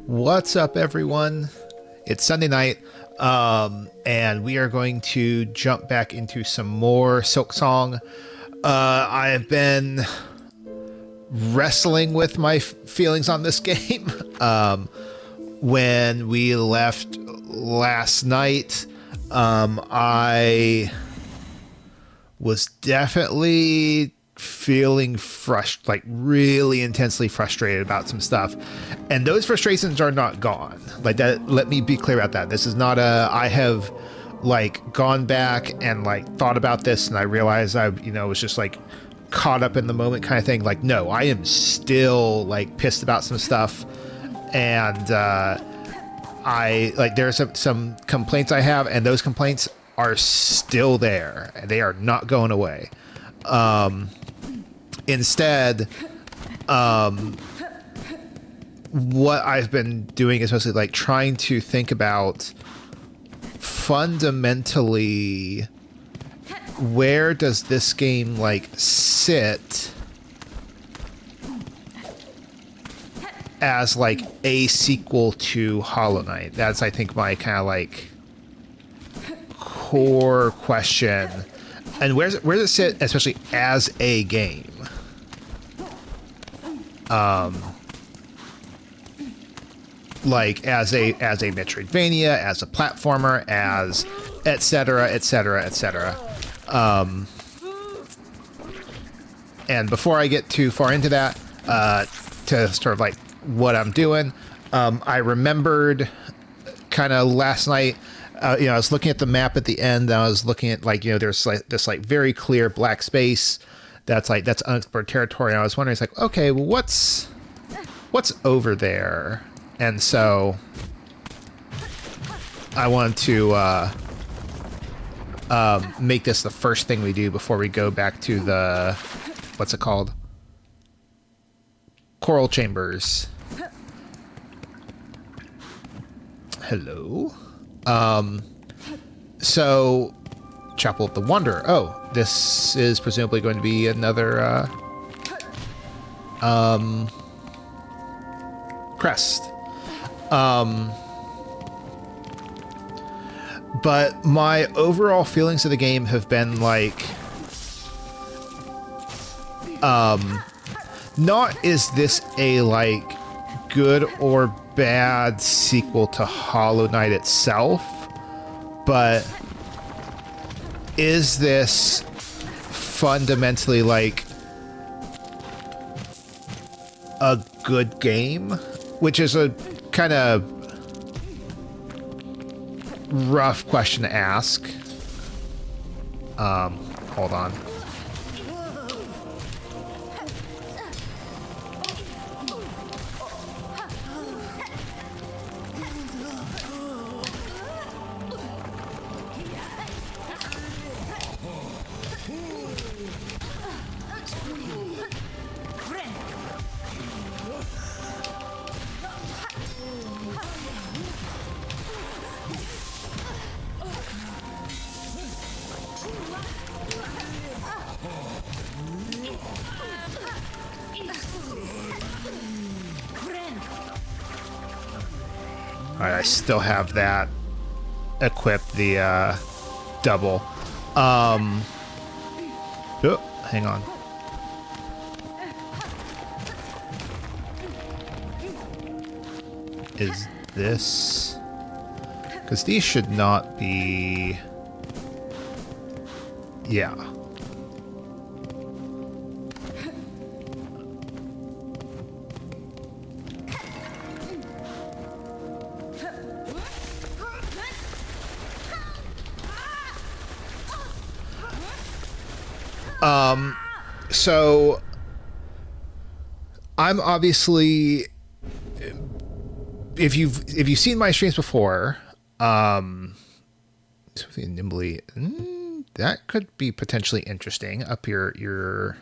What's up, everyone? It's Sunday night, and we are going to jump back into some more Silksong. I have been wrestling with my feelings on this game. When we left last night, I was definitely feeling like really intensely frustrated about some stuff, and those frustrations are not gone. Like that, let me be clear about that. This is not I have like gone back and like thought about this and I realized I was just like caught up in the moment kind of thing. Like, no, I am still like pissed about some stuff, and I like there's some complaints I have, and those complaints are still there. They are not going away. Instead, what I've been doing is mostly like trying to think about fundamentally where does this game like sit as like a sequel to Hollow Knight. That's, I think, my kind of like core question. And where does it sit, especially as a game? Like as a Metroidvania, as a platformer, as et cetera, et cetera, et cetera. And before I get too far into that, to sort of like what I'm doing, I remembered kind of last night. I was looking at the map at the end. And I was looking at like, there's like this like very clear black space that's unexplored territory. And I was wondering, it's like, okay, well, what's over there? And so I wanted to make this the first thing we do before we go back to the, what's it called? Coral Chambers. Hello. So Chapel of the Wanderer. Oh, this is presumably going to be another crest. But my overall feelings of the game have been like, not is this a like good or bad sequel to Hollow Knight itself, but is this fundamentally like a good game? Which is a kind of rough question to ask. Hold on. Alright, I still have that equipped, the double. Oh, hang on. Is this... Because these should not be... Yeah. So I'm obviously, if you've seen my streams before, nimbly, that could be potentially interesting. Up your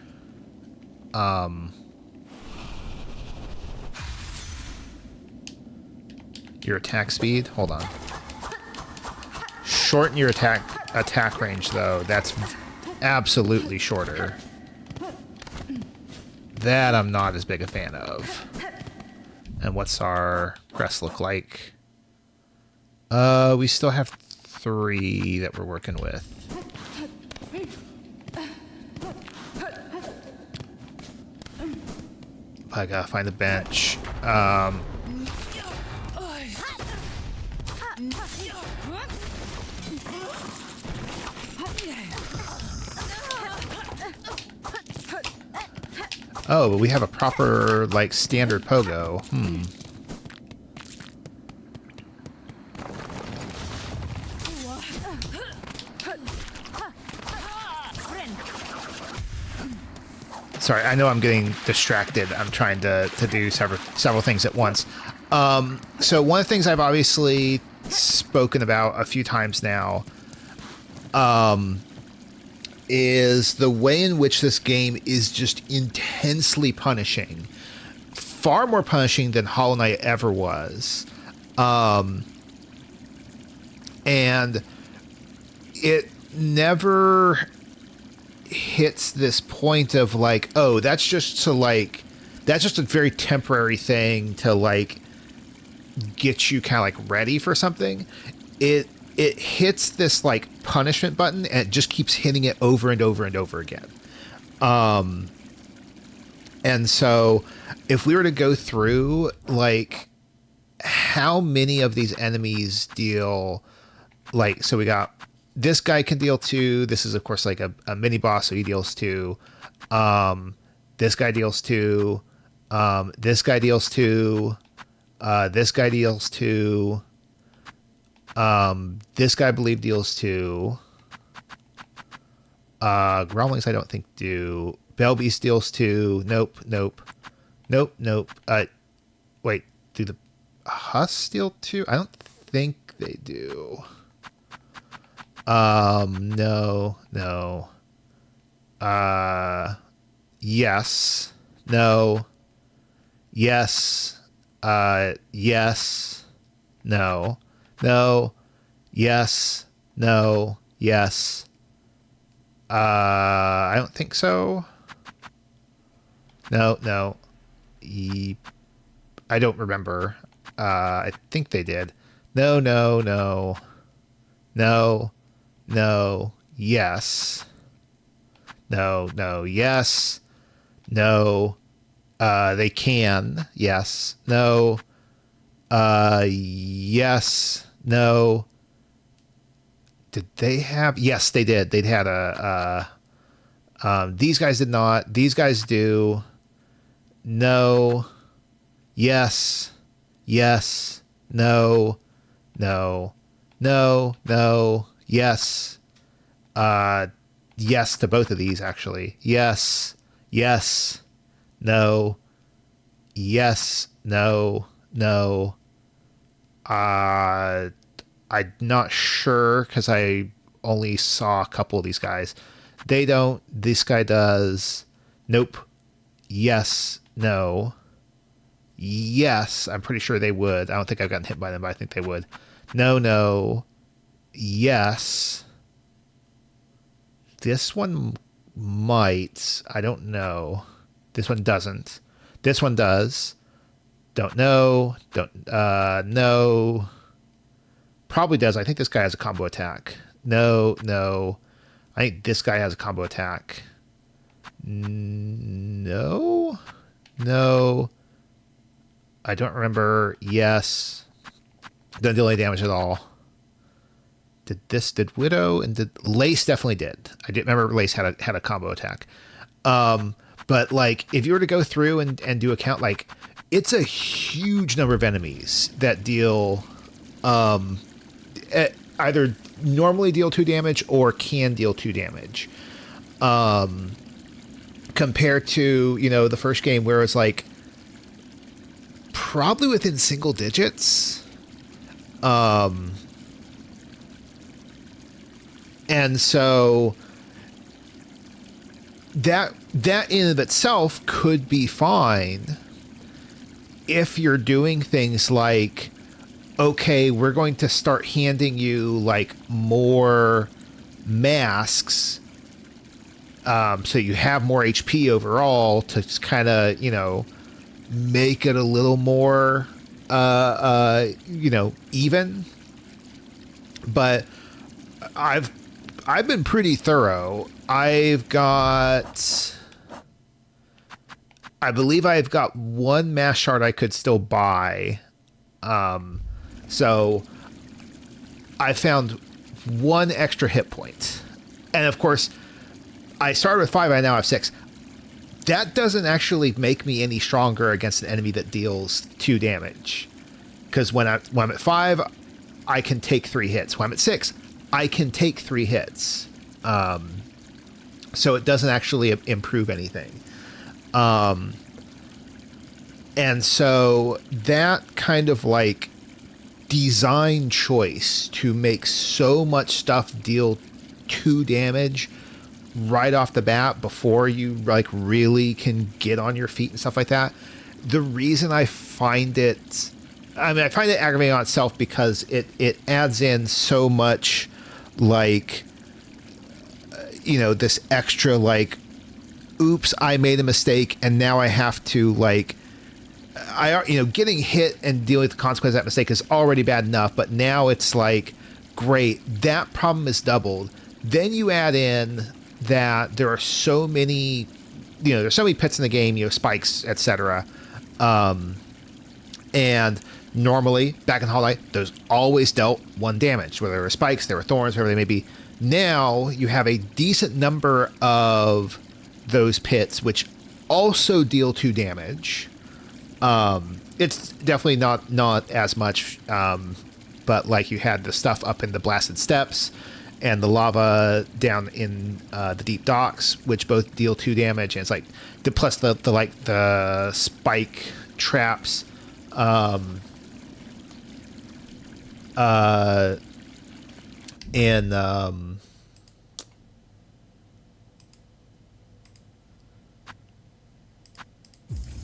attack speed. Hold on. Shorten your attack range though. That's absolutely shorter. That I'm not as big a fan of. And what's our crest look like? We still have 3 that we're working with. I gotta find the bench. Oh, but we have a proper, like, standard pogo. Sorry, I know I'm getting distracted. I'm trying to do several things at once. So one of the things I've obviously spoken about a few times now is the way in which this game is just intensely punishing. Far more punishing than Hollow Knight ever was. And it never hits this point of like, oh, that's just a very temporary thing to like get you kind of like ready for something. It hits this like punishment button and it just keeps hitting it over and over and over again. And so if we were to go through like how many of these enemies deal, like, so we got this guy can deal 2. This is of course like a mini boss, so he deals 2. This guy deals 2. This guy deals 2. This guy deals 2. This guy I believe deals 2. Growlings I don't think do. Belbeast deals 2. Nope. Wait, do the... Husk deal 2? I don't think they do. No, no. Yes. No. Yes. Yes. No. No. Yes. No. Yes. I don't think so. No, no. I don't remember. I think they did. No, no, no. No. No. Yes. No, no. Yes. No. They can. Yes. No. Yes. No. Did they have? Yes, they did. They'd had these guys did not. These guys do. No. Yes. Yes. No. No. No. No. Yes. Yes to both of these, actually. Yes. Yes. No. Yes. No. No. I'm not sure because I only saw a couple of these guys. They don't. This guy does. Nope. Yes. No. Yes. I'm pretty sure they would. I don't think I've gotten hit by them, but I think they would. No, no. Yes. This one might. I don't know. This one doesn't. This one does. Don't know. Don't know. Probably does. I think this guy has a combo attack. No, no. I think this guy has a combo attack. No. No. I don't remember. Yes. Doesn't deal any damage at all. Did Widow and did Lace definitely did. I did remember Lace had a combo attack. But like if you were to go through and do a count, like it's a huge number of enemies that deal either normally deal 2 damage or can deal 2 damage. Compared to, the first game where it's like probably within single digits. And so that in of itself could be fine if you're doing things like, okay, we're going to start handing you like more masks, so you have more HP overall to kind of, make it a little more, even. But I've been pretty thorough. I believe I've got one mass shard I could still buy. So I found one extra hit point. And of course, I started with 5, I now have 6. That doesn't actually make me any stronger against an enemy that deals 2 damage. Because when I'm at 5, I can take 3 hits. When I'm at 6, I can take 3 hits. So it doesn't actually improve anything. And so that kind of like design choice to make so much stuff deal 2 damage right off the bat before you like really can get on your feet and stuff like that. The reason I find it, I find it aggravating on itself because it adds in so much like, this extra like, oops, I made a mistake and now I have to like, getting hit and dealing with the consequences of that mistake is already bad enough, but now it's like, great, that problem is doubled. Then you add in that there are so many, there's so many pits in the game, spikes, etc. And normally, back in Hollow Knight, those always dealt 1 damage, whether there were spikes, there were thorns, whatever they may be. Now you have a decent number of those pits, which also deal 2 damage. It's definitely not as much, but like you had the stuff up in the blasted steppes and the lava down in the deep docks, which both deal 2 damage, and it's like plus the spike traps in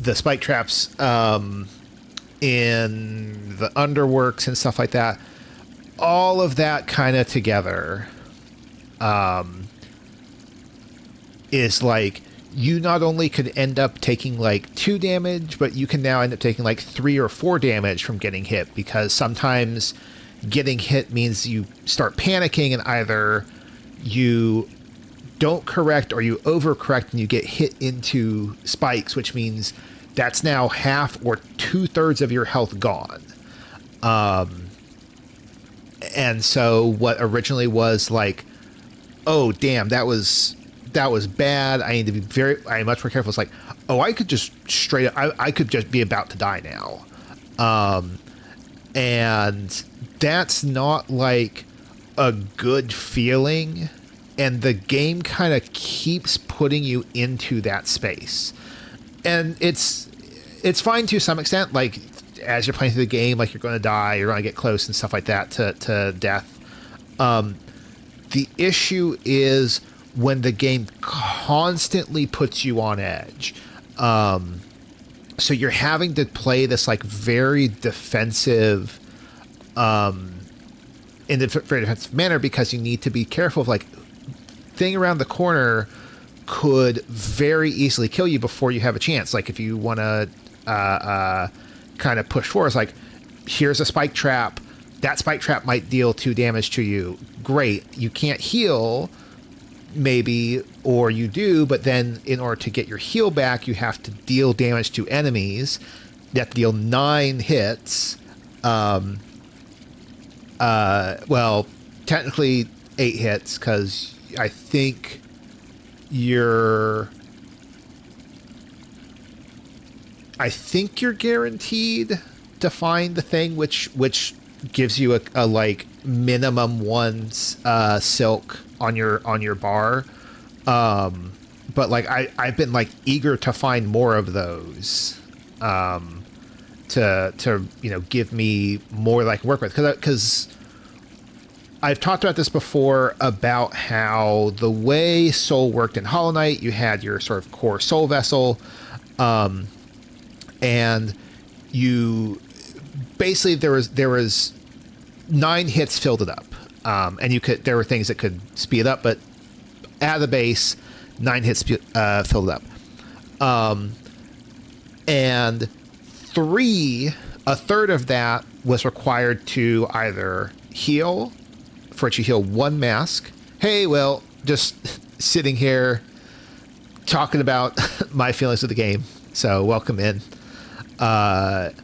the spike traps in the underworks and stuff like that, all of that kind of together is like, you not only could end up taking like 2 damage, but you can now end up taking like 3 or 4 damage from getting hit, because sometimes getting hit means you start panicking and either you don't correct or you overcorrect and you get hit into spikes, which means that's now half or 2/3 of your health gone. And so what originally was like, oh damn, that was bad, I need to be much more careful. It's like, oh, I could just straight up, I could just be about to die now. And that's not like a good feeling. And the game kind of keeps putting you into that space. And it's fine to some extent. Like, as you're playing through the game, like, you're going to die, you're going to get close and stuff like that to death. The issue is when the game constantly puts you on edge. So you're having to play this like very defensive, in a very defensive manner, because you need to be careful of like, thing around the corner could very easily kill you before you have a chance. Like, if you want to kind of push forward, it's like, here's a spike trap. That spike trap might deal 2 damage to you. Great. You can't heal, maybe, or you do, but then in order to get your heal back, you have to deal damage to enemies. You have to deal 9 hits. Well, technically 8 hits, because I think you're guaranteed to find the thing which gives you a like minimum 1 silk on your bar. But like I've been like eager to find more of those to give me more like work with, because I've talked about this before about how the way Soul worked in Hollow Knight, you had your sort of core Soul vessel, and you basically there was 9 hits filled it up, and there were things that could speed it up, but at the base, 9 hits filled it up, and a third of that was required to either heal. For it to heal 1 mask. Hey, well, just sitting here talking about my feelings of the game, so welcome in. Or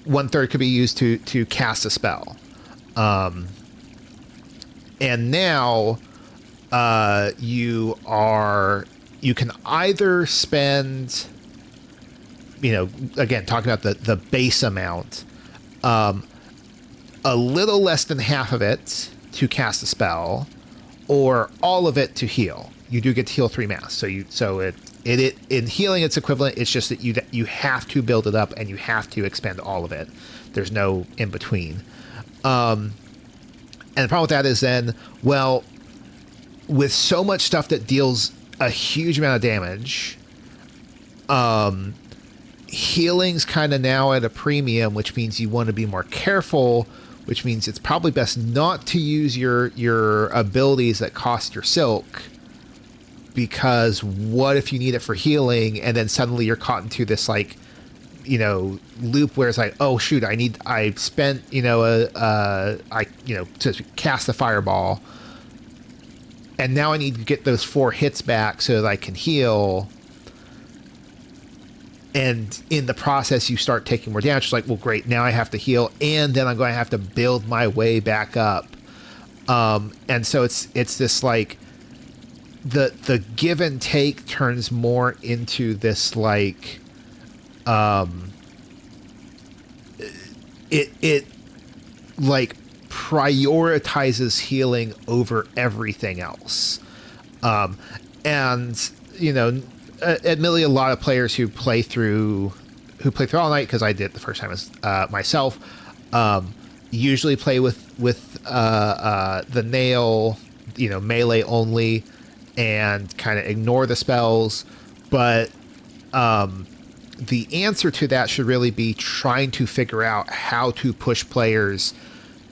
1/3 could be used to cast a spell. And now you can either spend, again, talking about the base amount, a little less than half of it to cast a spell, or all of it to heal. You do get to heal 3 masks, so it in healing it's equivalent. It's just that you have to build it up and you have to expend all of it. There's no in between. And the problem with that is then, well, with so much stuff that deals a huge amount of damage, healing's kind of now at a premium, which means you want to be more careful, which means it's probably best not to use your abilities that cost your silk, because what if you need it for healing and then suddenly you're caught into this like, loop where it's like, oh shoot, I spent, to cast the fireball, and now I need to get those 4 hits back so that I can heal. And in the process, you start taking more damage. It's like, well, great, now I have to heal, and then I'm going to have to build my way back up. And so it's this like, the give and take turns more into this like, it like prioritizes healing over everything else. And admittedly, a lot of players who play through who play through Hollow Knight, because I did it the first time as myself, usually play with the nail, melee only, and kind of ignore the spells. But the answer to that should really be trying to figure out how to push players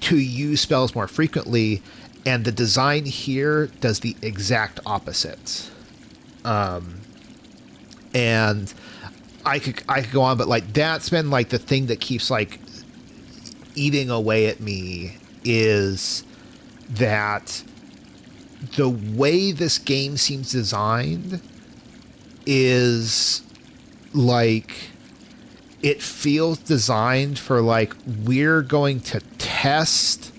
to use spells more frequently, and the design here does the exact opposite. And I could go on, but like that's been like the thing that keeps like eating away at me, is that the way this game seems designed is like, it feels designed for like, we're going to test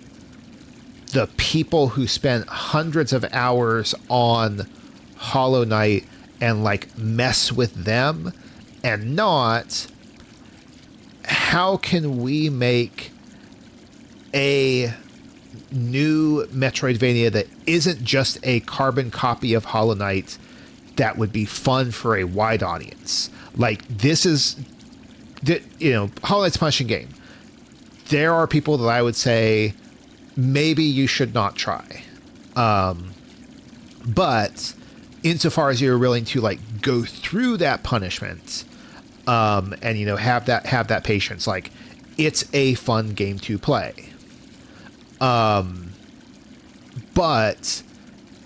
the people who spent hundreds of hours on Hollow Knight and like mess with them, and not how can we make a new Metroidvania that isn't just a carbon copy of Hollow Knight that would be fun for a wide audience. Like, this is, Hollow Knight's a punishing game. There are people that I would say maybe you should not try. But insofar as you're willing to like go through that punishment, and have that patience, like, it's a fun game to play. But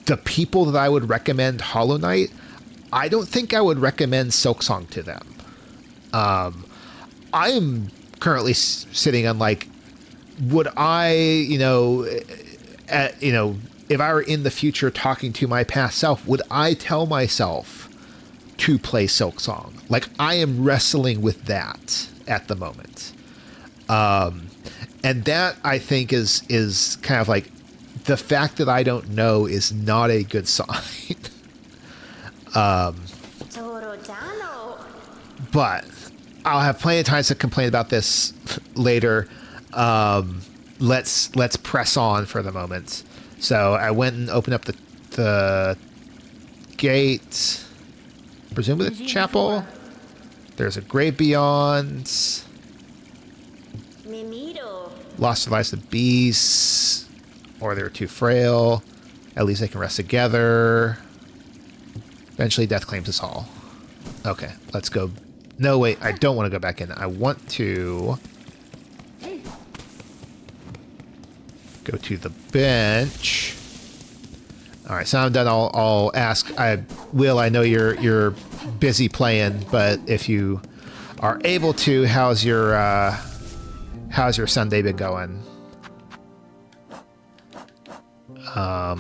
the people that I would recommend Hollow Knight, I don't think I would recommend Silksong to them. I am currently sitting on like, would I, if I were in the future talking to my past self, would I tell myself to play Silksong? Like, I am wrestling with that at the moment. And that, I think, is kind of like, the fact that I don't know is not a good sign. But I'll have plenty of times to complain about this later. Let's press on for the moment. So I went and opened up the gate, presumably the chapel. There's a grave beyond. Lost the lives of the beasts, or they're too frail. At least they can rest together. Eventually death claims us all. Okay, let's go. No, wait, I don't want to go back in. I want to go to the bench. All right, so I'm done. I'll ask. I know you're busy playing, but if you are able to, how's your Sunday been going?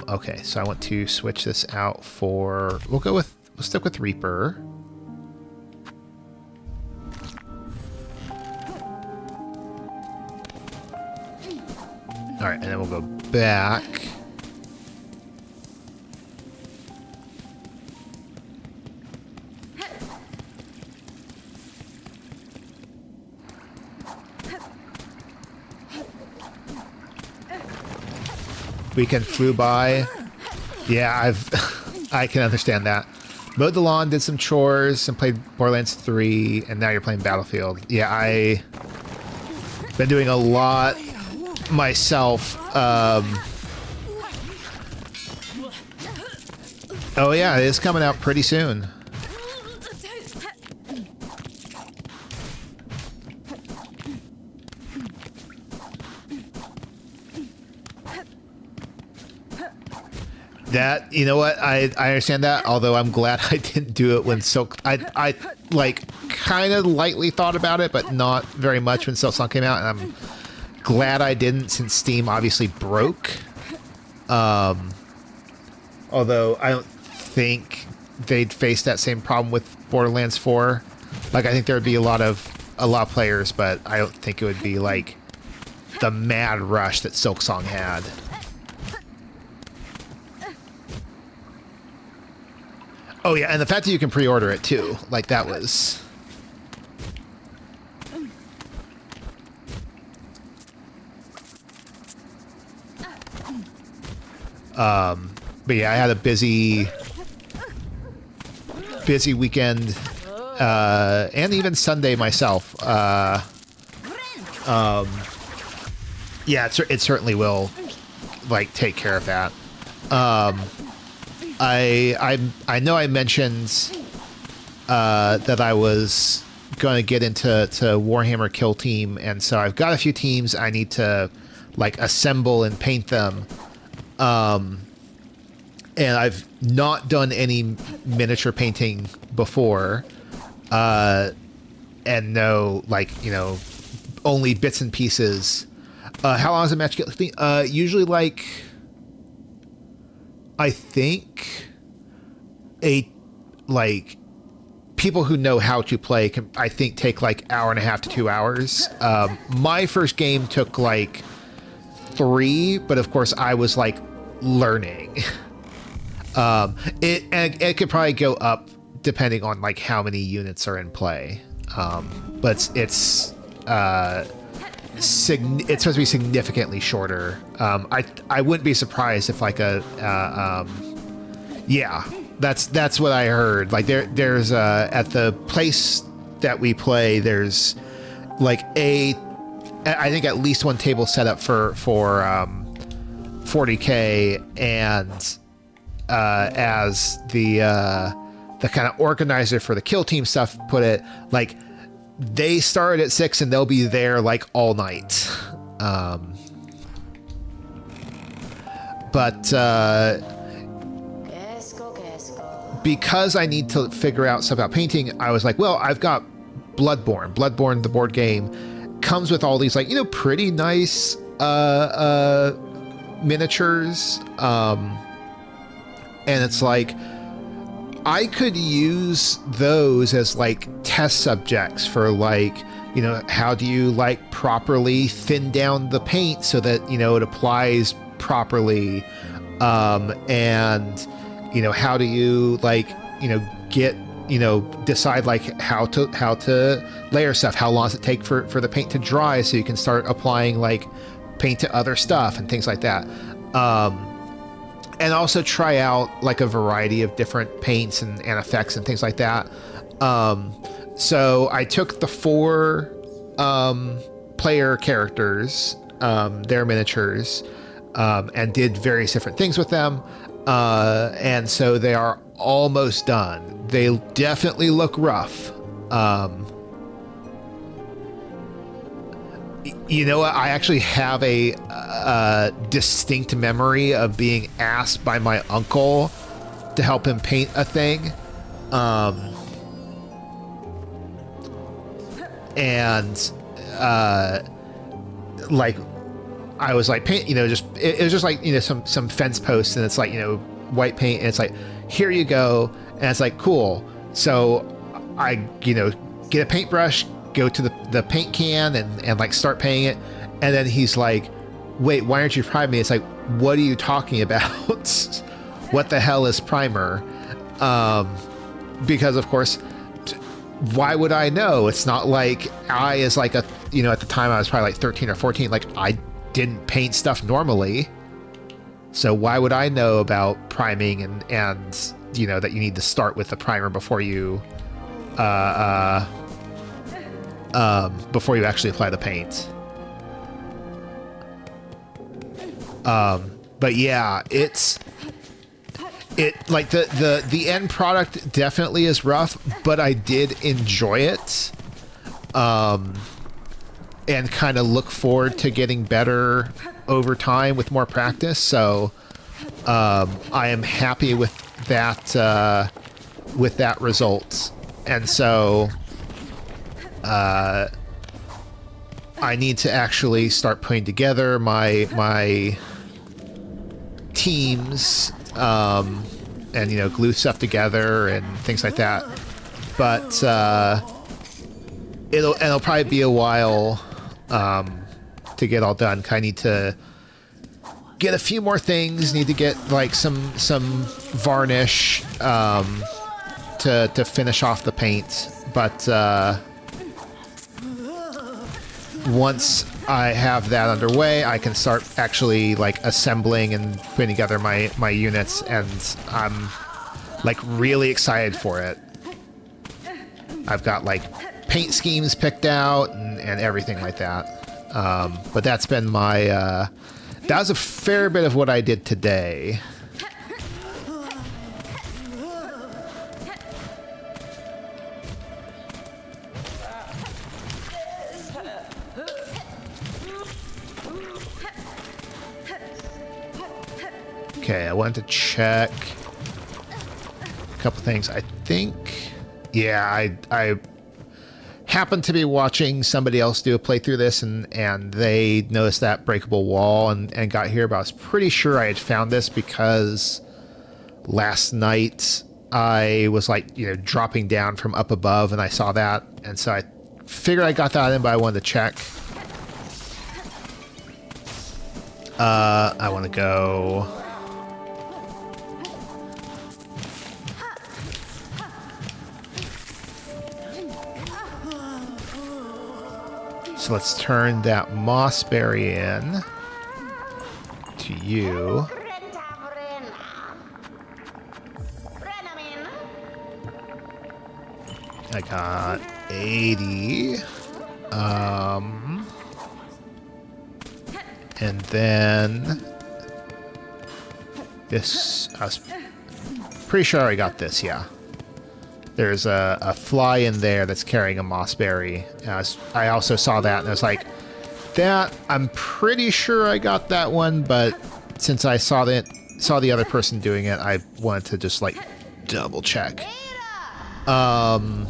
Okay, so I want to switch this out for. We'll stick with Reaper. All right, and then we'll go back. Weekend flew by. Yeah, I can understand that. Mowed the lawn, did some chores, and played Borderlands 3, and now you're playing Battlefield. Yeah, I been doing a lot myself. Oh yeah, it is coming out pretty soon. That, you know what, I understand that, although I'm glad I didn't do it when I like kind of lightly thought about it, but not very much when Silksong came out, and I'm glad I didn't, since Steam obviously broke. Although I don't think they'd face that same problem with Borderlands 4. Like, I think there would be a lot of players, but I don't think it would be like the mad rush that Silksong had. Oh yeah, and the fact that you can pre-order it too, like, that was. But yeah, I had a busy weekend and even Sunday myself. Yeah, it certainly will, like, take care of that. I know I mentioned that I was going to get into Warhammer Kill Team, and so I've got a few teams I need to, like, assemble and paint them. And I've not done any miniature painting before, and no, like, you know, only bits and pieces. How long does a match get? Usually, like, I think people who know how to play can, I think, take like hour and a half to 2 hours. My first game took like 3, but of course I was like learning. It could probably go up depending on like how many units are in play. But it's supposed to be significantly shorter. I wouldn't be surprised if like yeah, that's what I heard. Like there's at the place that we play, there's like I think at least one table set up for 40K, and as the kind of organizer for the kill team stuff put it, like they start at 6 and they'll be there like all night. But because I need to figure out stuff about painting, I was like, well, I've got Bloodborne, the board game, comes with all these, like, you know, pretty nice miniatures. And it's like, I could use those as like test subjects for, like, you know, how do you like properly thin down the paint so that, you know, it applies properly, and, you know, how do you, like, you know, get, you know, decide like how to layer stuff, how long does it take for the paint to dry so you can start applying like paint to other stuff and things like that. And also try out like a variety of different paints and effects and things like that. So I took the 4 player characters, their miniatures, and did various different things with them. And so they are almost done. They definitely look rough. You know what? I actually have a distinct memory of being asked by my uncle to help him paint a thing. And like, I was like, paint, you know, just, it was just like, you know, some fence posts, and it's like, you know, white paint, and it's like, here you go. And it's like, cool. So I, you know, get a paintbrush, go to the paint can and like start painting it. And then he's like, wait, why aren't you priming me? It's like, what are you talking about? What the hell is primer? Because of course, why would I know? It's not like I, as like a, you know, at the time I was probably like 13 or 14, like I didn't paint stuff normally. So why would I know about priming and you know, that you need to start with the primer before you actually apply the paint. But yeah, it like the end product definitely is rough, but I did enjoy it, and kind of look forward to getting better over time with more practice. So I am happy with that result. And so I need to actually start putting together my teams, and, you know, glue stuff together and things like that. But it'll probably be a while to get all done. I need to get a few more things. Need to get like some varnish to finish off the paint. But once I have that underway, I can start actually like assembling and putting together my units, and I'm like really excited for it. I've got like paint schemes picked out and everything like that. But that's been my, that was a fair bit of what I did today. Okay, I wanted to check a couple things. I think, yeah, I happened to be watching somebody else do a playthrough of this, and they noticed that breakable wall and got here, but I was pretty sure I had found this because last night I was like, you know, dropping down from up above and I saw that, and so I figured I got that in, but I wanted to check. I want to go... So let's turn that mossberry in to you. I got 80. And then this, I was pretty sure I got this, yeah. There's a fly in there that's carrying a mossberry. I also saw that, and I was like, that, I'm pretty sure I got that one, but since I saw the other person doing it, I wanted to just, like, double check. So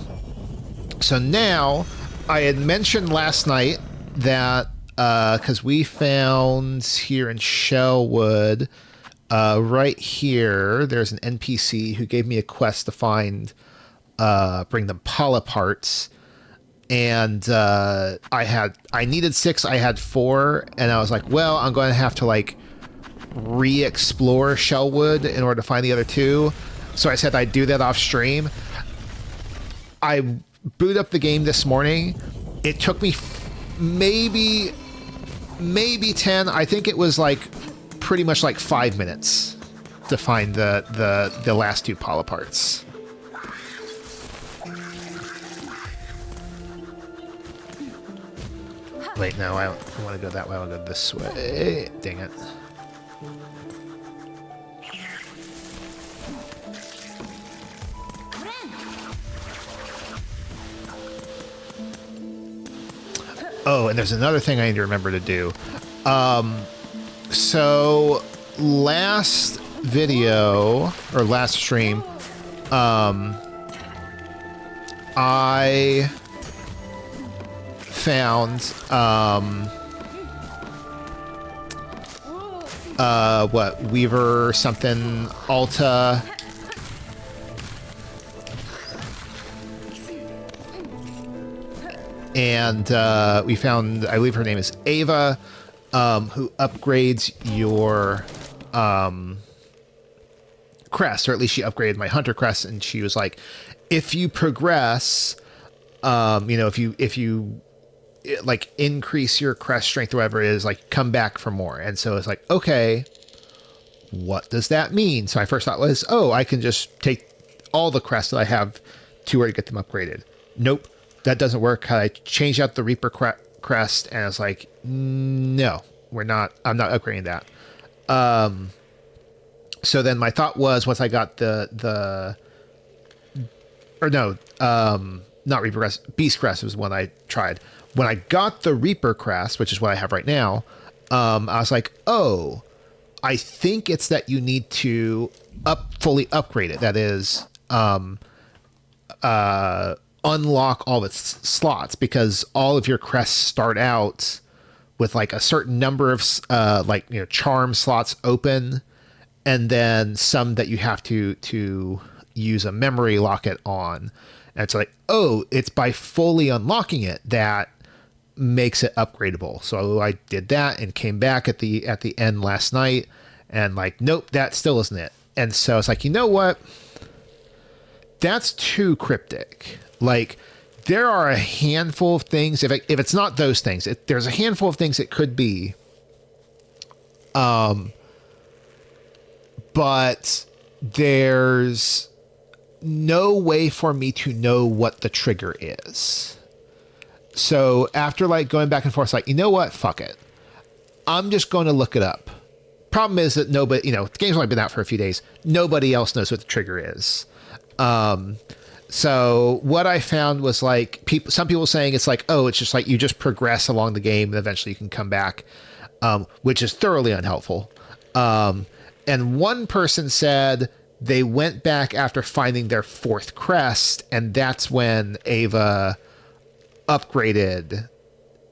now, I had mentioned last night that, because we found here in Shellwood, right here, there's an NPC who gave me a quest to find... bring them Paula parts, and I needed 6, I had 4, and I was like, well, I'm going to have to like re-explore Shellwood in order to find the other 2. So I said I'd do that off stream. I booted up the game this morning. It took me maybe 10. I think it was like pretty much like 5 minutes to find the last 2 Paula parts. Wait, no, I don't want to go that way. I want to go this way. Dang it. Oh, and there's another thing I need to remember to do. So last video, or last stream, I... found what, Weaver something Alta, and we found, I believe her name is Ava, who upgrades your crest, or at least she upgraded my hunter crest, and she was like, if you progress, you know, if you like increase your crest strength or whatever it is, like come back for more. And so it's like, okay, what does that mean? So my first thought was, oh, I can just take all the crests that I have to where to get them upgraded. Nope, that doesn't work. I changed out the Reaper crest, and I was like, no, I'm not upgrading that. So then my thought was, once I got not Reaper crest, Beast crest was the one I tried. When I got the Reaper crest, which is what I have right now, I was like, oh, I think it's that you need to fully upgrade it. That is, unlock all its slots, because all of your crests start out with like a certain number of like, you know, charm slots open, and then some that you have to use a memory locket on. And it's like, oh, it's by fully unlocking it that makes it upgradable. So I did that and came back at the end last night, and like, nope, that still isn't it. And so it's like, you know what? That's too cryptic. Like, there are a handful of things. If it's not those things, there's a handful of things it could be. But there's no way for me to know what the trigger is. So after like going back and forth, like, you know what? Fuck it. I'm just going to look it up. Problem is that nobody, the game's only been out for a few days. Nobody else knows what the trigger is. So what I found was like some people saying it's like, oh, it's just like you just progress along the game and eventually you can come back, which is thoroughly unhelpful. And one person said they went back after finding their fourth crest, and that's when Ava upgraded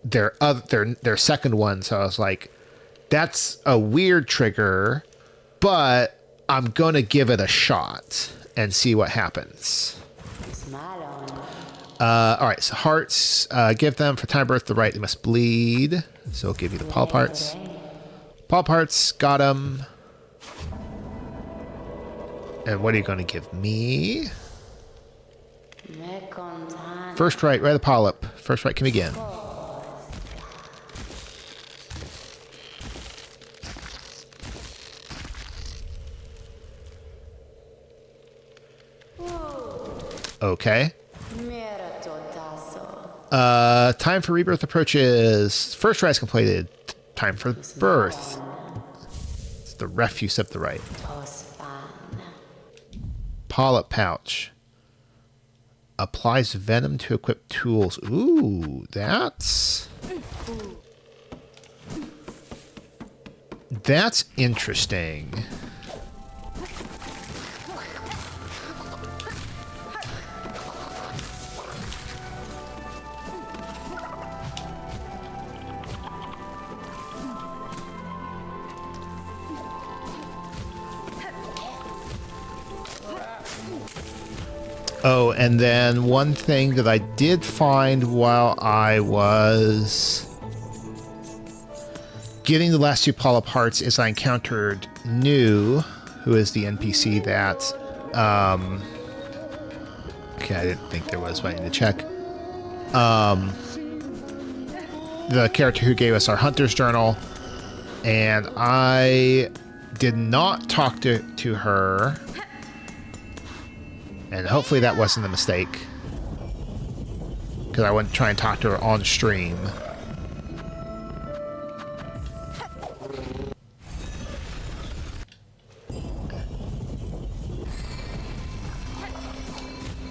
their second one. So I was like, that's a weird trigger, but I'm going to give it a shot and see what happens. All right, so hearts, give them for time of birth the right, they must bleed. So I'll give you the polyp hearts. Polyp hearts, got them. And what are you going to give me? First right of the polyp. First right can begin. Okay. Time for rebirth approaches. First right's completed. Time for birth. It's the refuse of the right. Polyp pouch. Applies venom to equip tools. Ooh, that's interesting. Oh, and then one thing that I did find while I was getting the last two polyp hearts is I encountered New, who is the NPC that, okay, I didn't think there was, but I need to check. The character who gave us our Hunter's Journal, and I did not talk to her. And hopefully that wasn't a mistake, because I wouldn't try and talk to her on stream.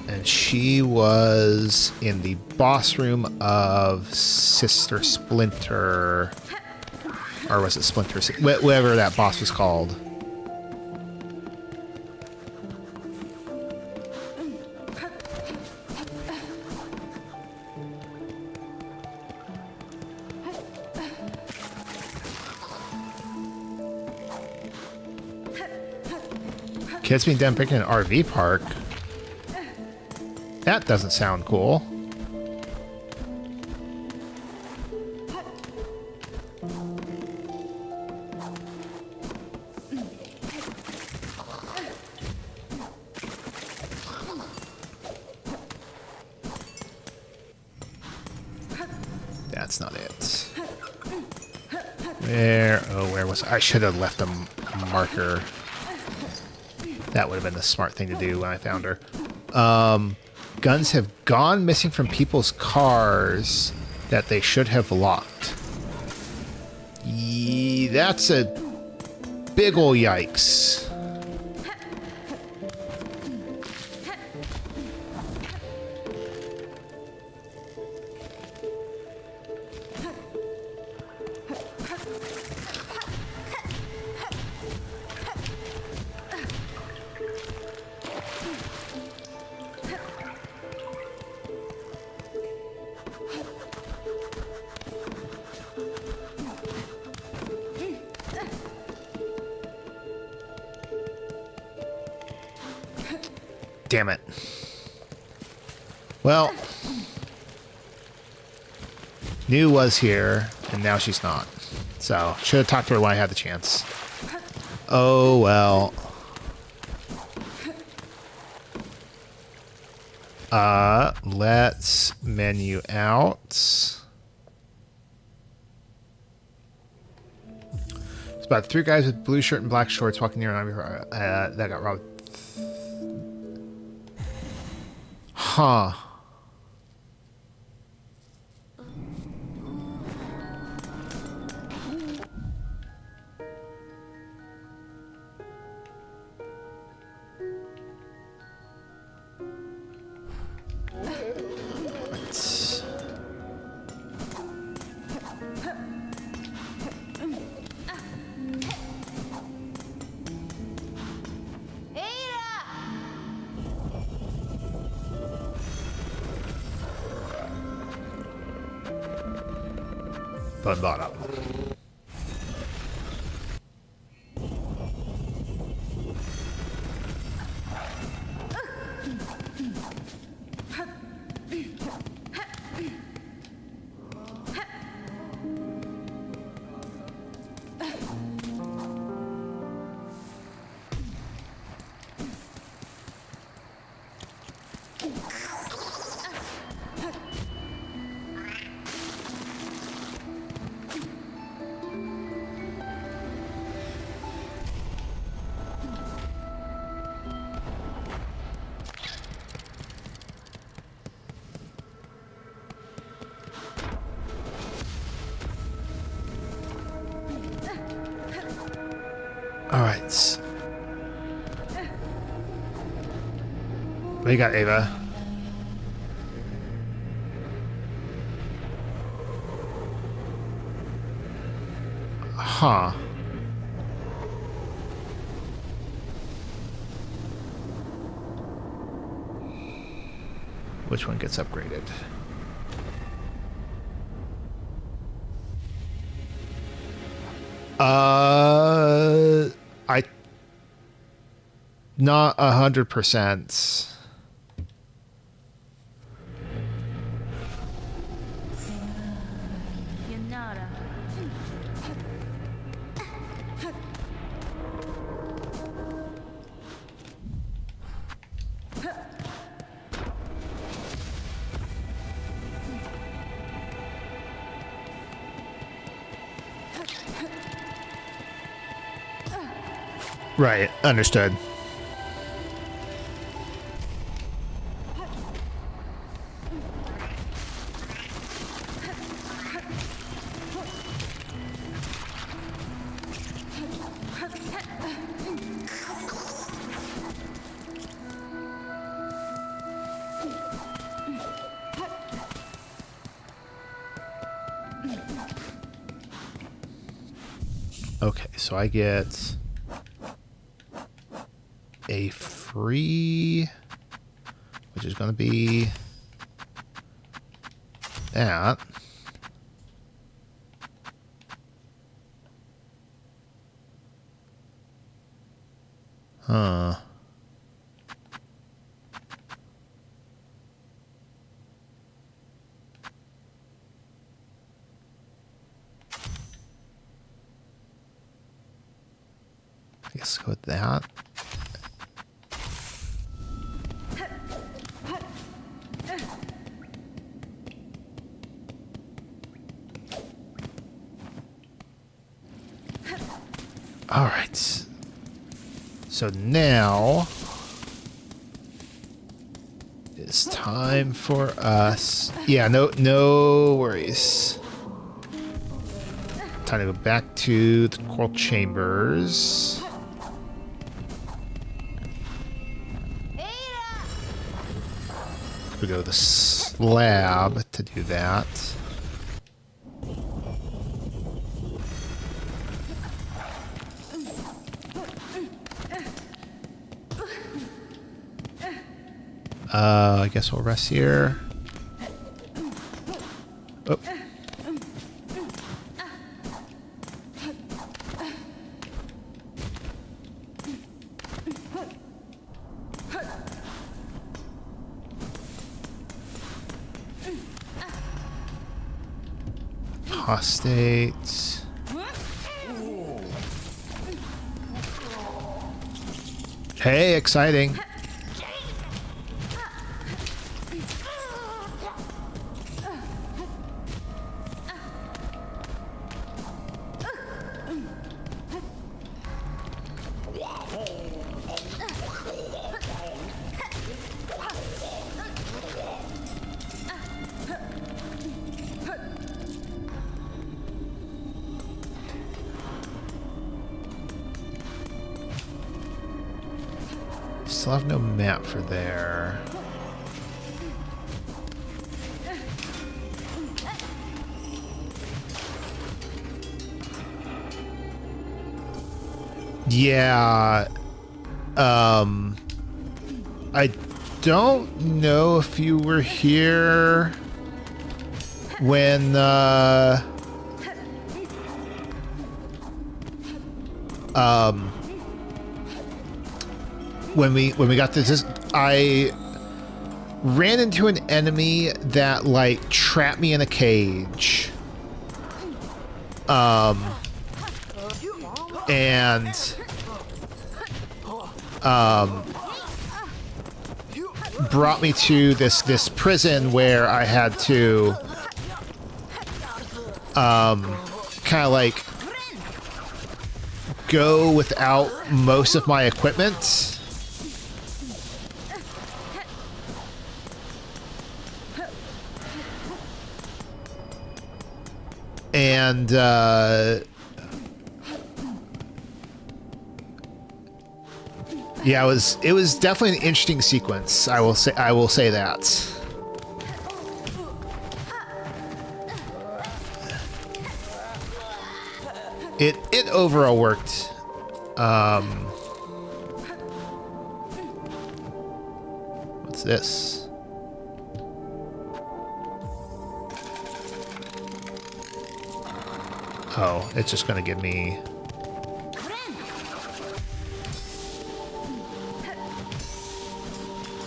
And she was in the boss room of Sister Splinter, or was it Splinter? Whatever that boss was called. Kids being done picking an RV park. That doesn't sound cool. That's not it. Where was I? I should have left a marker. That would have been the smart thing to do when I found her. Guns have gone missing from people's cars that they should have locked. That's a big ol' yikes. Damn it. Well, New was here, and now she's not. So, should have talked to her when I had the chance. Oh, well. Let's menu out. It's about 3 guys with blue shirt and black shorts walking near an that got robbed. Huh. Button bottom. All right. What do you got, Ava? Huh. Which one gets upgraded? I not 100%. Right, understood. Okay, so I get a free, which is going to be that. Huh. I guess go with that. All right. So now it's time for us. Yeah, no worries. Time to go back to the coral chambers. We go to the slab to do that. I guess we'll rest here. Oh. Apostate. Hey, exciting. Still have no map for there. Yeah. I don't know if you were here when when we got this. I ran into an enemy that like trapped me in a cage. And brought me to this prison where I had to kind of like go without most of my equipment. And yeah, it was definitely an interesting sequence. I will say that. It overall worked. What's this? Oh, it's just gonna give me.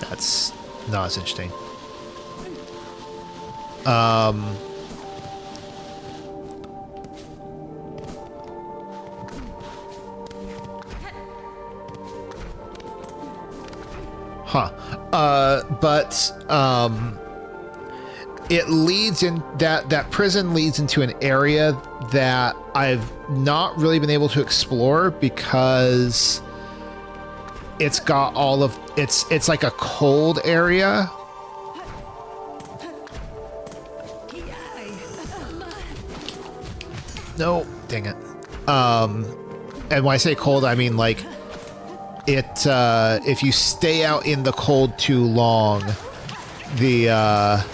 That's not as interesting. It leads in that prison leads into an area that I've not really been able to explore because it's got all of it's like a cold area. No, dang it. And when I say cold, I mean like it if you stay out in the cold too long, the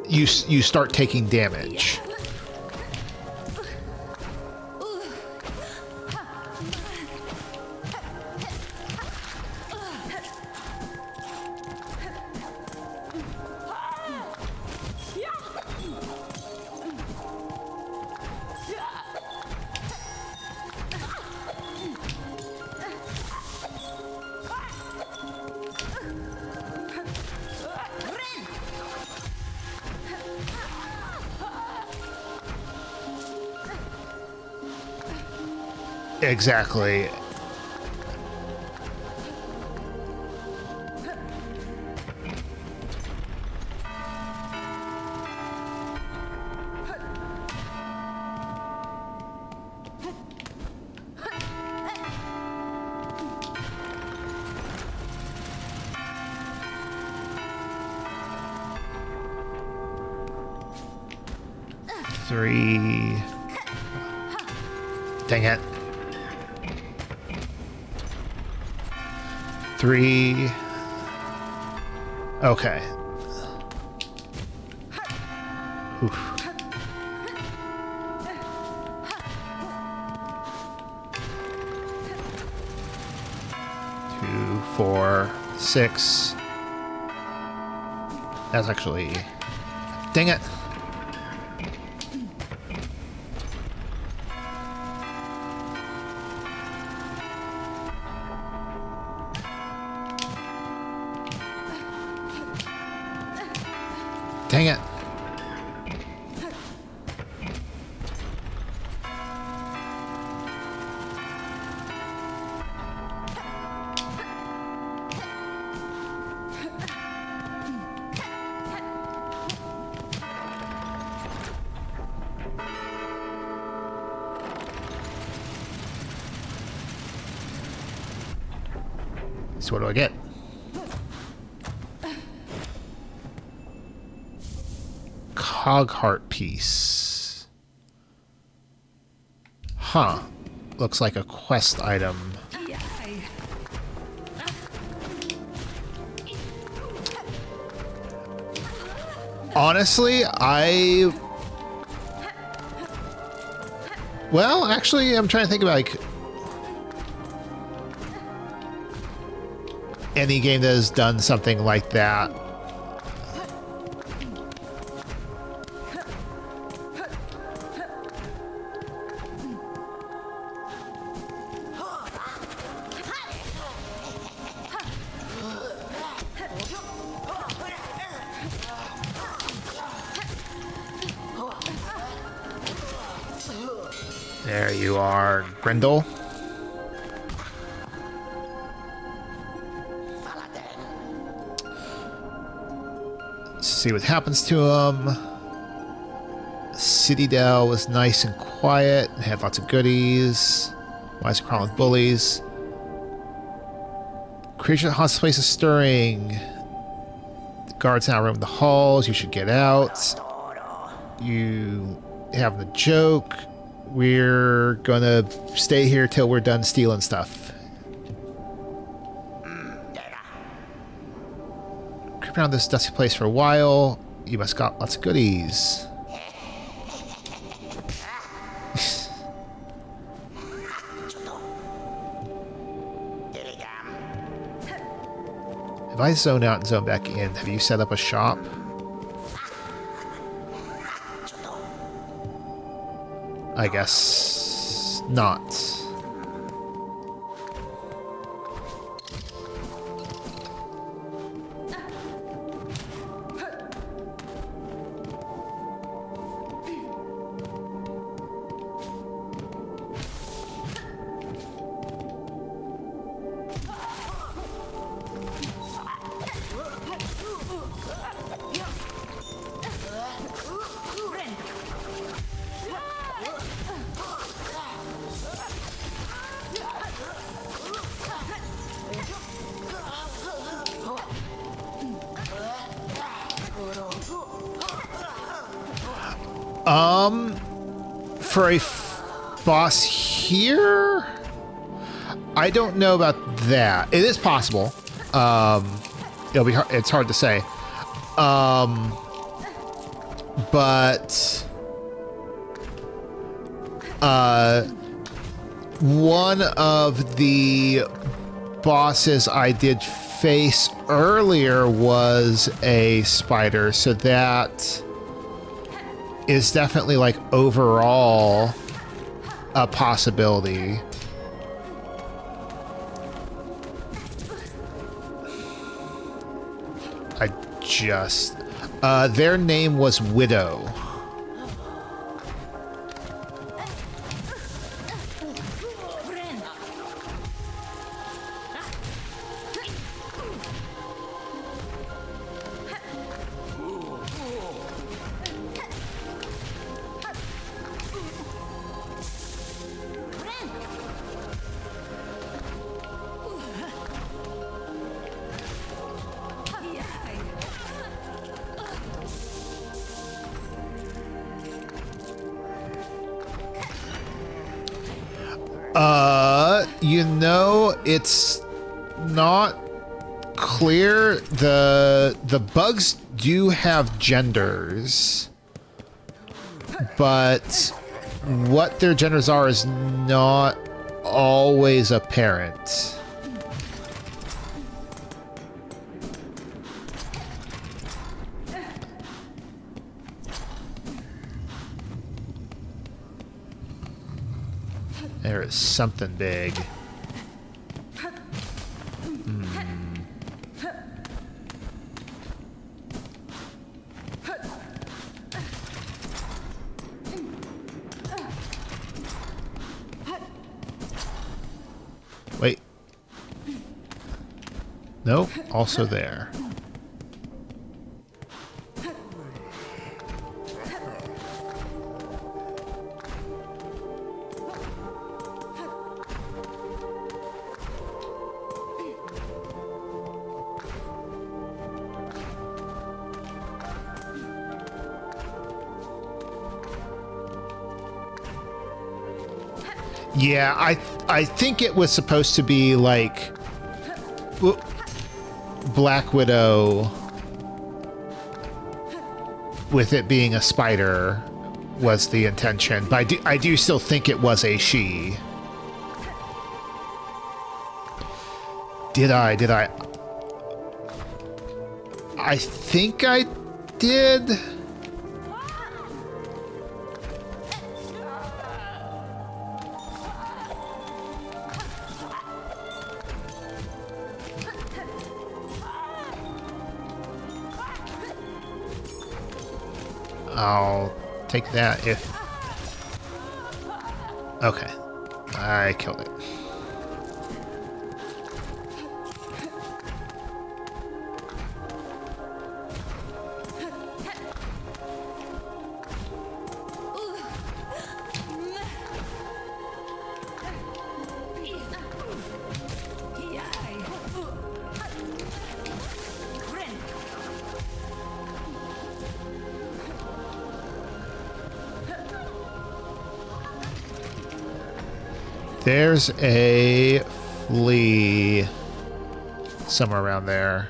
you start taking damage. Exactly. Three. Dang it. 3. Okay. Oof. 2, 4, 6. That's actually... Dang it. Dang it. So what do I get? Cog heart piece. Huh. looks like a quest item. Honestly, well, actually, I'm trying to think about, like, any game that has done something like that. There you are, Grendel. Let's see what happens to him. Citadel was nice and quiet. It had lots of goodies. Wise crawling with bullies. Creature that haunts the place is stirring. The guards now roam the halls. You should get out. You having a joke. We're gonna stay here till we're done stealing stuff. Creep around this dusty place for a while. You must got lots of goodies. If I zone out and zone back in, have you set up a shop? I guess not. For a boss here, I don't know about that. It is possible. It'll be hard, it's hard to say. But one of the bosses I did face earlier was a spider, so that is definitely, like, overall a possibility. Their name was Widow. You know, it's not clear. The bugs do have genders, but what their genders are is not always apparent. There is something big. Wait. No, also there. Yeah, I think it was supposed to be like Black Widow with it being a spider was the intention, but I do still think it was a she. Did I? I think I did. I'll take that if... Okay. I killed it. There's a flea somewhere around there.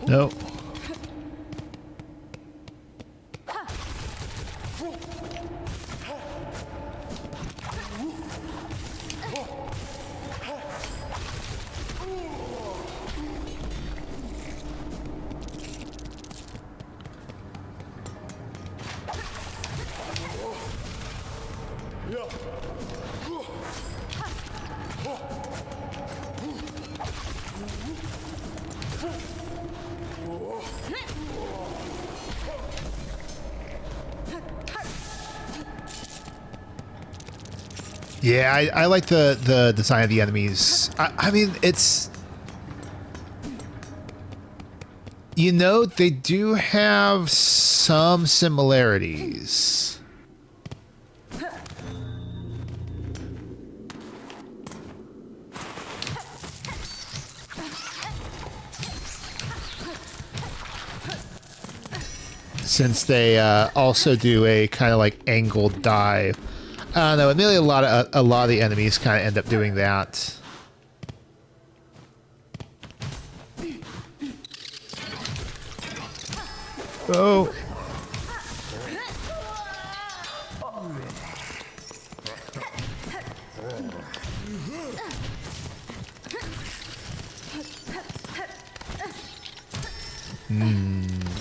Nope. Yeah, I like the design of the enemies. I mean, it's... You know, they do have some similarities. Since they also do a kind of like angled dive. I don't know. Admittedly, a lot of the enemies kind of end up doing that. Oh.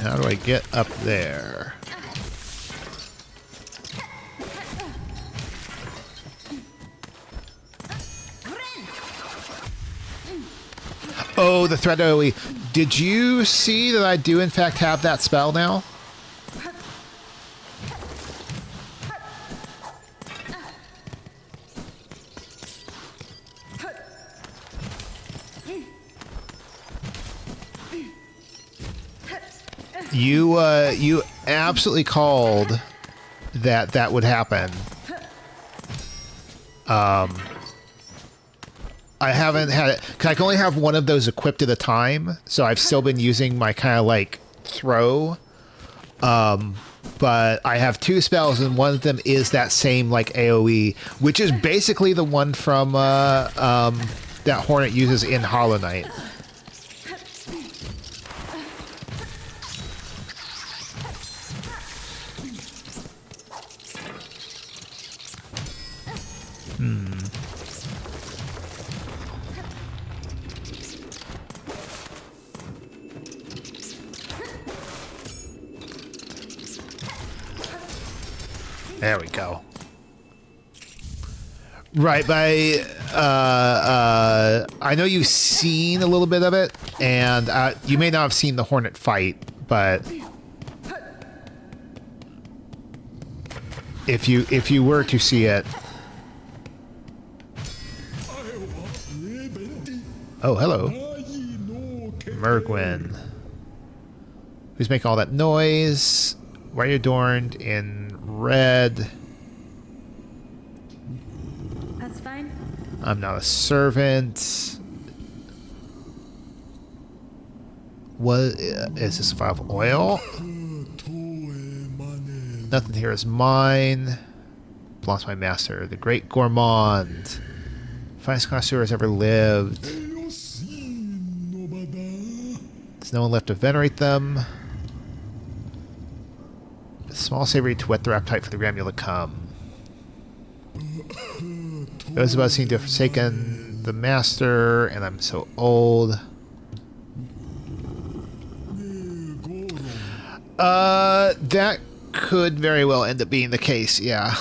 How do I get up there? Oh, the threat AoE. Did you see that I do in fact have that spell now? You absolutely called that would happen. I haven't had it, 'cause I can only have one of those equipped at a time, so I've still been using my kind of like throw. But I have two spells, and one of them is that same like AoE, which is basically the one from that Hornet uses in Hollow Knight. There we go. Right, but I know you've seen a little bit of it, and you may not have seen the Hornet fight, but if you were to see it. Oh, hello. Mergwyn. Who's making all that noise? Why are you adorned in red? That's fine. I'm not a servant. What is this? A vial of oil? Nothing here is mine. Belongs to my master, the great gourmand. Finest connoisseur has ever lived. There's no one left to venerate them. A small savory to whet their appetite for the grand meal to come. Those of us seem to have forsaken the master, and I'm so old. That could very well end up being the case, yeah.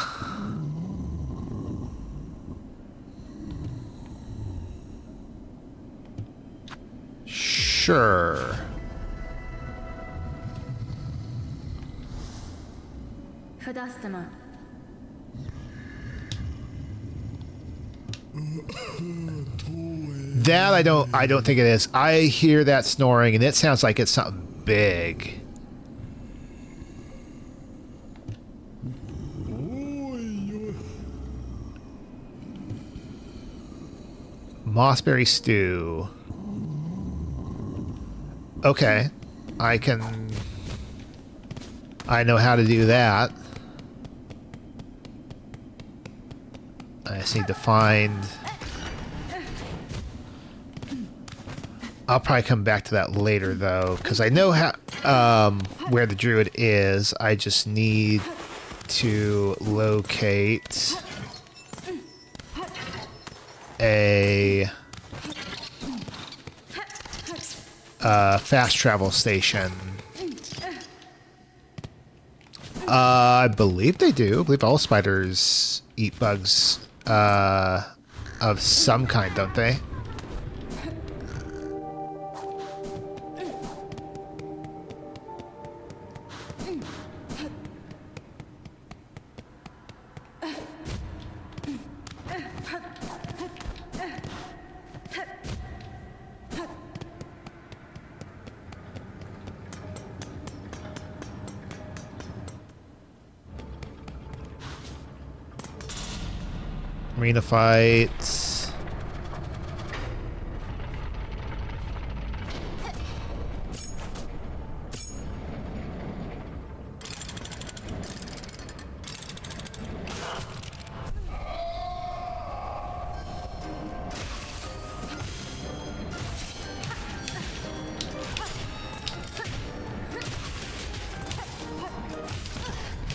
Sure. Fadastama. That I don't think it is. I hear that snoring and it sounds like it's something big. Mossberry stew. Okay. I know how to do that. I just need to find... I'll probably come back to that later, though, because I know how where the druid is. I just need to locate a fast travel station. I believe they do. I believe all spiders eat bugs of some kind, don't they? Arena fights.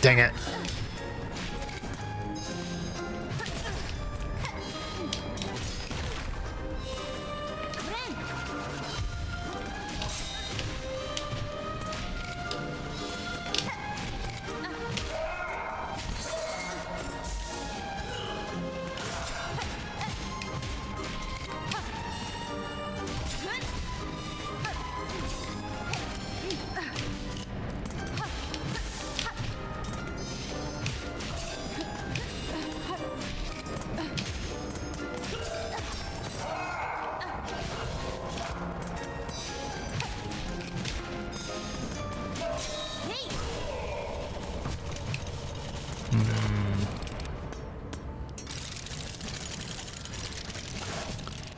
Dang it.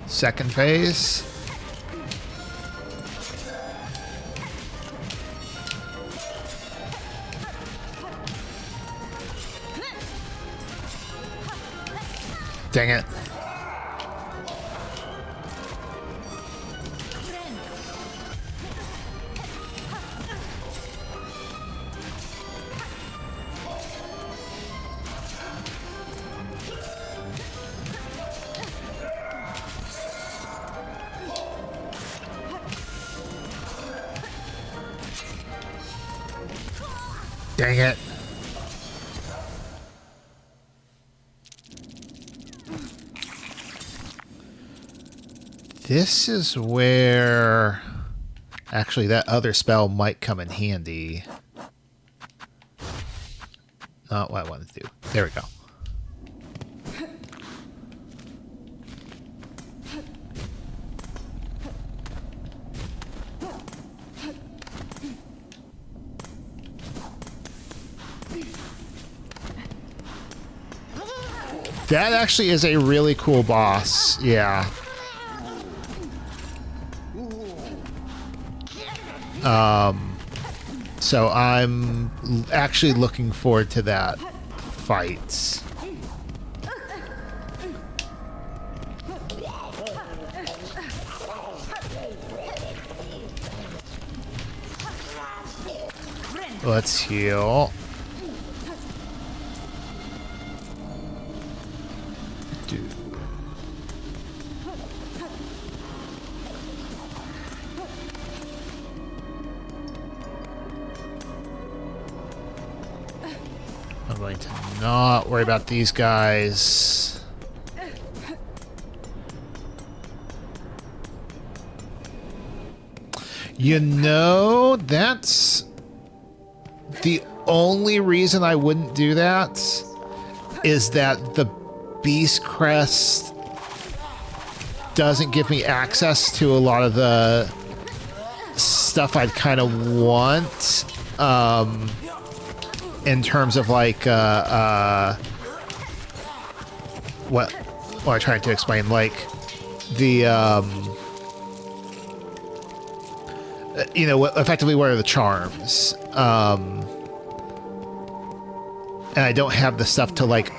Second phase. Dang it. Dang it. This is where actually that other spell might come in handy. Not what I wanted to do. There we go. That actually is a really cool boss. Yeah. So I'm actually looking forward to that fight. Let's heal. I'm going to not worry about these guys. You know, that's the only reason I wouldn't do that is that the Beast Crest doesn't give me access to a lot of the stuff I'd kind of want. In terms of like what I'm trying to explain, like the you know, effectively what are the charms, and I don't have the stuff to like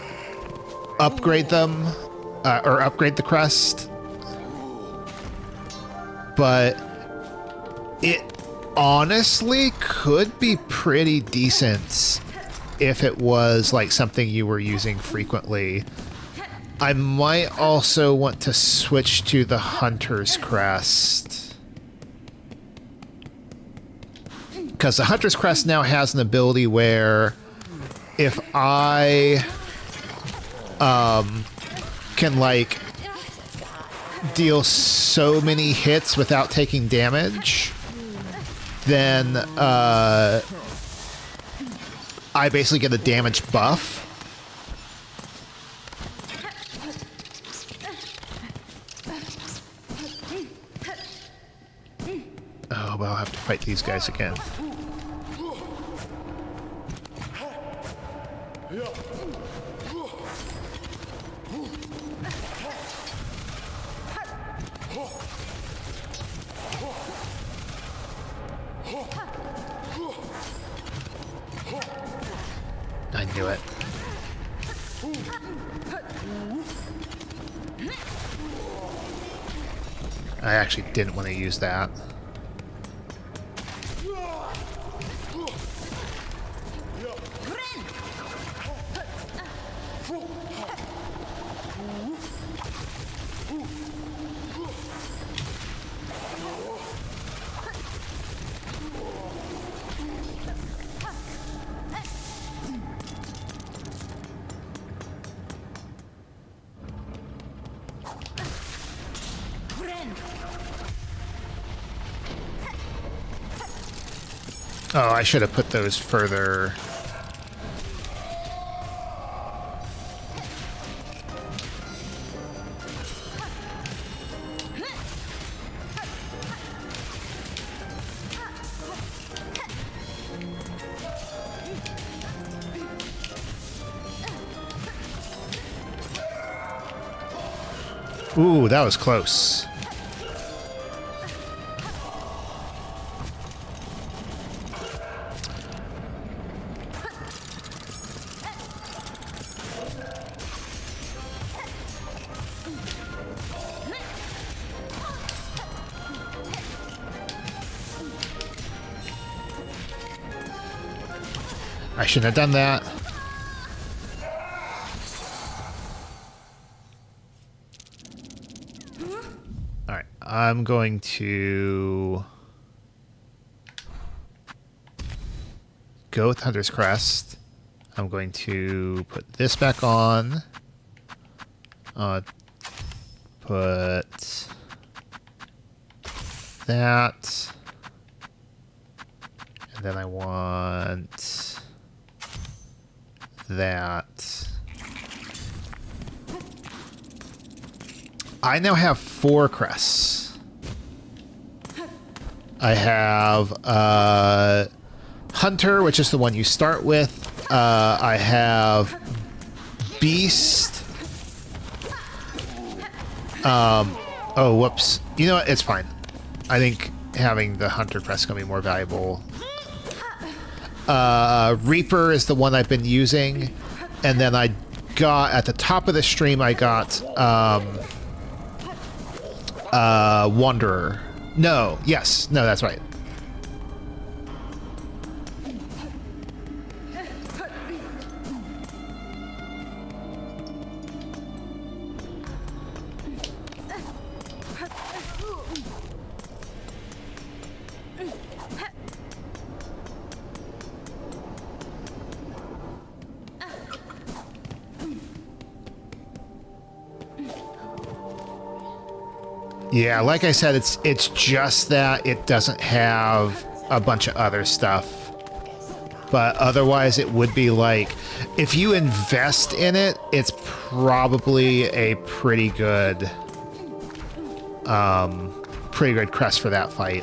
upgrade them or upgrade the crest, but it honestly could be pretty decent if it was like something you were using frequently. I might also want to switch to the Hunter's Crest, because the Hunter's Crest now has an ability where if I can like deal so many hits without taking damage, then I basically get a damage buff. Oh, but I'll have to fight these guys again. I knew it. I actually didn't want to use that. Oh, I should have put those further. Ooh, that was close. I shouldn't have done that. Alright, I'm going to go with Hunter's Crest. I'm going to put this back on. Put that. And then I want that. I now have 4 crests. I have Hunter, which is the one you start with. I have Beast, Oh, whoops. You know what? It's fine. I think having the Hunter Crest is going to be more valuable. Reaper is the one I've been using. And then I got, at the top of the stream, I got Wanderer. No, yes. No, that's right. Yeah, like I said, it's just that it doesn't have a bunch of other stuff. But otherwise it would be like, if you invest in it, it's probably a pretty good crest for that fight.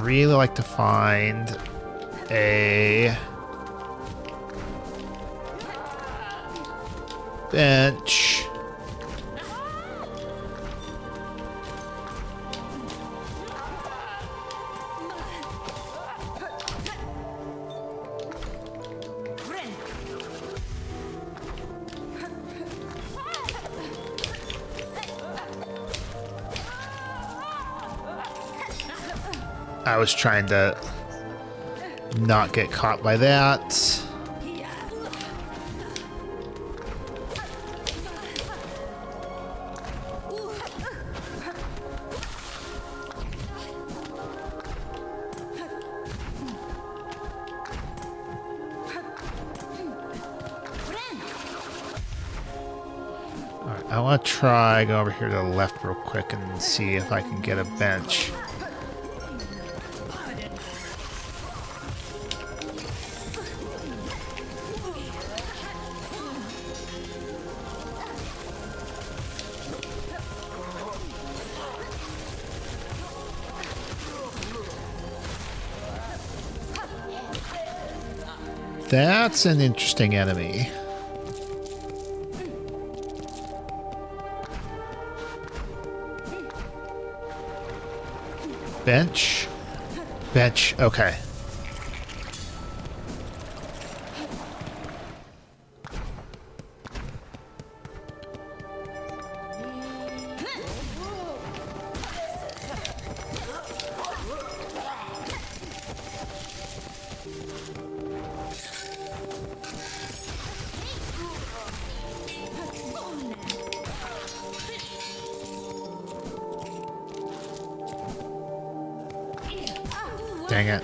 Really like to find a bench. I was trying to not get caught by that. Alright, I want to try go over here to the left real quick and see if I can get a bench. That's an interesting enemy. Bench? Bench, okay. Dang it.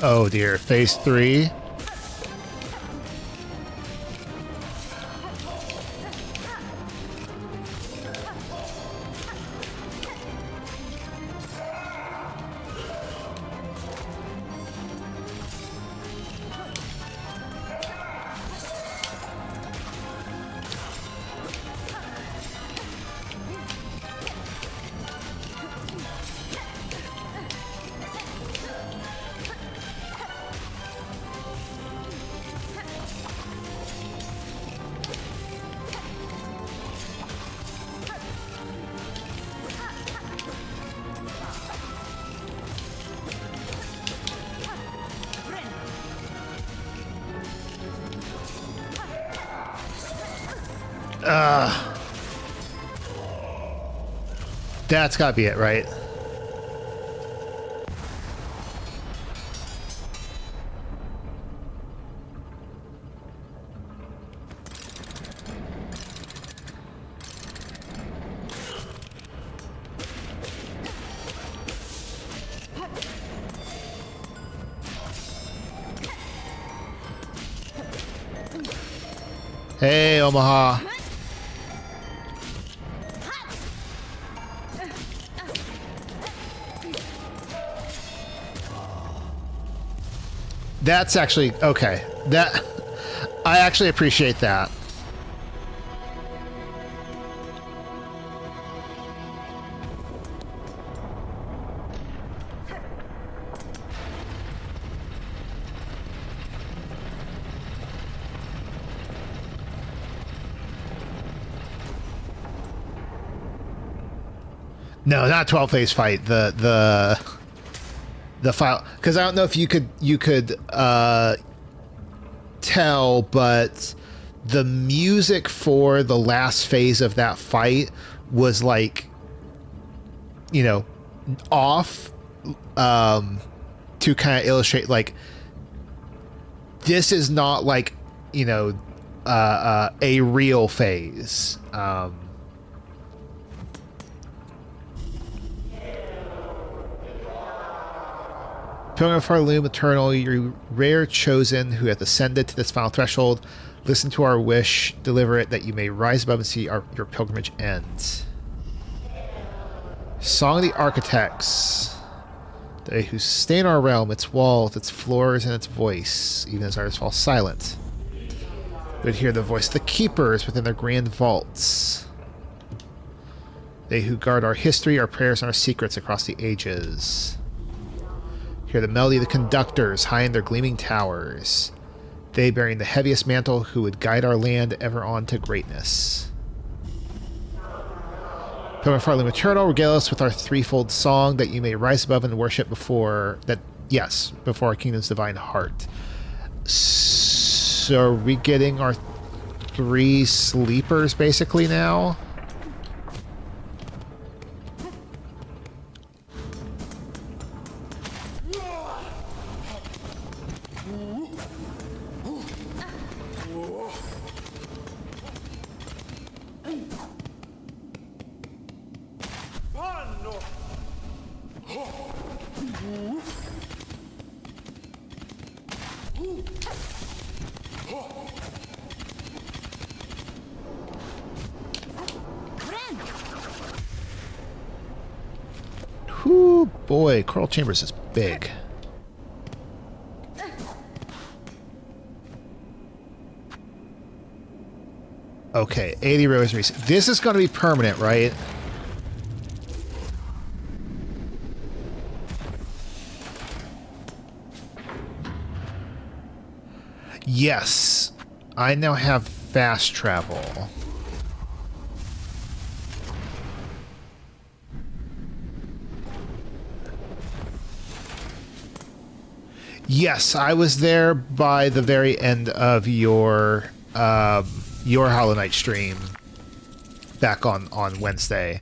Oh dear, phase 3. That's gotta be it, right? Hey, Omaha. That's actually okay. That I actually appreciate that. No, not 12 phase fight. The file, because I don't know if you could tell, but the music for the last phase of that fight was like, you know, off, to kind of illustrate like this is not like, you know, a real phase. Pilgrim of our Loom Eternal, you rare chosen who hath ascended to this final threshold, listen to our wish, deliver it, that you may rise above and see your pilgrimage end. Song of the Architects. They who sustain our realm, its walls, its floors, and its voice, even as ours fall silent. We would hear the voice of the keepers within their grand vaults. They who guard our history, our prayers, and our secrets across the ages. Hear the melody of the conductors high in their gleaming towers. They bearing the heaviest mantle who would guide our land ever on to greatness. Pilgrim of our Loom Eternal, regale us with our threefold song that you may rise above and worship before our kingdom's divine heart. So are we getting our 3 sleepers basically now? Whoo, boy, Coral Chambers is big. Okay, 80 rosaries. This is going to be permanent, right? Yes. I now have fast travel. Yes, I was there by the very end of your Hollow Knight stream back on Wednesday.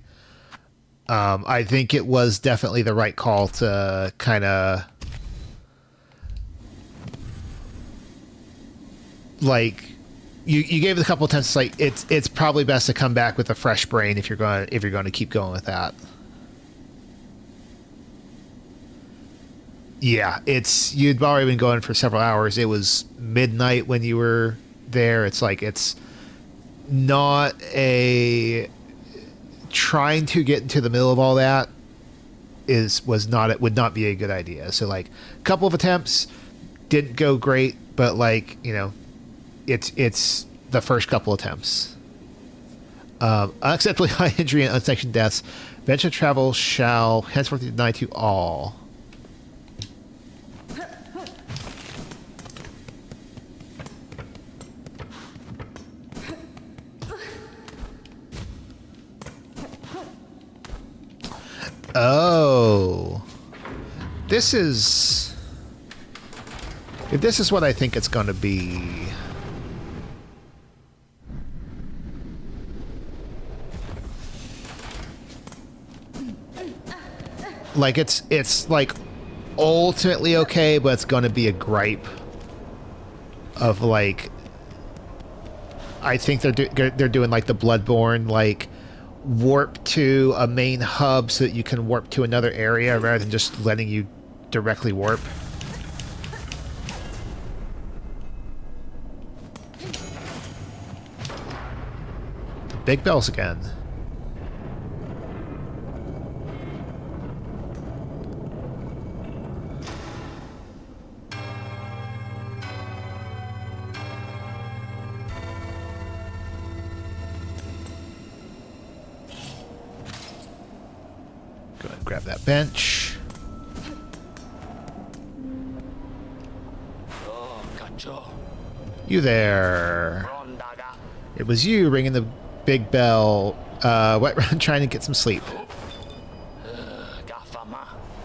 I think it was definitely the right call to kind of like you gave it a couple of attempts. Like it's probably best to come back with a fresh brain if you're going to keep going with that. Yeah, you'd already been going for several hours. It was midnight when you were there. It's like it's not a trying to get into the middle of all that would not be a good idea. So like a couple of attempts didn't go great, but like, you know, it's the first couple attempts. Unacceptably high injury and unsanctioned deaths. Venture travel shall henceforth be denied to all. Oh. This is... If this is what I think it's going to be... Like, it's like, ultimately okay, but it's going to be a gripe of, like... I think they're doing, like, the Bloodborne, like... warp to a main hub so that you can warp to another area rather than just letting you directly warp. Big bells again. Go ahead and grab that bench. You there. It was you ringing the big bell, trying to get some sleep.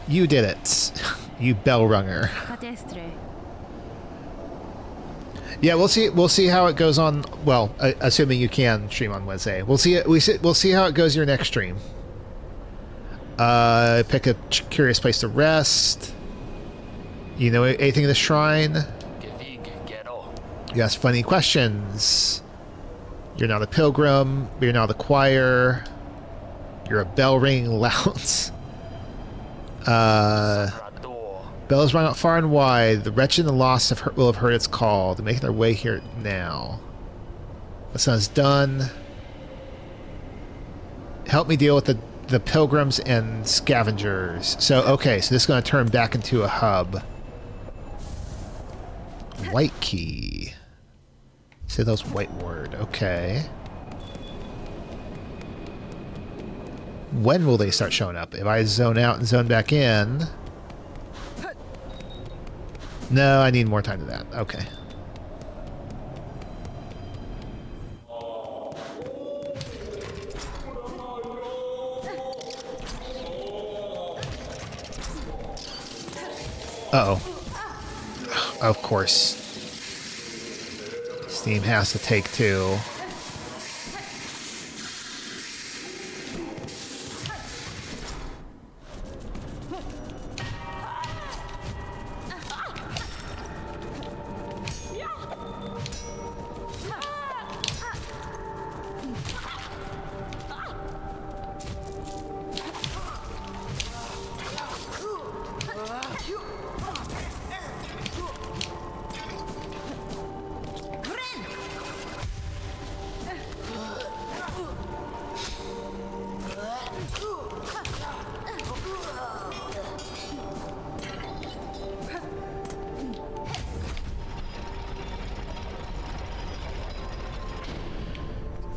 You did it. You bell runger. Yeah, we'll see how it goes on. Well, assuming you can stream on Wednesday. We'll see how it goes your next stream. Pick a curious place to rest. You know anything of the shrine? You ask funny questions. You're not a pilgrim, but you're not the choir. You're a bell ringing lout. Bells rung out far and wide. The wretched and the lost will have heard its call. They're making their way here now. The sun's done. Help me deal with the pilgrims and scavengers. So, okay, so this is going to turn back into a hub. White key. Say those white word. Okay. When will they start showing up? If I zone out and zone back in... No, I need more time to that. Okay. Uh-oh. Of course. Steam has to take two.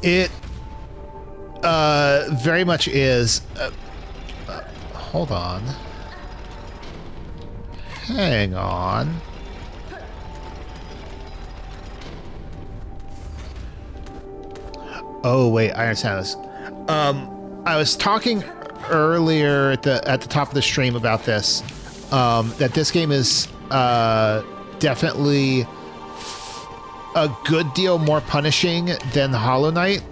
It very much is. Hold on. Hang on. Oh wait, I understand this. I was talking earlier at the top of the stream about this. That this game is definitely a good deal more punishing than Hollow Knight.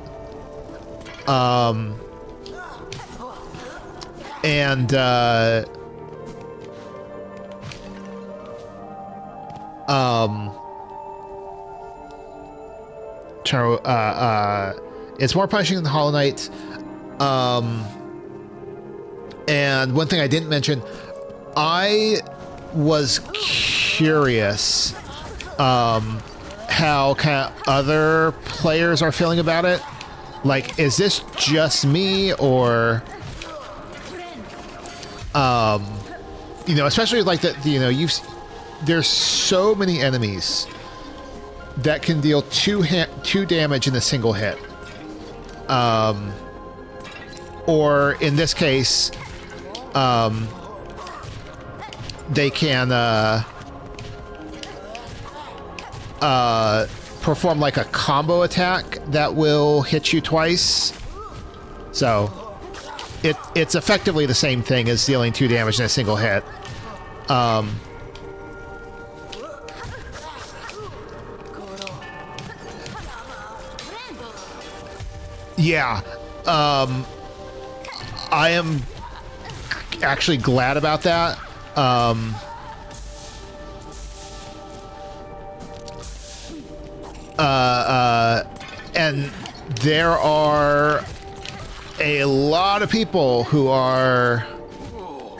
It's more punishing than Hollow Knight. And one thing I didn't mention, I was curious how kind of other players are feeling about it. Like, is this just me, or especially like there's so many enemies that can deal two damage in a single hit. Or in this case, they can perform like a combo attack that will hit you twice. So it's effectively the same thing as dealing 2 damage in a single hit. Yeah. I am actually glad about that. And there are a lot of people who are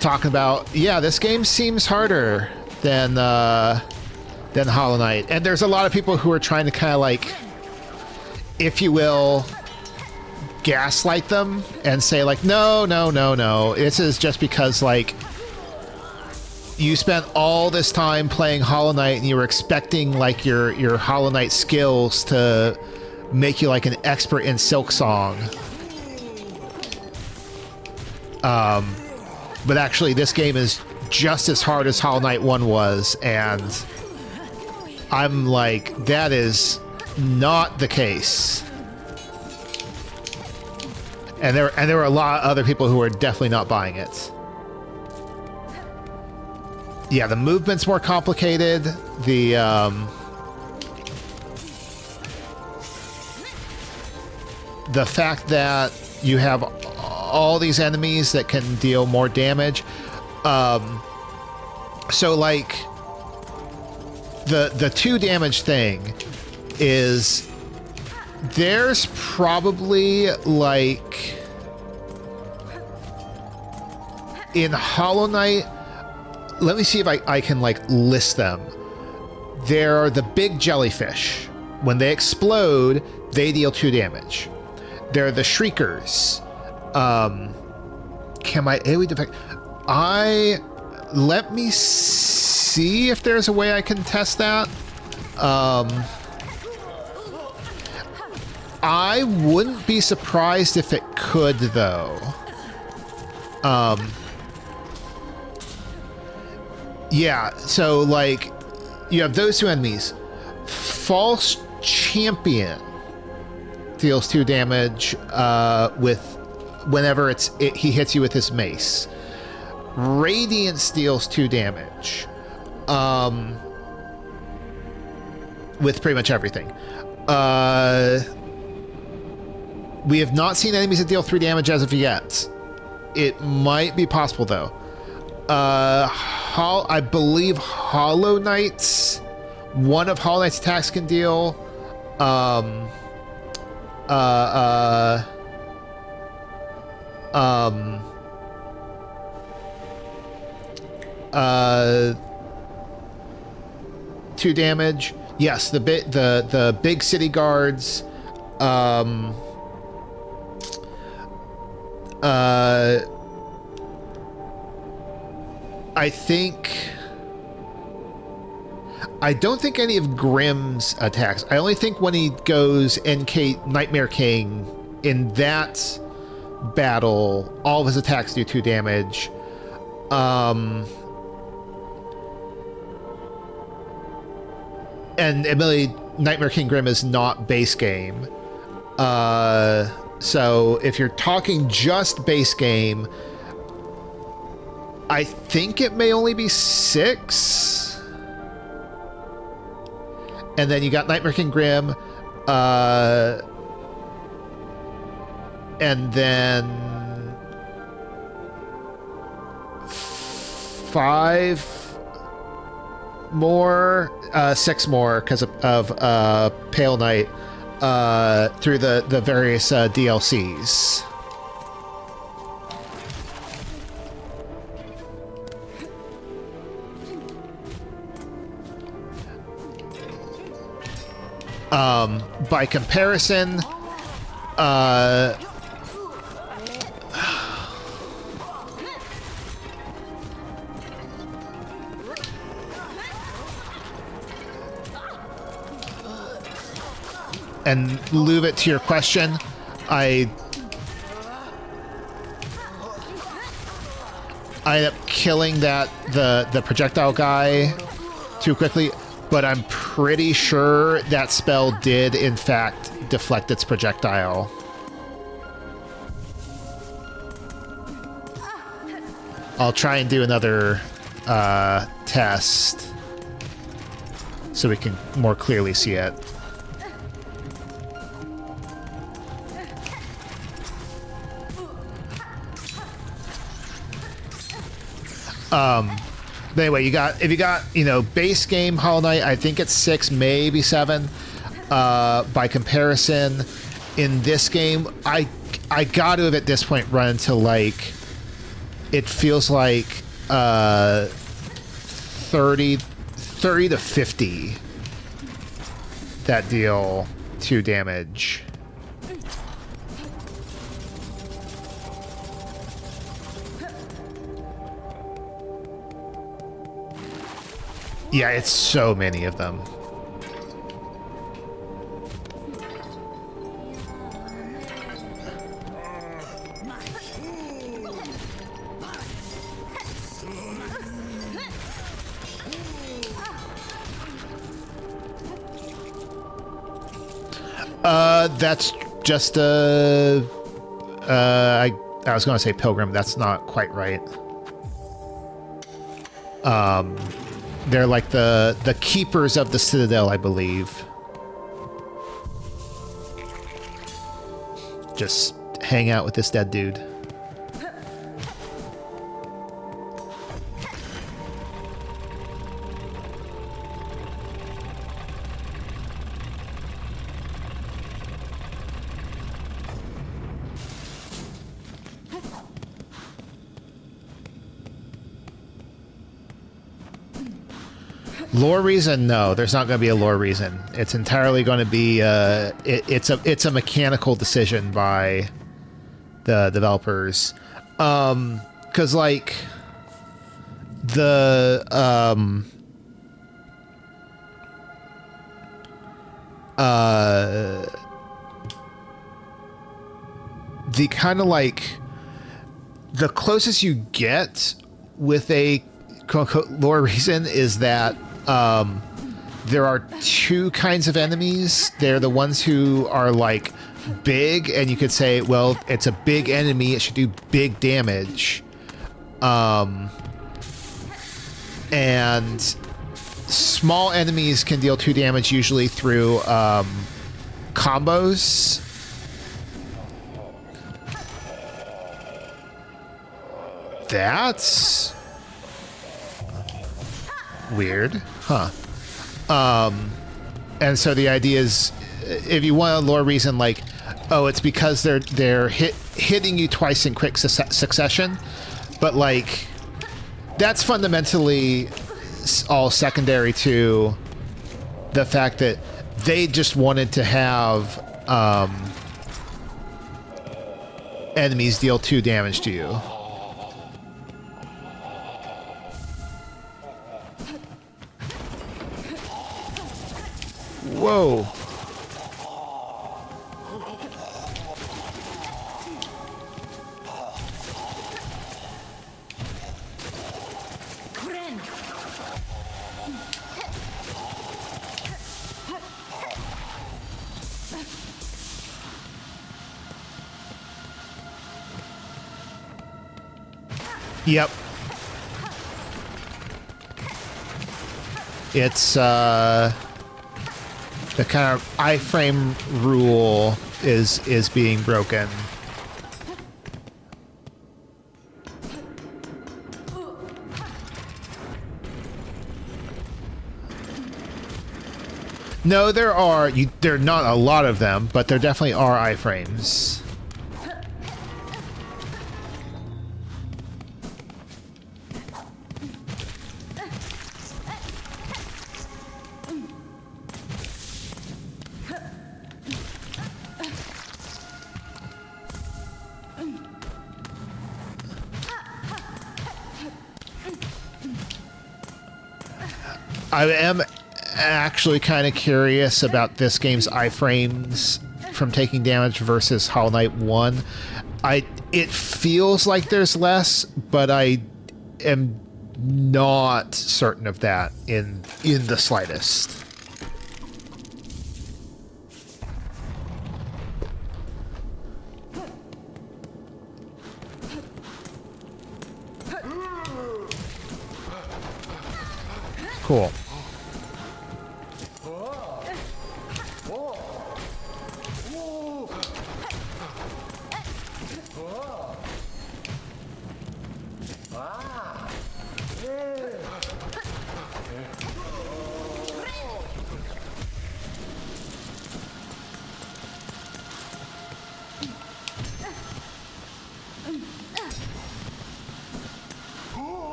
talking about, yeah, this game seems harder than Hollow Knight. And there's a lot of people who are trying to kind of like, if you will, gaslight them and say like, no, this is just because like you spent all this time playing Hollow Knight and you were expecting like your Hollow Knight skills to make you like an expert in Silksong. But actually this game is just as hard as Hollow Knight 1 was, and I'm like, that is not the case. And there were a lot of other people who were definitely not buying it. Yeah, the movement's more complicated. The fact that you have all these enemies that can deal more damage. So like the 2 damage thing is, there's probably like in Hollow Knight, let me see if I can like list them. There are the big jellyfish. When they explode, they deal 2 damage. There are the shriekers. Can my AoE defect? Let me see if there's a way I can test that. I wouldn't be surprised if it could, though. Yeah, so like you have those 2 enemies. False Champion deals 2 damage with whenever he hits you with his mace. Radiance deals 2 damage with pretty much everything. We have not seen enemies that deal 3 damage as of yet. It might be possible, though. I believe Hollow Knight's, one of Hollow Knight's attacks can deal 2 damage. Yes, the big city guards. I don't think any of Grimm's attacks. I only think when he goes NK Nightmare King, in that battle, all of his attacks do 2 damage. And admittedly, Nightmare King Grimm is not base game. So if you're talking just base game, I think it may only be 6. And then you got Nightmare King Grimm, and then 5 more, 6 more because of Pale Knight through the various DLCs. By comparison, and move it to your question, I ended up killing the projectile guy too quickly, but I'm pretty sure that spell did in fact deflect its projectile. I'll try and do another test so we can more clearly see it. But anyway, if you got, you know, base game Hollow Knight, I think it's 6, maybe 7. By comparison, in this game, I got to have at this point run into like, it feels like 30 to 50 that deal 2 damage. Yeah, it's so many of them. That's just I was going to say pilgrim. That's not quite right. They're like the keepers of the citadel, I believe. Just hang out with this dead dude. Lore reason? No, there's not going to be a lore reason. It's entirely going to be it's a mechanical decision by the developers, because like the kind of like the closest you get with a quote-unquote lore reason is that there are 2 kinds of enemies. They're the ones who are like big, and you could say, well, it's a big enemy, it should do big damage. And small enemies can deal 2 damage usually through combos. That's weird, huh? And so the idea is, if you want a lore reason, like, oh, it's because they're hitting you twice in quick succession, but like, that's fundamentally all secondary to the fact that they just wanted to have enemies deal 2 damage to you. Whoa. Yep. It's the kind of iframe rule is being broken. No, there are not a lot of them, but there definitely are iframes. I am actually kind of curious about this game's iframes from taking damage versus Hollow Knight 1. It feels like there's less, but I am not certain of that in the slightest. Cool.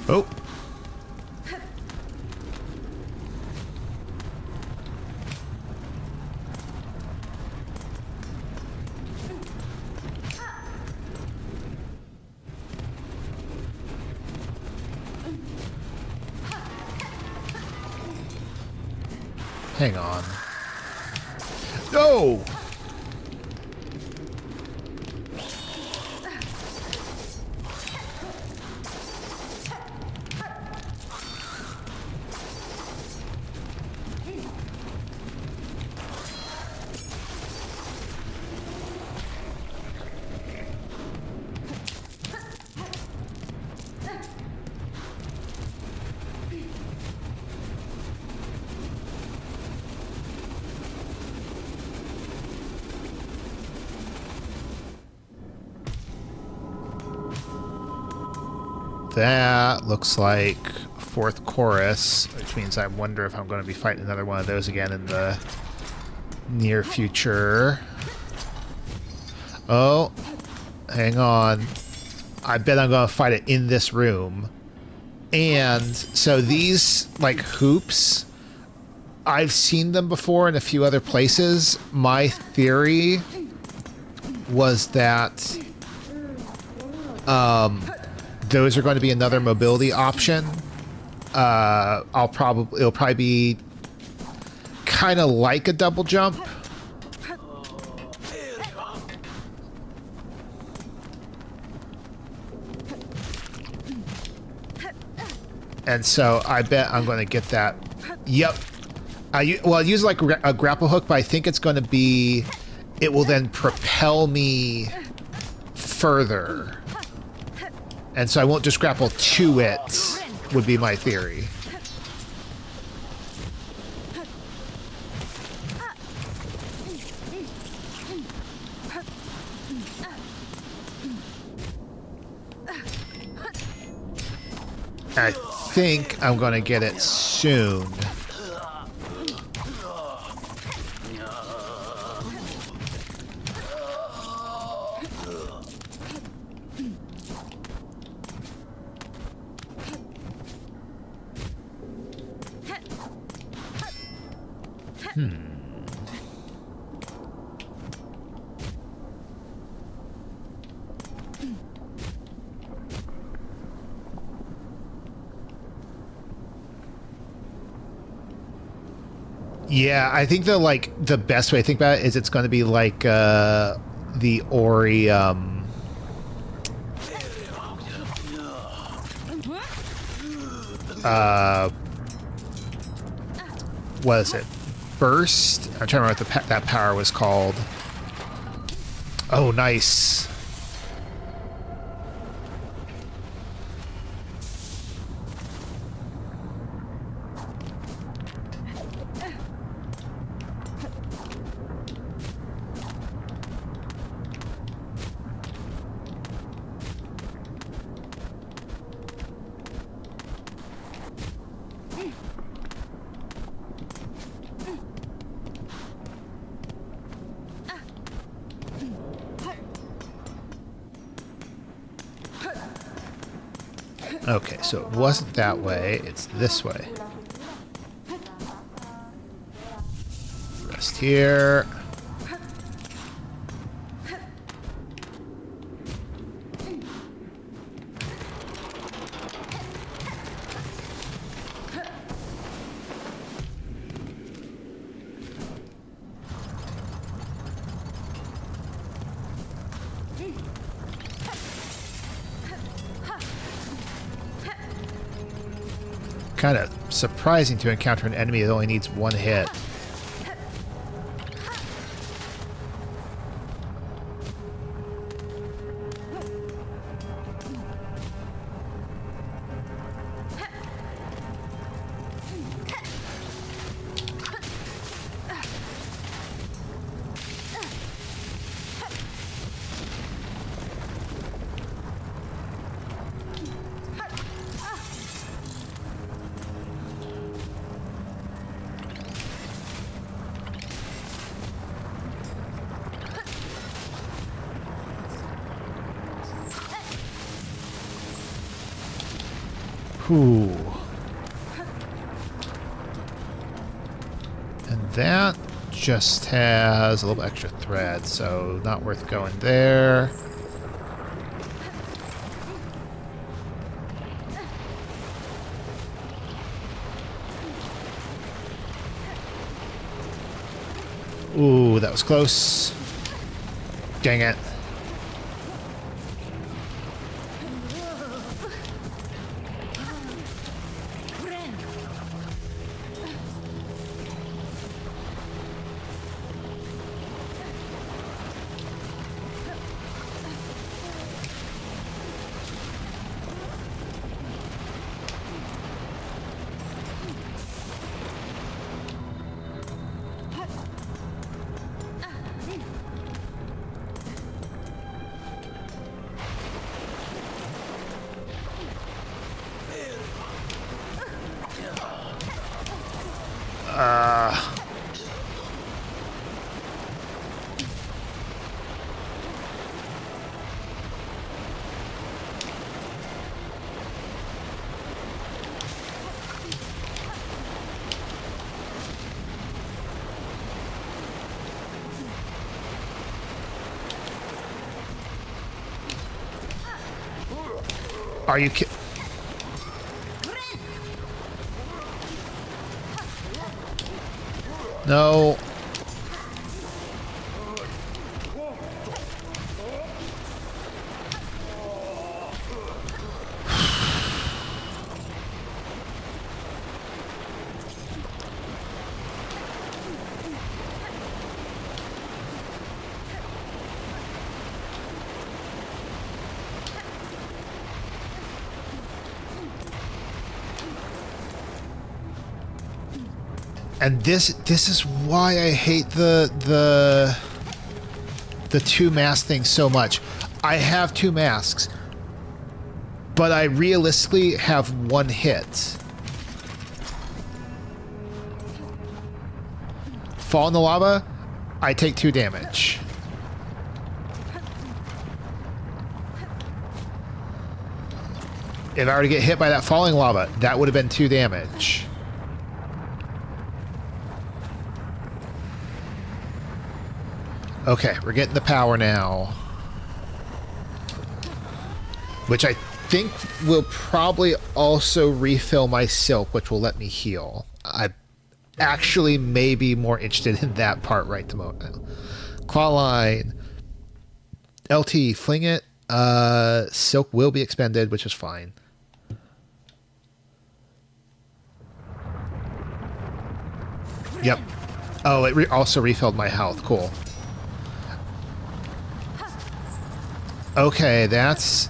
Oh. Hang on. No! That looks like fourth chorus, which means I wonder if I'm going to be fighting another one of those again in the near future. Oh, hang on. I bet I'm going to fight it in this room. And so these, like, hoops, I've seen them before in a few other places. My theory was that those are going to be another mobility option. It'll probably be kind of like a double jump. And so I bet I'm going to get that. Yep. Well, I use like a grapple hook, but I think it's going to be, it will then propel me further. And so I won't just grapple to it, would be my theory. I think I'm going to get it soon. Yeah, I think the best way to think about it is it's going to be like the Ori what is it? first. I'm trying to remember what that power was called. Oh, nice. Okay, so it wasn't that way, it's this way. Rest here. Kind of surprising to encounter an enemy that only needs one hit. Whew. And that just has a little extra thread, so not worth going there. Ooh, that was close. Dang it. Are you kidding? No. And this is why I hate the two mask thing so much. I have two masks, but I realistically have one hit. Fall in the lava, I take 2 damage. If I were to get hit by that falling lava, that would have been 2 damage. Okay, we're getting the power now. Which I think will probably also refill my silk, which will let me heal. I actually may be more interested in that part right the moment. Claw line. LT, fling it. Silk will be expended, which is fine. Yep. Oh, it also refilled my health. Cool. Okay, that's...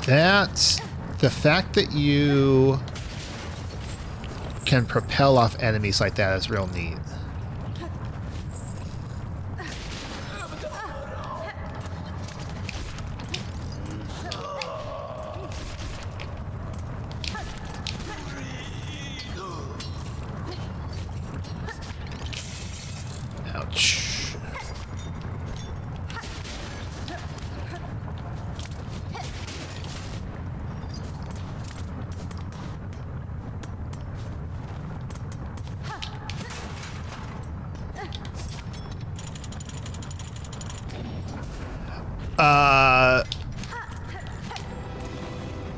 That's... The fact that you can propel off enemies like that is real neat. Ouch.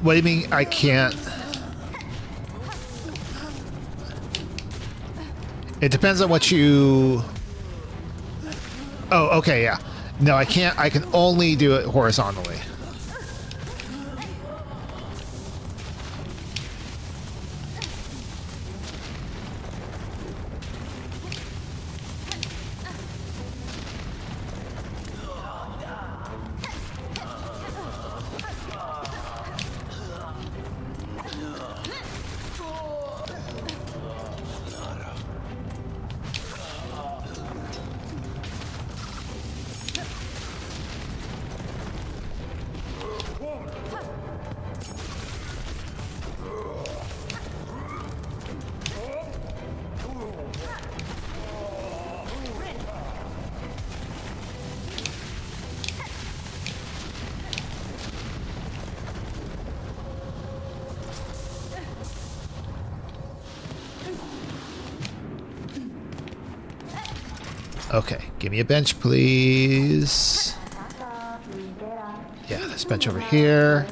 What do you mean I can't? It depends on what you... Oh, okay, yeah. No, I can't. I can only do it horizontally. Okay, give me a bench, please. Yeah, this bench over here.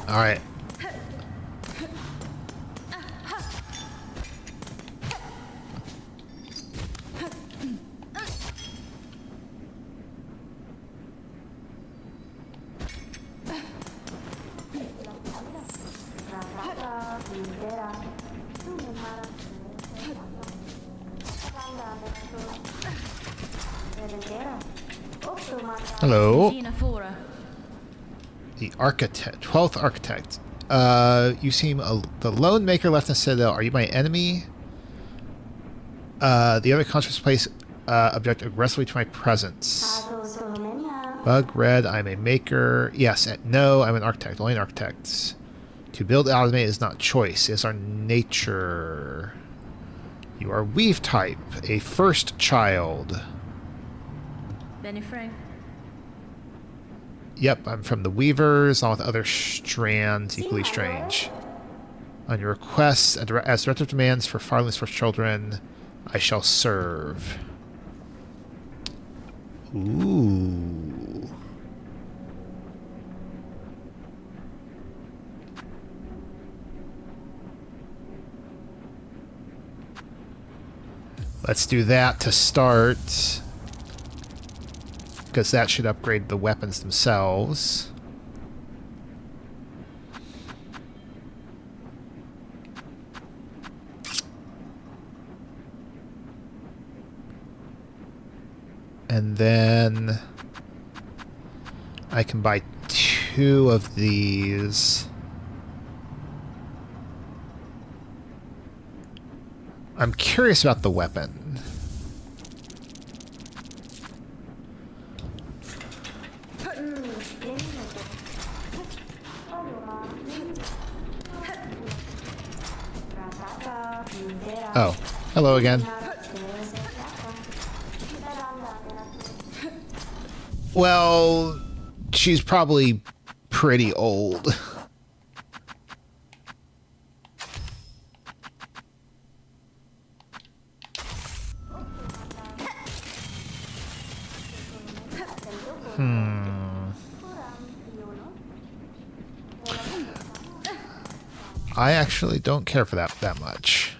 All right. Hello. The architect, 12th architect. You seem the lone maker left in the Citadel. Are you my enemy? The other conscious place object aggressively to my presence. Bug red, I'm a maker. Yes, no, I'm an architect. Only an architect. To build automate is not choice, it's our nature. You are weave type, a first child. Benny Frank. Yep, I'm from the Weavers, along with other strands equally strange. On your requests, as directive demands for fatherless first children, I shall serve. Ooh. Let's do that to start, because that should upgrade the weapons themselves. And then I can buy 2 of these. I'm curious about the weapon. Oh, hello again. Well, she's probably pretty old. I actually don't care for that much.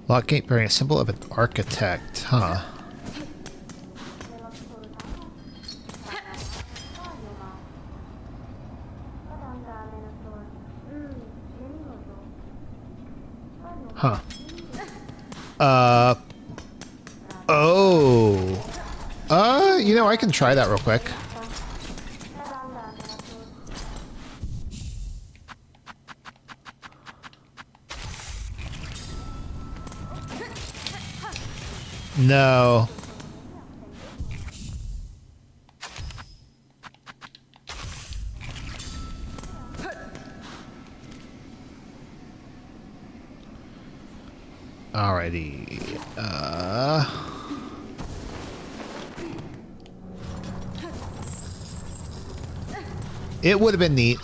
Lock gate bearing a symbol of an architect, huh? Huh. Oh. You know, I can try that real quick. No. Alrighty. It would have been neat.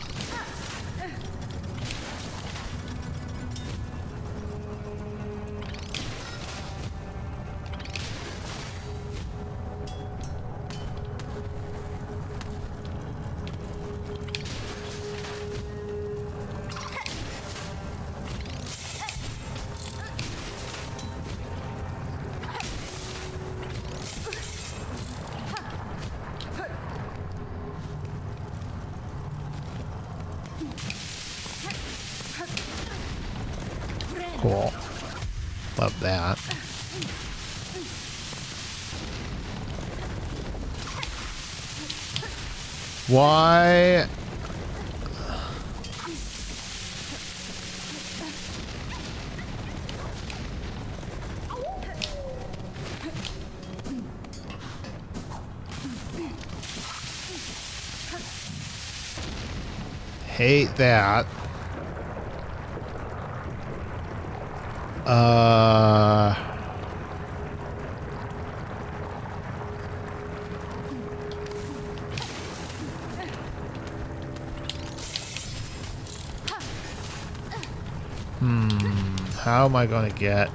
Cool. Love that. Why? Hate that. How am I going to get...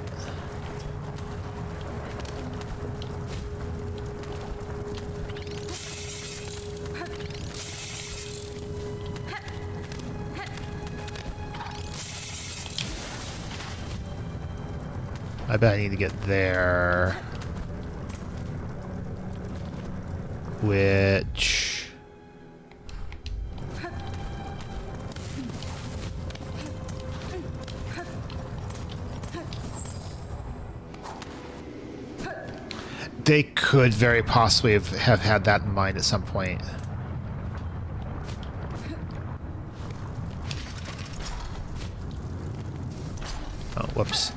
I bet I need to get there. Which... They could very possibly have had that in mind at some point. Oh, whoops.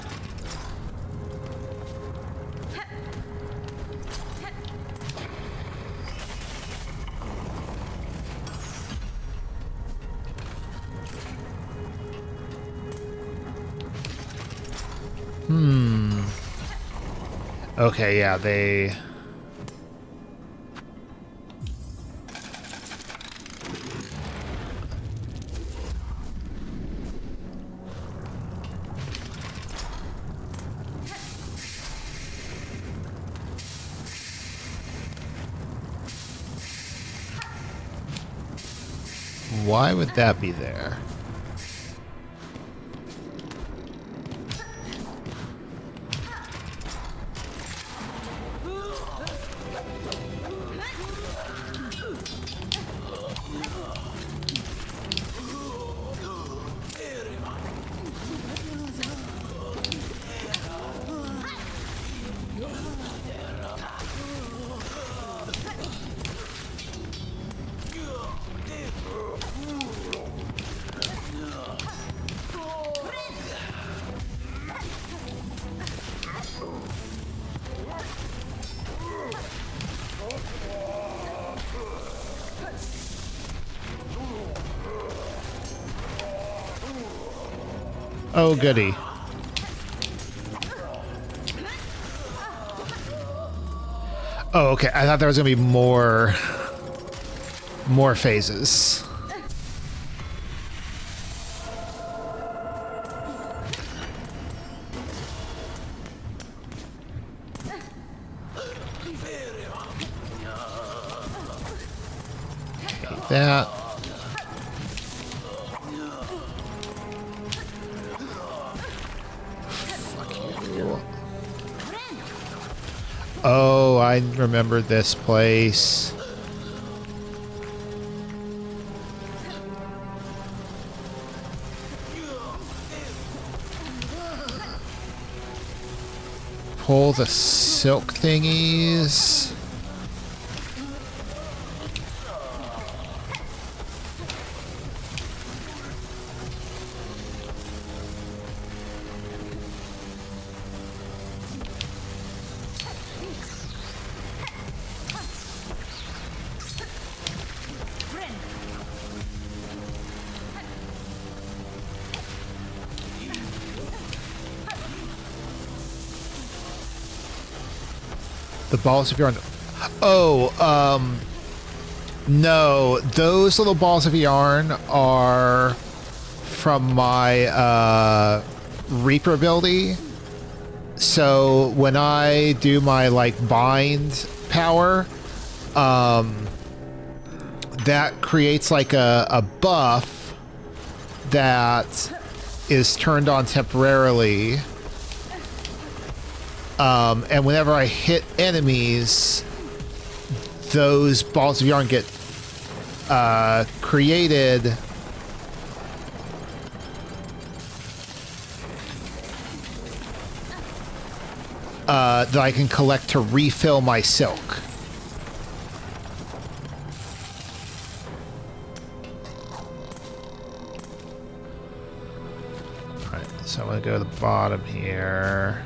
Okay, yeah, they... Why would that be there? Oh, goody. Oh, okay. I thought there was going to be more phases. Take that. Oh, I remember this place. Pull the silk thingies. The balls of yarn. Oh, no. Those little balls of yarn are from my Reaper ability. So when I do my like bind power, that creates like a buff that is turned on temporarily. And whenever I hit enemies, those balls of yarn get created that I can collect to refill my silk. Alright, so I'm going to go to the bottom here.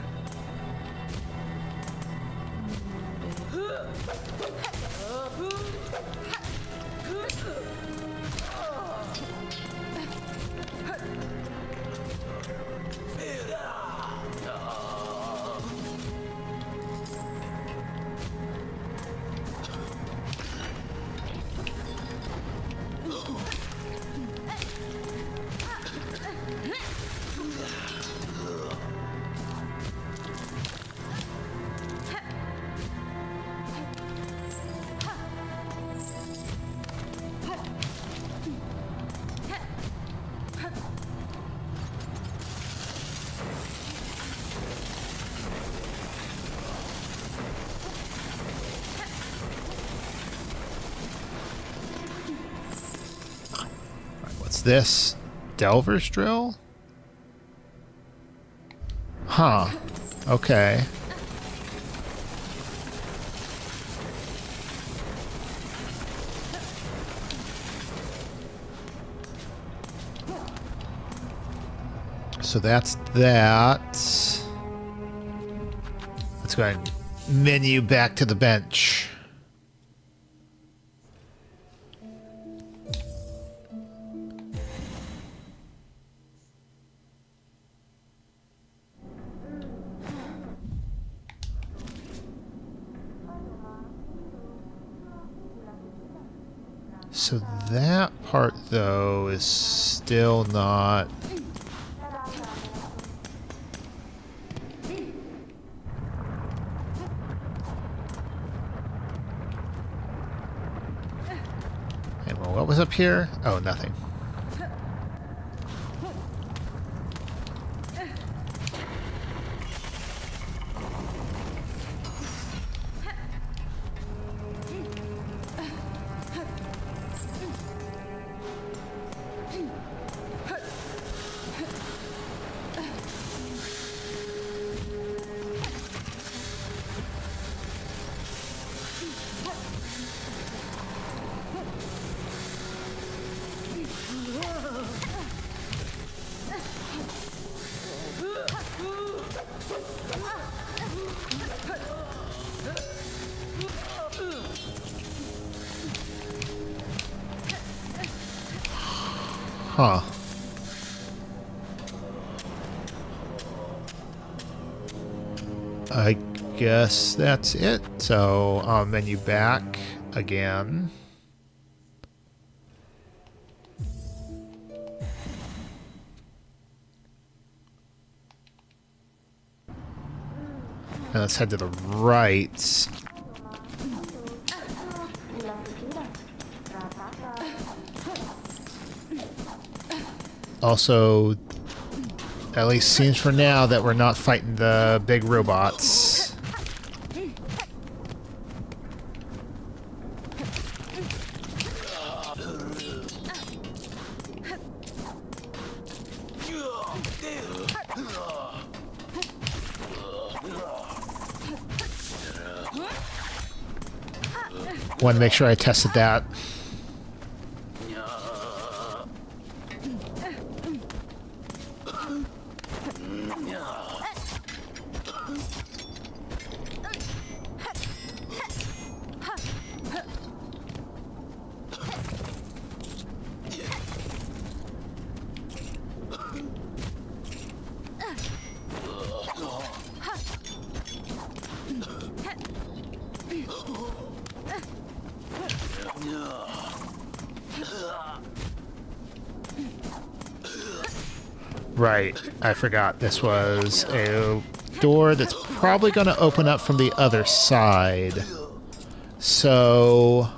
What's this? Delver's drill? Huh. Okay. So that's that. Let's go ahead and menu back to the bench. So that part, though, is still not... And well, what was up here? Oh, nothing. Huh. I guess that's it. So menu back again. And let's head to the right. Also, at least seems for now that we're not fighting the big robots. Want to make sure I tested that. Right, I forgot this was a door that's probably going to open up from the other side. So...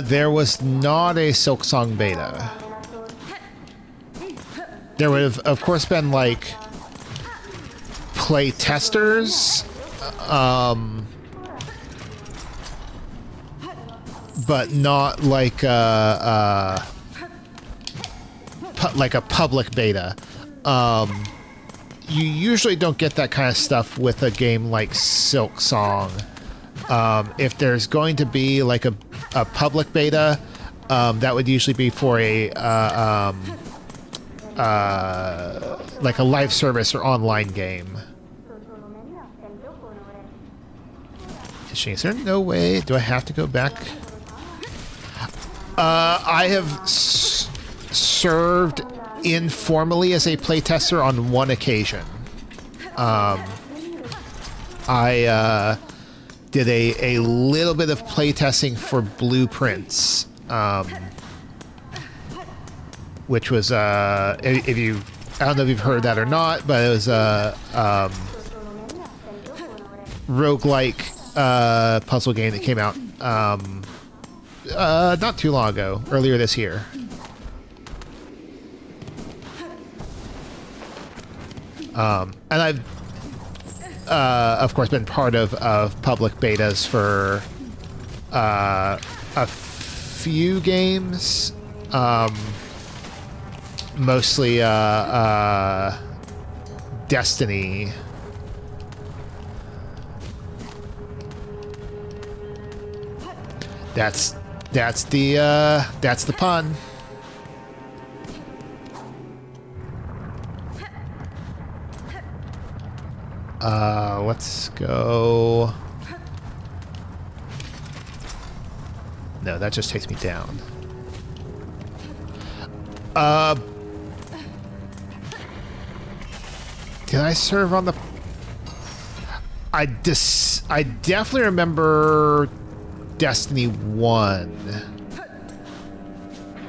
there was not a Silksong beta. There would have, of course, been, like, play testers, but not like like a public beta. You usually don't get that kind of stuff with a game like Silksong. If there's going to be like a public beta, that would usually be for a like a live service or online game. Is there no way? Do I have to go back? I have served informally as a playtester on one occasion. I did a little bit of playtesting for Blueprints, which was if you, I don't know if you've heard that or not, but it was a roguelike puzzle game that came out not too long ago, earlier this year. And I've of course been part of public betas for a few games, mostly Destiny. That's the pun. Let's go. No, that just takes me down. Did I serve on the... I definitely remember Destiny 1.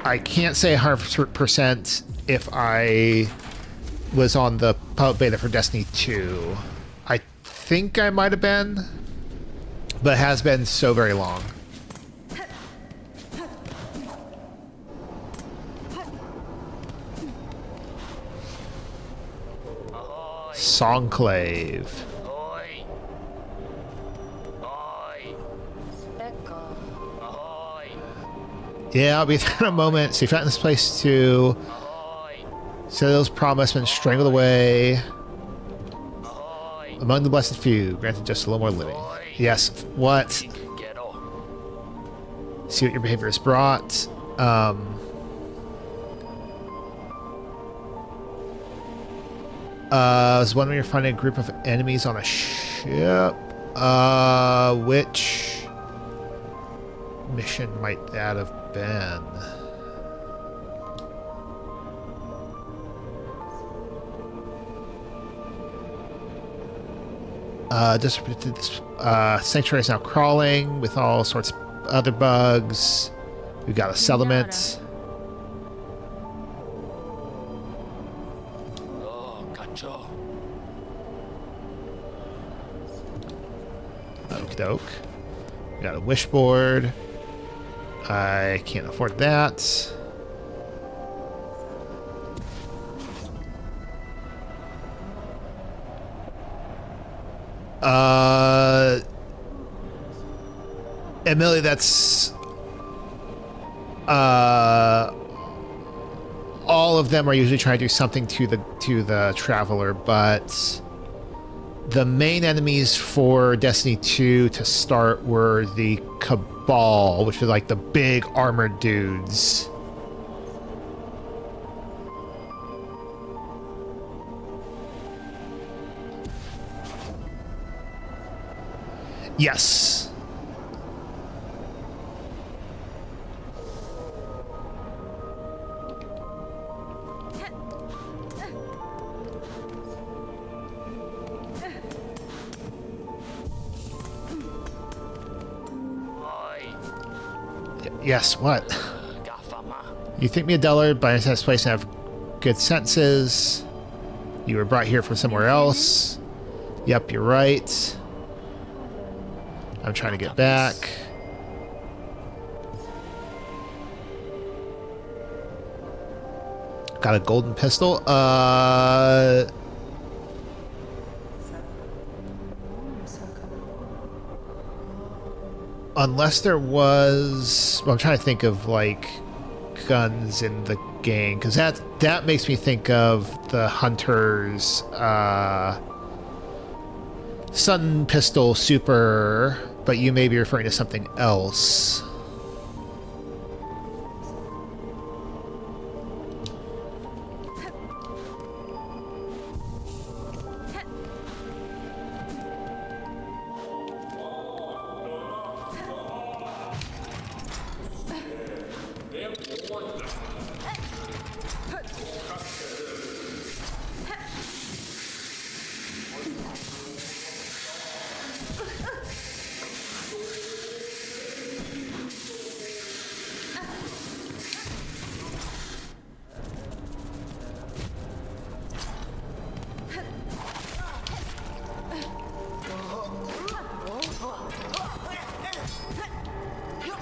I can't say 100% if I was on the public beta for Destiny 2. I think I might have been, but it has been so very long. Songclave. Yeah, I'll be there in a moment. So you found this place to... So those promised been strangled away. Among the blessed few, granted just a little more living. Yes, what? See what your behavior has brought. I was wondering if you're finding a group of enemies on a ship. Which mission might that have been? Sanctuary is now crawling with all sorts of other bugs. We've got a settlement. Okie doke. We got a wishboard. I can't afford that. Emily, that's all of them are usually trying to do something to the traveler, but the main enemies for Destiny 2 to start were the Cabal, which are like the big armored dudes. Yes. Yes, what? You think me a dullard, but I just have place and have good senses. You were brought here from somewhere else. Yep, you're right. I'm trying to get back. Got a golden pistol. Unless there was... Well, I'm trying to think of, like, guns in the game. Because that makes me think of the Hunter's Sun Pistol Super... But you may be referring to something else.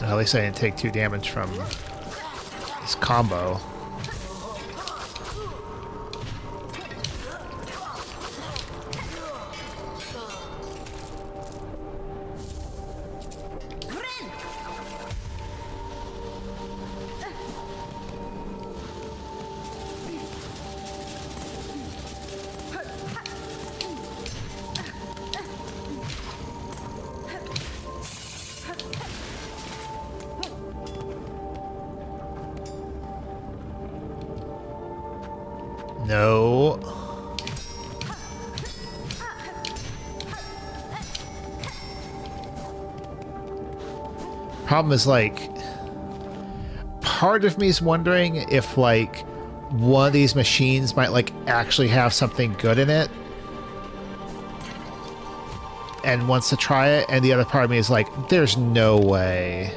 At least I didn't take 2 damage from this combo. No. Problem is, like, part of me is wondering if, like, one of these machines might, like, actually have something good in it and wants to try it, and the other part of me is like, there's no way.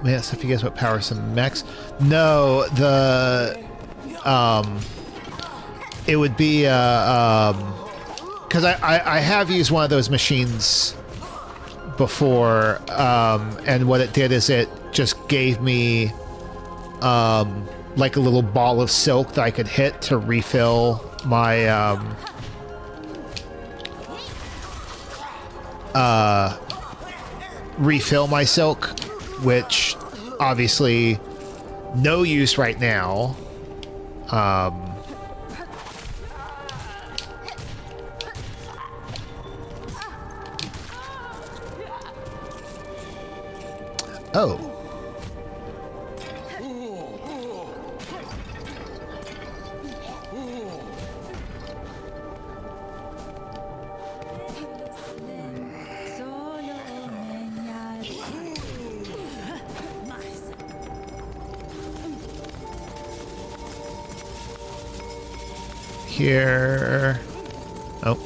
Man, so if you guys what power some mechs. No, it would be because I have used one of those machines before, and what it did is it just gave me like a little ball of silk that I could hit to refill my refill my silk, which obviously no use right now. Oh. Here. Oh.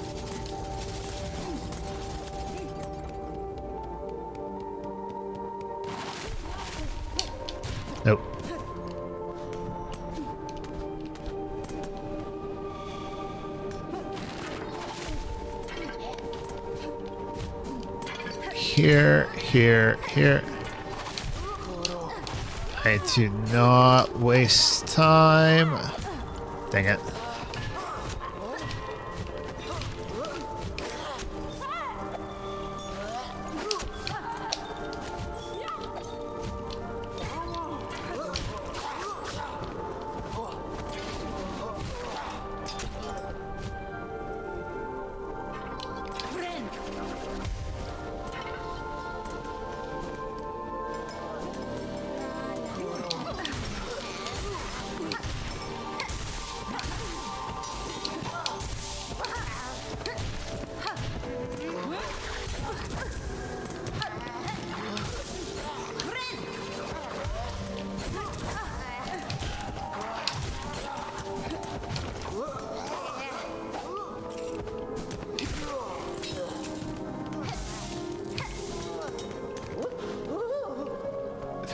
Nope. Here. I do not waste time. Dang it.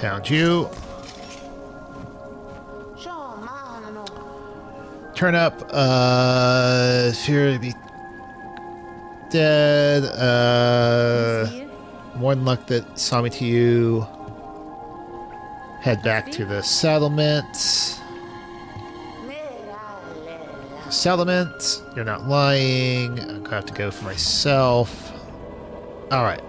Found you. Turn up. Fear to be dead. More than luck that saw me to you. Head back to the settlement. Settlement. You're not lying. I'm gonna have to go for myself. All right.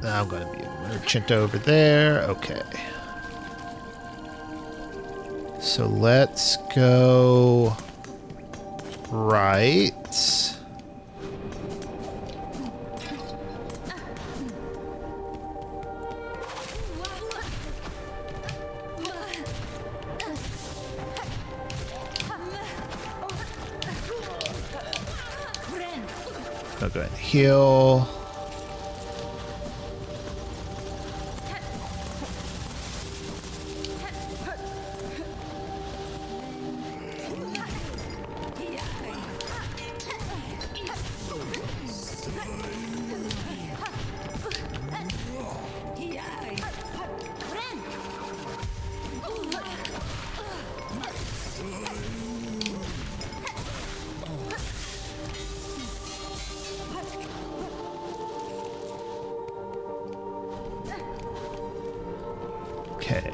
Now I'm going to be a merchant over there. Okay. So let's go right. I'll go ahead and heal. Okay.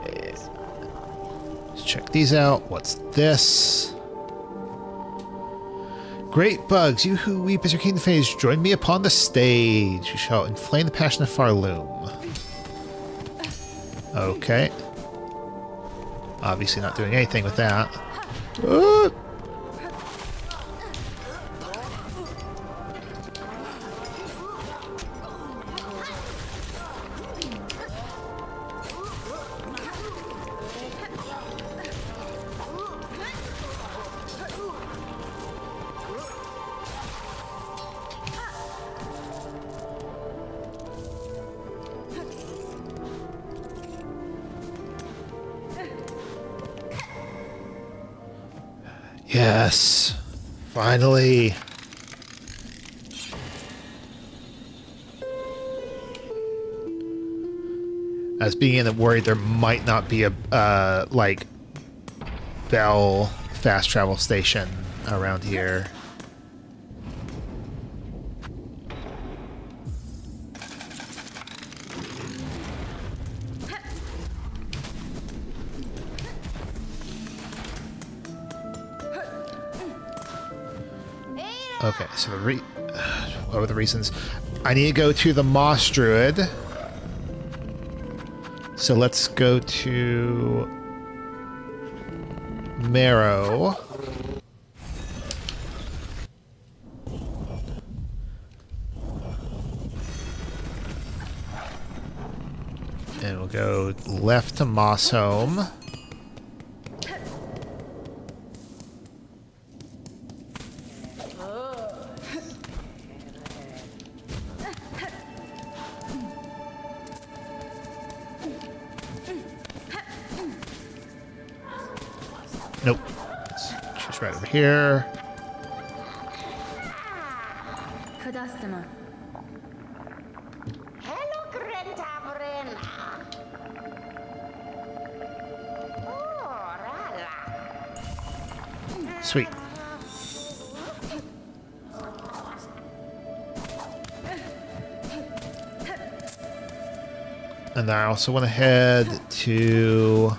Let's check these out. What's this? Great bugs, you who weep as your kingdom fades, join me upon the stage. You shall inflame the passion of Farloom. Okay. Obviously not doing anything with that. Yes. Finally. I was beginning to worry there might not be a, like, Bell fast travel station around here. Okay, so what were the reasons? I need to go to the Moss Druid. So let's go to Marrow. And we'll go left to Moss Home. Nope. She's right over here. Customer. Hello, Grentavren. Oh, Rala. Sweet. And I also want to head to...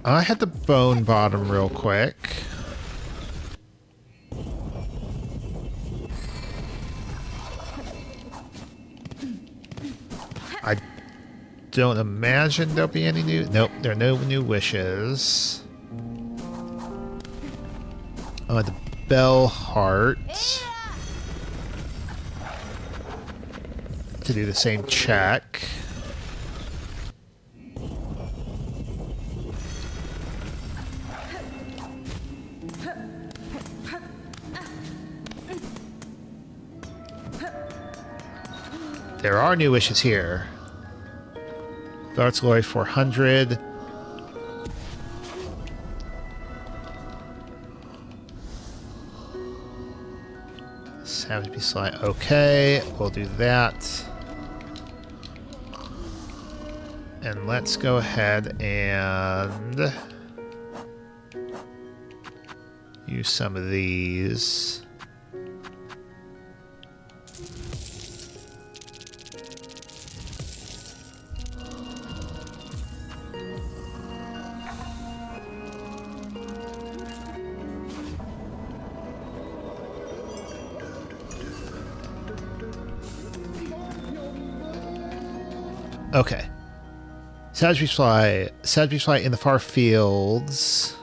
I had the Bone Bottom real quick. I don't imagine there'll be any new... Nope, there are no new wishes. Oh, the Bell Heart. To do the same check. There are new wishes here. Dart's Glory 400. Savage Be Sly. Okay, we'll do that. And let's go ahead and use some of these. Okay. Savage Fly in the far fields.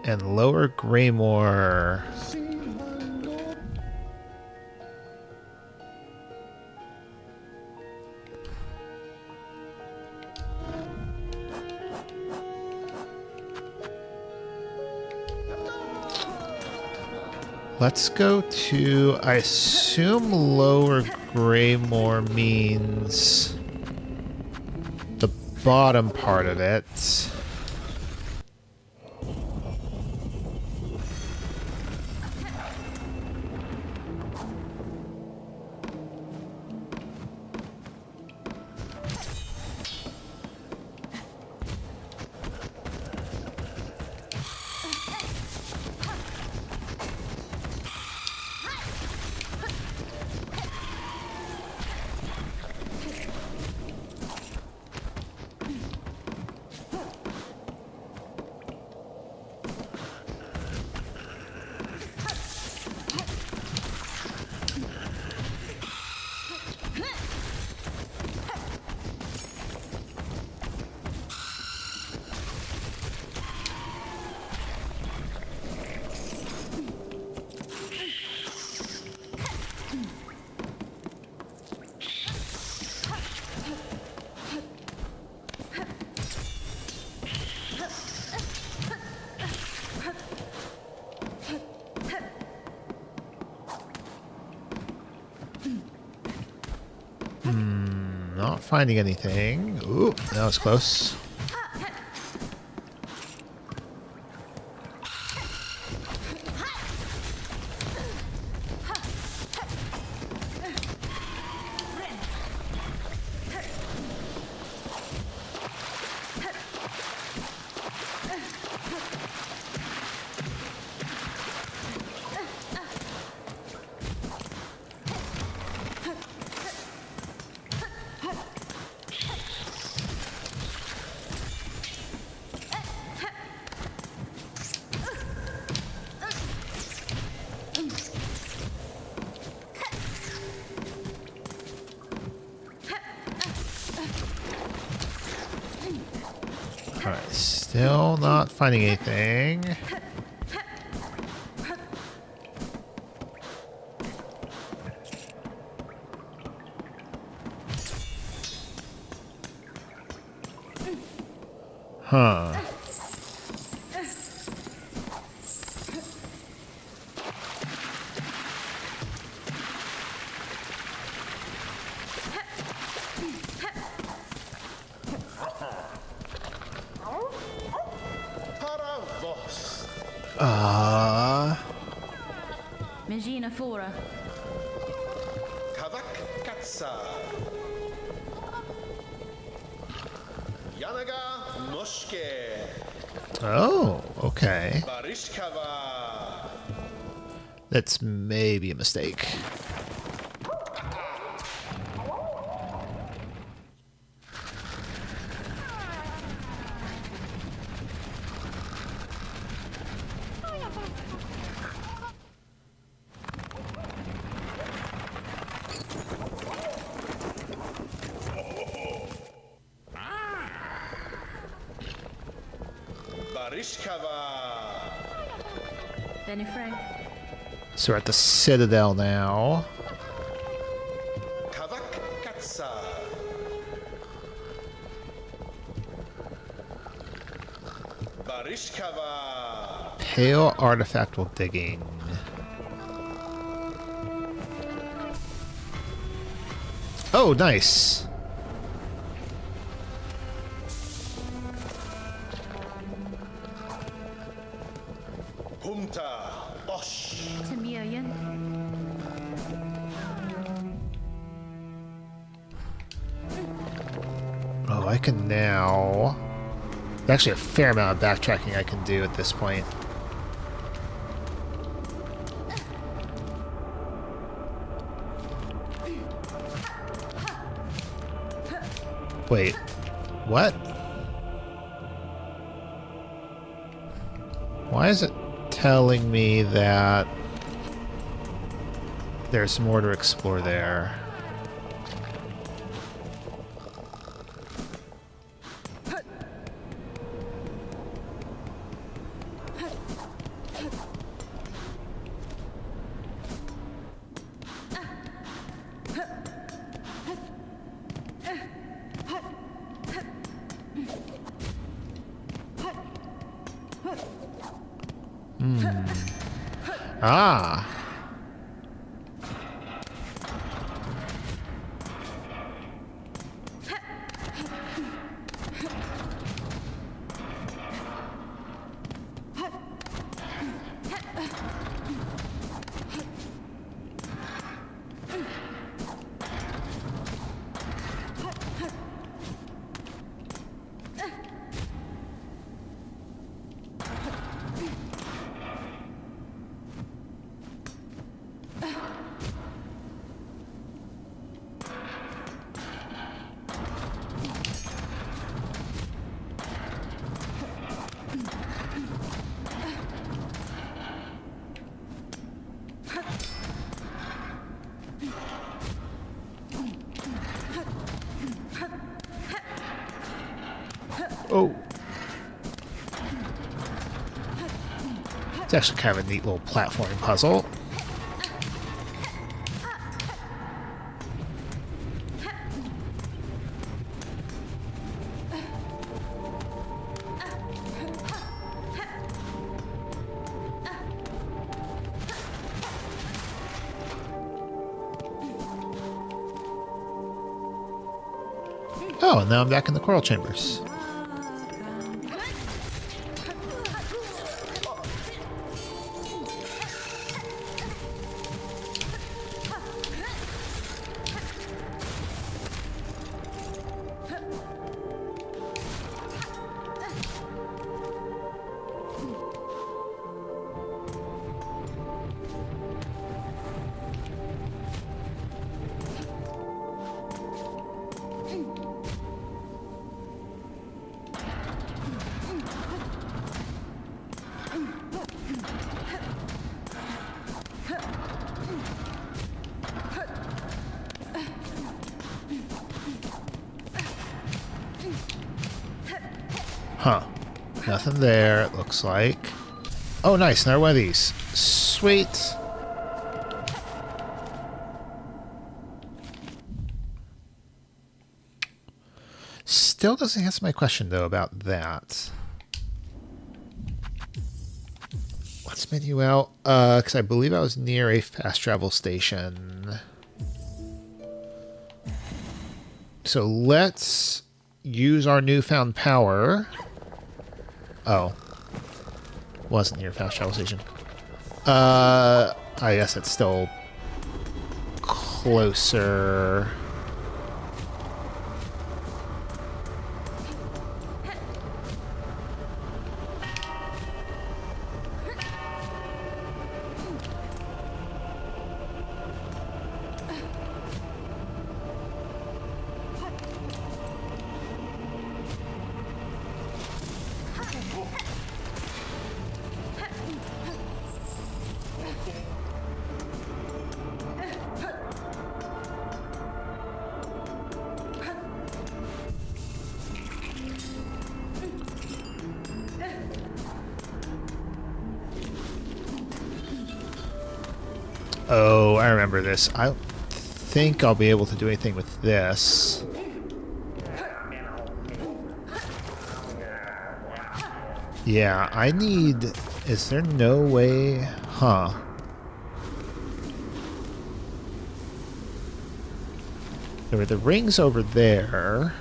And Lower Greymore. Let's go to, I assume Lower Greymore means the bottom part of it. Not finding anything. Ooh, that was close. Alright, still not finding anything. Huh. Megina Fora. Kavak Katsa. Yanaga Noshke. Oh, okay. Barishkava. That's maybe a mistake. Barishkava. Benny Frank. So we're at the Citadel now. Kavak Katsa. Barishkava. Pale artifact while digging. Oh, nice. Punta. Osh. Tamirian. Oh, I can now... There's actually a fair amount of backtracking I can do at this point. Wait, what? Why is it telling me that there's more to explore there? Ah. Oh. It's actually kind of a neat little platforming puzzle. Oh, now I'm back in the coral chambers. Huh. Nothing there, it looks like. Oh, nice. Another one of these. Sweet. Still doesn't answer my question, though, about that. Let's menu out, because I believe I was near a fast travel station. So let's use our newfound power. Oh. Wasn't near a fast travel station. I guess it's still closer. Oh, I remember this. I don't think I'll be able to do anything with this. Yeah, I need... Is there no way... Huh. There were the rings over there.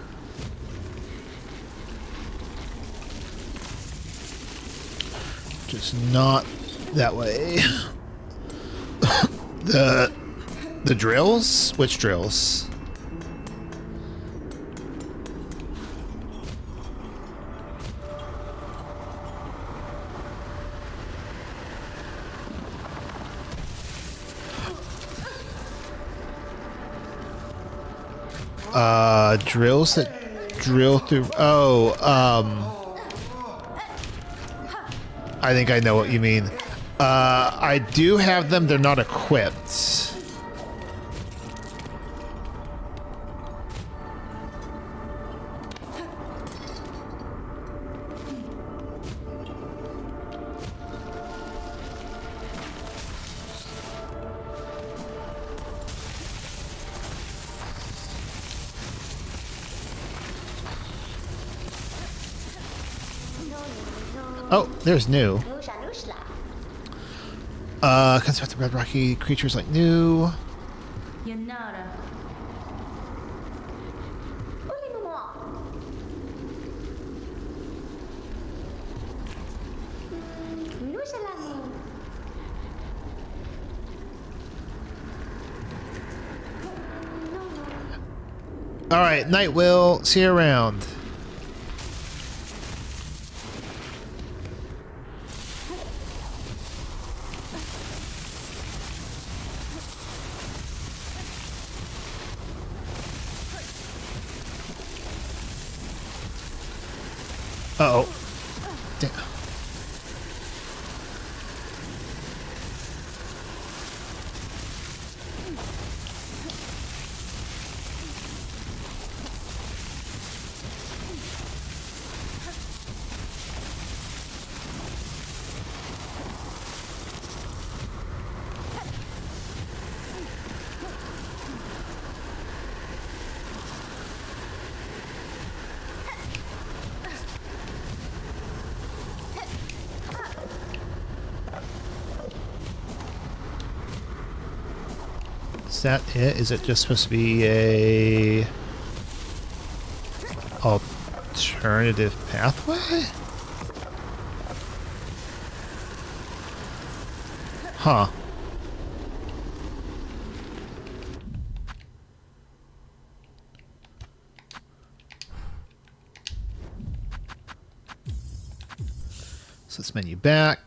Just not that way. The drills? Which drills? Drills that drill through... Oh, I think I know what you mean. I do have them, they're not equipped. Oh, there's new. Construct the red rocky creatures like new. Yanara. Alright, Night Will. See you around. Uh-oh. Damn. Is that it? Is it just supposed to be a alternative pathway? Huh. So let's menu back.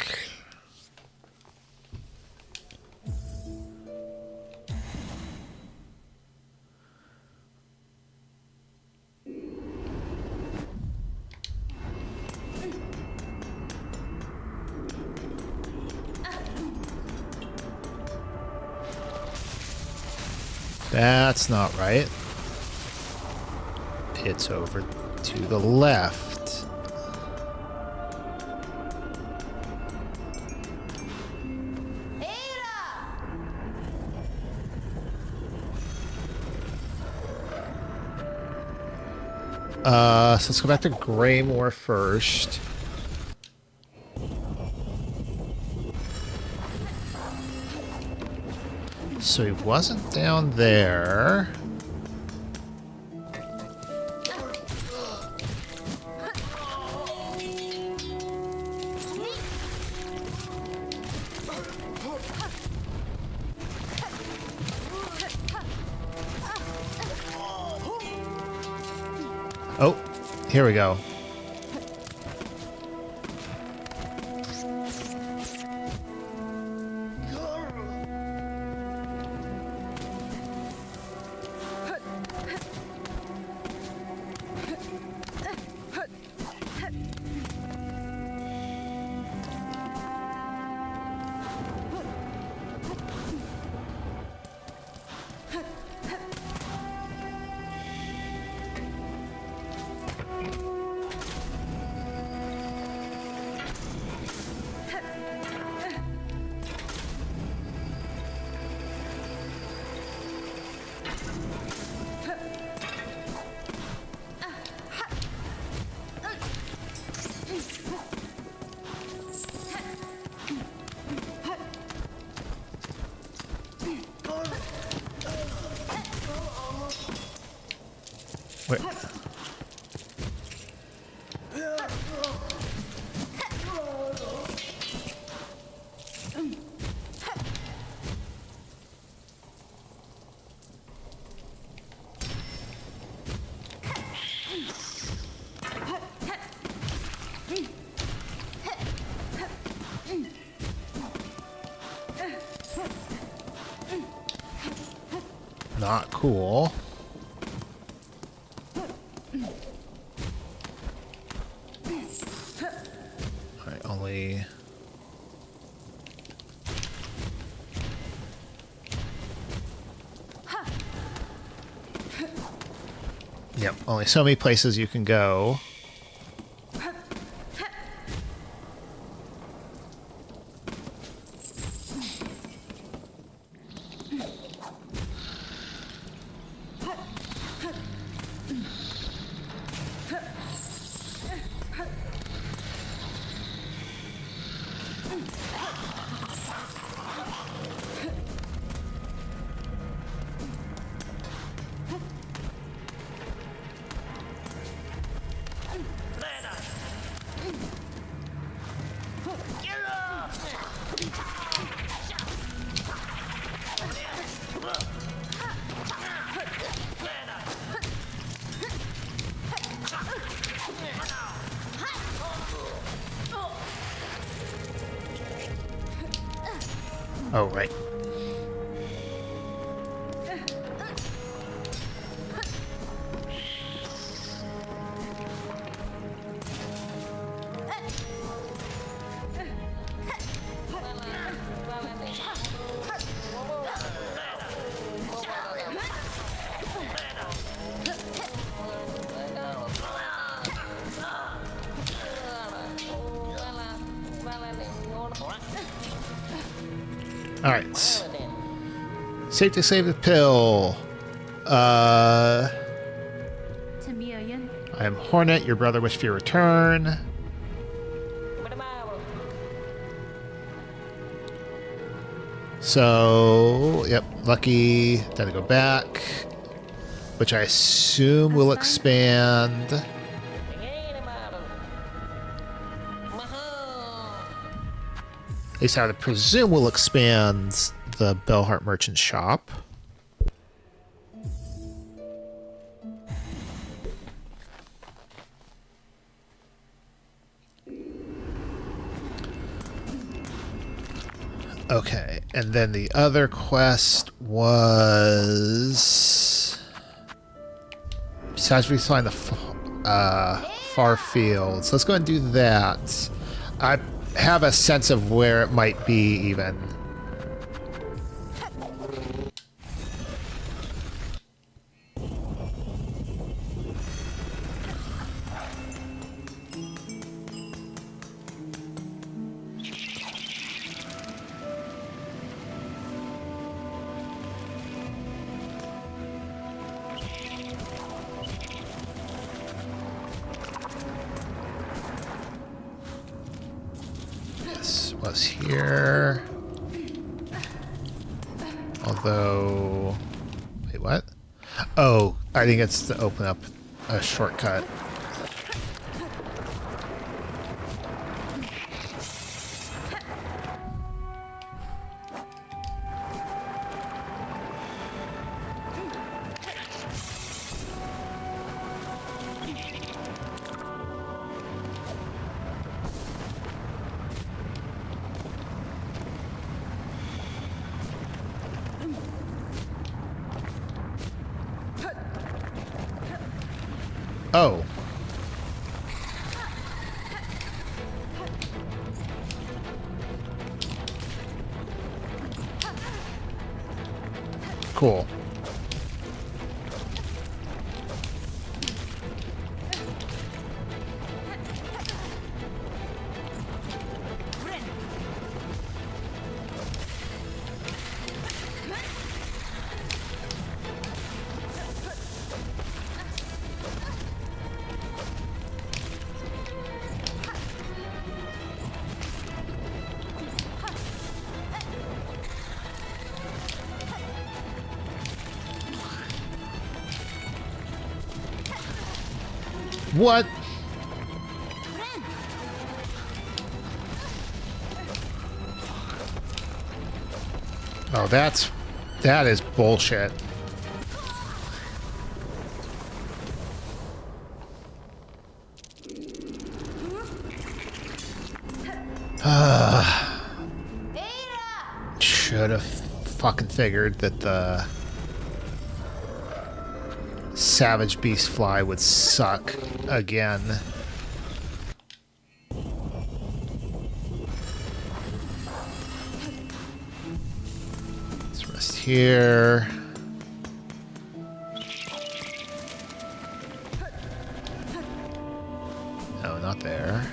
That's not right. It's over to the left. So let's go back to Greymore first. So he wasn't down there. Oh, here we go. Wait. Not cool. Alright, only... Yep, only so many places you can go. Oh, right. Alright. Safe to save the pill. Tamiyan. I am Hornet, your brother wished for your return. So, yep, lucky. Gotta go back. Which I assume will expand. At least I would presume will expand the Bellheart Merchant Shop. Okay, and then the other quest was... Besides refind the far fields. Let's go and do that. I have a sense of where it might be, even. was here. Although... Wait, what? Oh, I think it's to open up a shortcut. Oh. Cool. What? Oh, that is bullshit. Should have fucking figured that the Savage Beast Fly would suck again. Let's rest here. No, not there.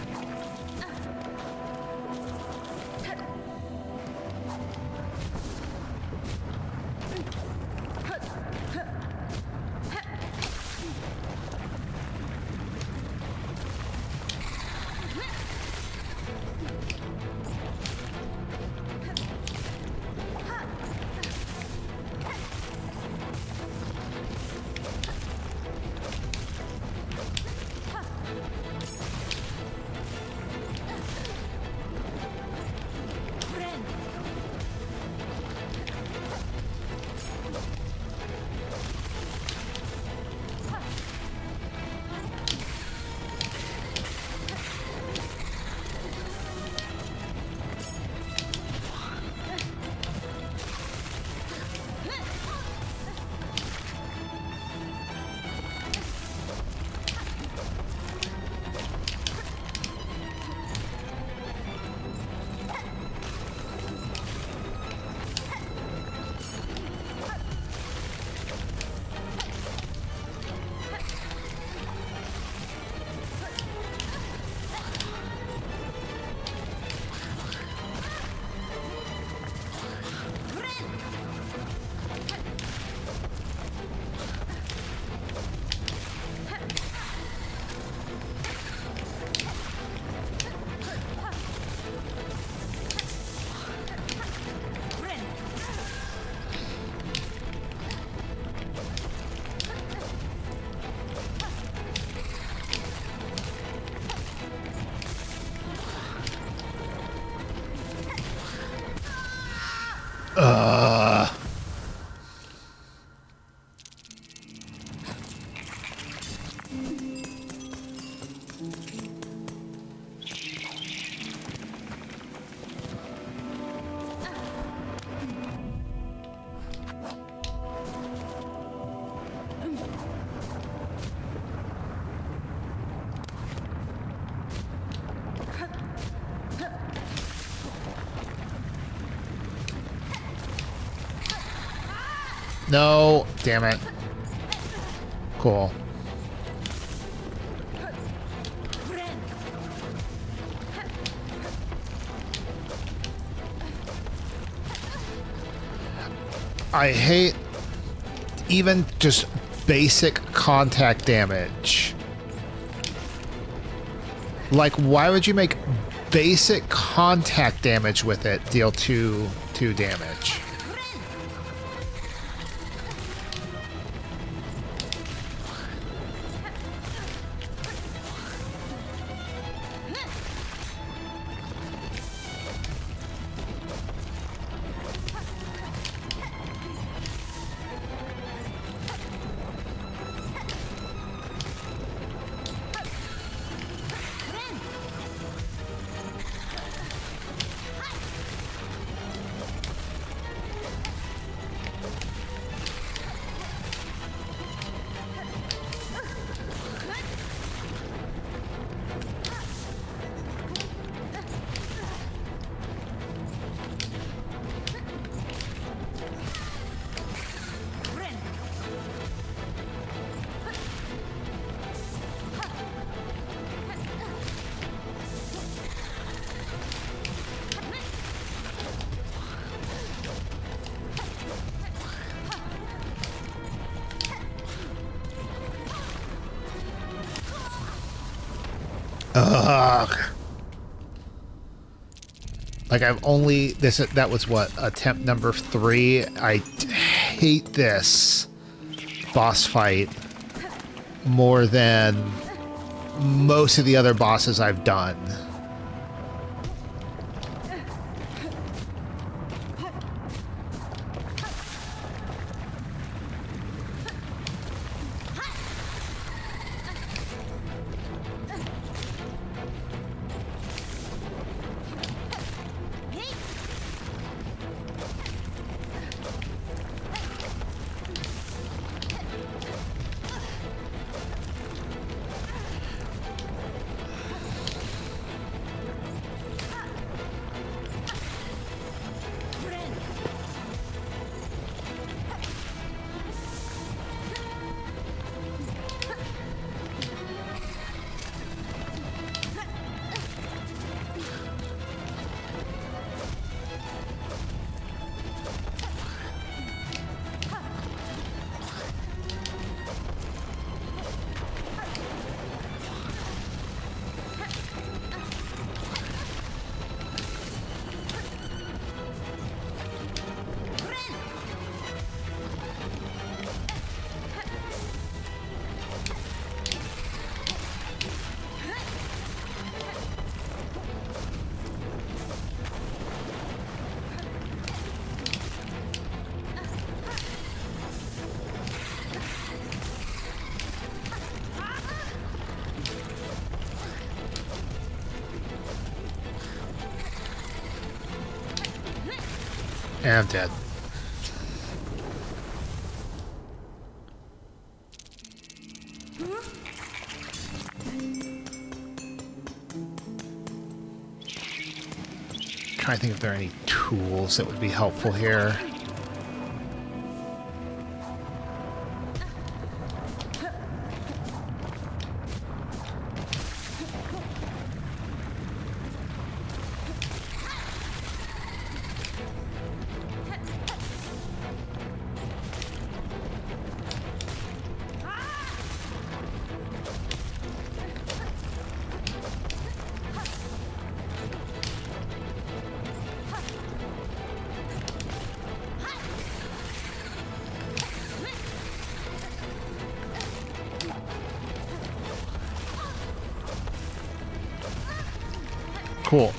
No, damn it. Cool. I hate even just basic contact damage. Like, why would you make basic contact damage with it, deal two damage. Ugh. Like that was what, attempt number 3. I hate this boss fight more than most of the other bosses I've done. And I'm dead. Trying to think if there are any tools that would be helpful here. Cool.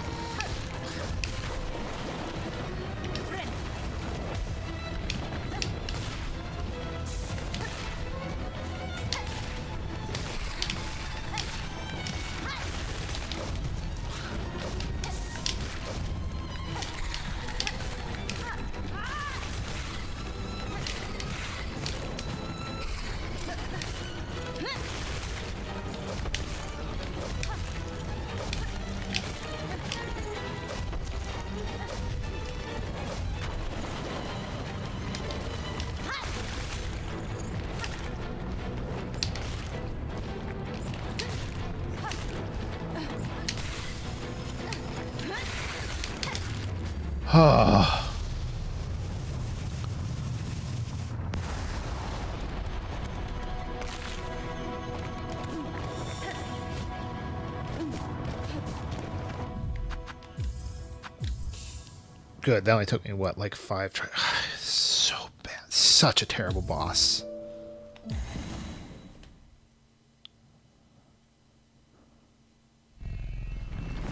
Good. That only took me, what, like 5 tries? So bad. Such a terrible boss.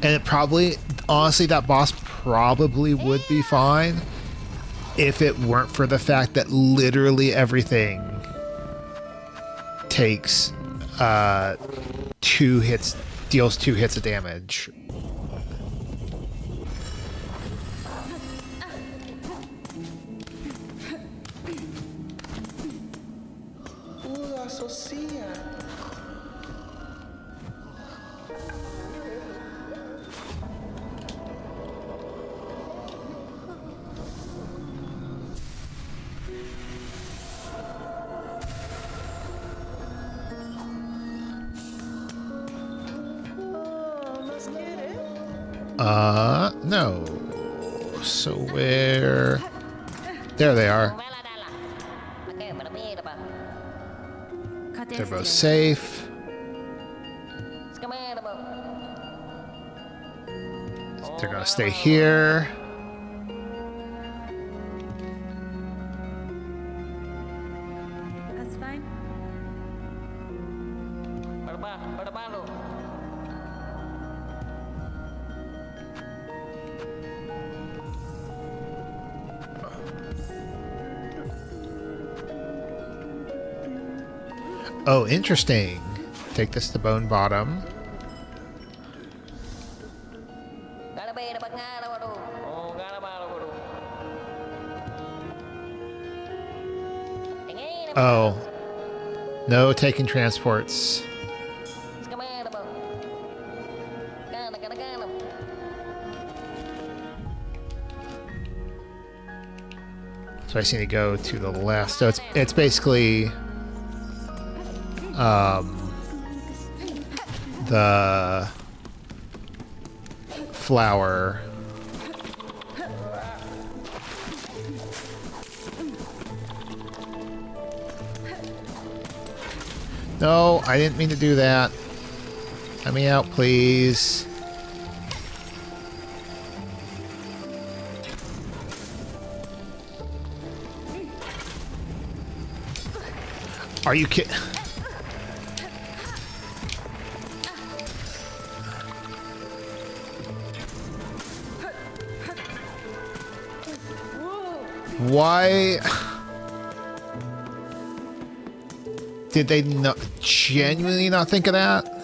And it probably, honestly, that boss probably would be fine if it weren't for the fact that literally everything takes 2 hits, deals 2 hits of damage. No. So where? There they are. They're both safe. They're gonna stay here. That's fine. Oh, interesting. Take this to Bone Bottom. Oh. No taking transports. So I just need to go to the left. So it's basically the flower. No, I didn't mean to do that. Let me out, please. Are you kidding? Why did they not genuinely not think of that?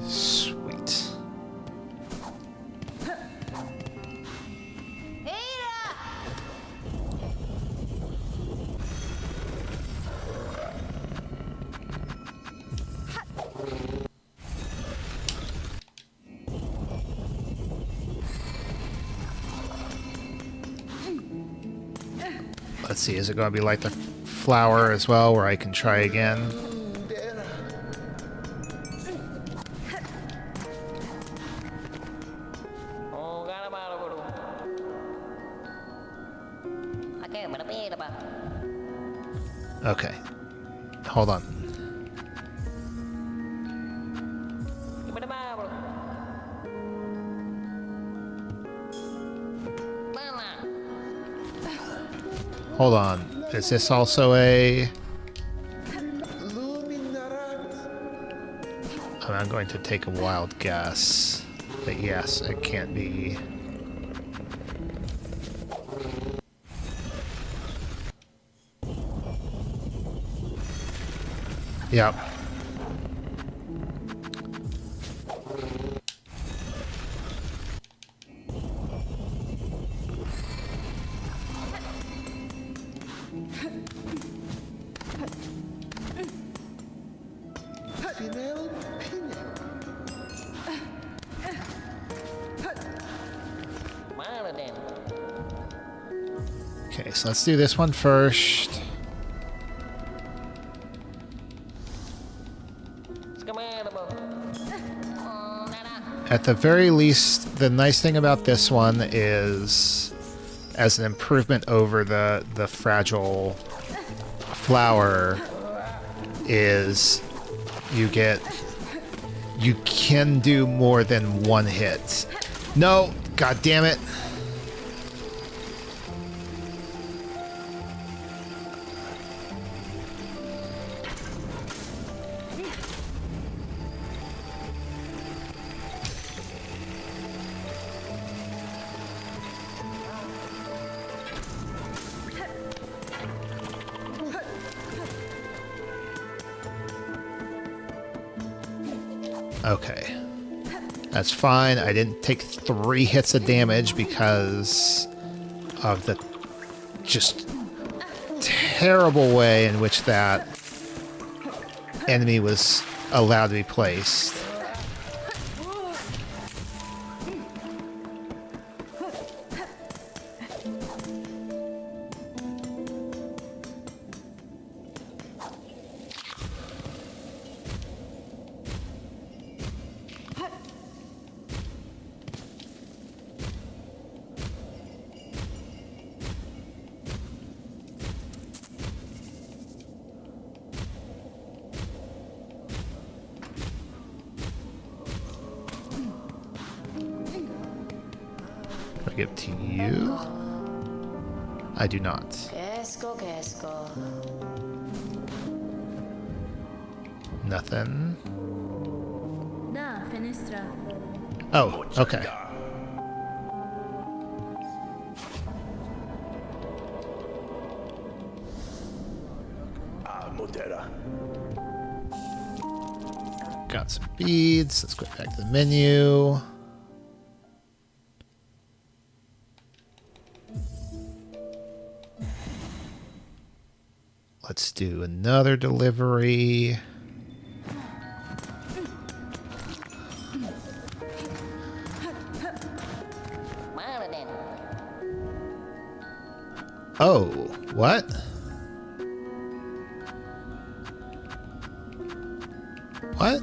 Sweet. Let's see, is it going to be like the flower as well, where I can try again? Okay. Hold on. Hold on. Is this also a... I'm going to take a wild guess. But yes, it can't be. Yep. Okay, so let's do this one first. At the very least, the nice thing about this one is, as an improvement over the fragile flower, is you can do more than one hit. No, god damn it. Okay. That's fine. I didn't take 3 hits of damage because of the just terrible way in which that enemy was allowed to be placed. I give it to you? I do not. Kesko. Nothing. Da, Fenestra. Oh, okay. Modera. Got some beads. Let's go back to the menu. Let's do another delivery. Oh, what? What?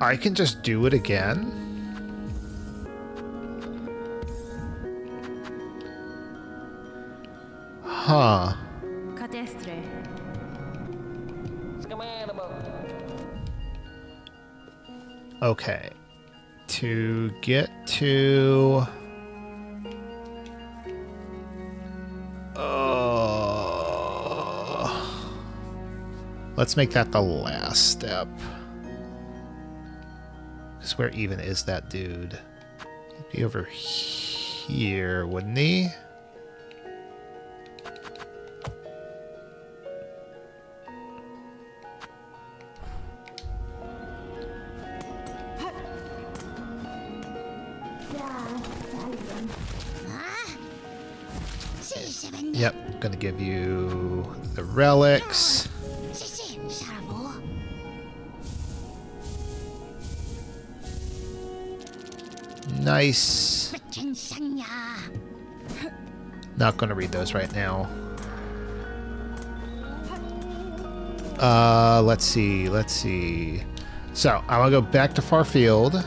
I can just do it again? Huh. Cadestre. Okay. To get to... let's make that the last step. Because where even is that dude? He'd be over here, wouldn't he? Yep, gonna give you the relics. Nice. Not gonna read those right now. Let's see. So, I'm gonna go back to Farfield.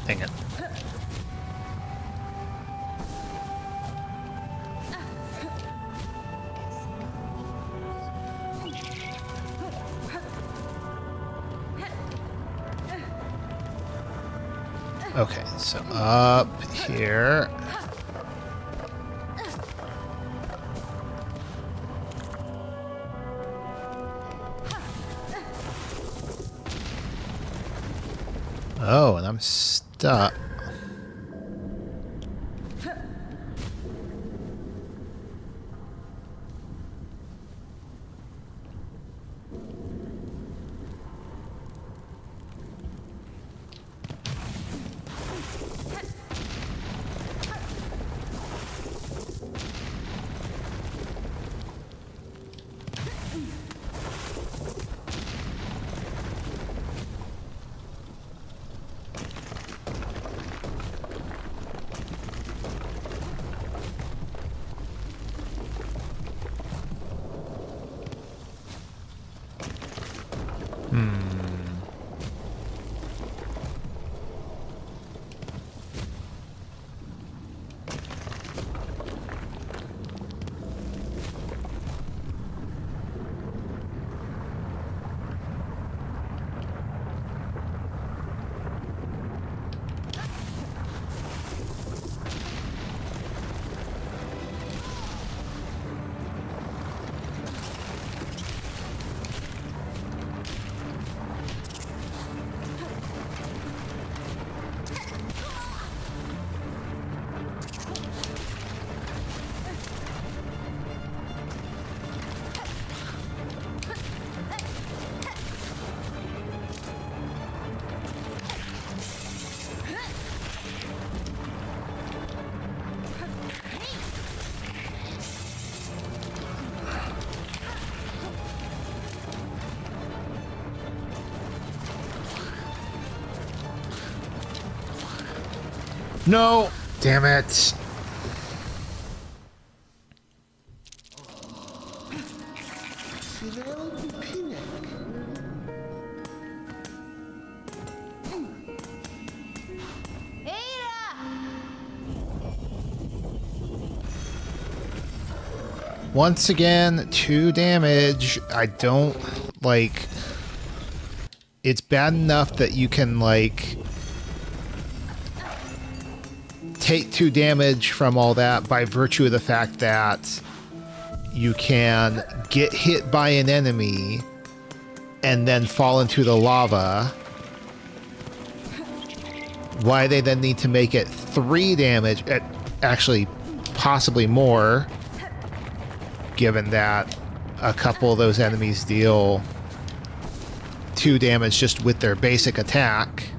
Dang it. Okay, so up here. Oh, and I'm stuck. No! Damn it! Once again, 2 damage. I don't, like... It's bad enough that you can, like... take 2 damage from all that by virtue of the fact that you can get hit by an enemy and then fall into the lava. Why they then need to make it 3 damage, actually possibly more, given that a couple of those enemies deal 2 damage just with their basic attack.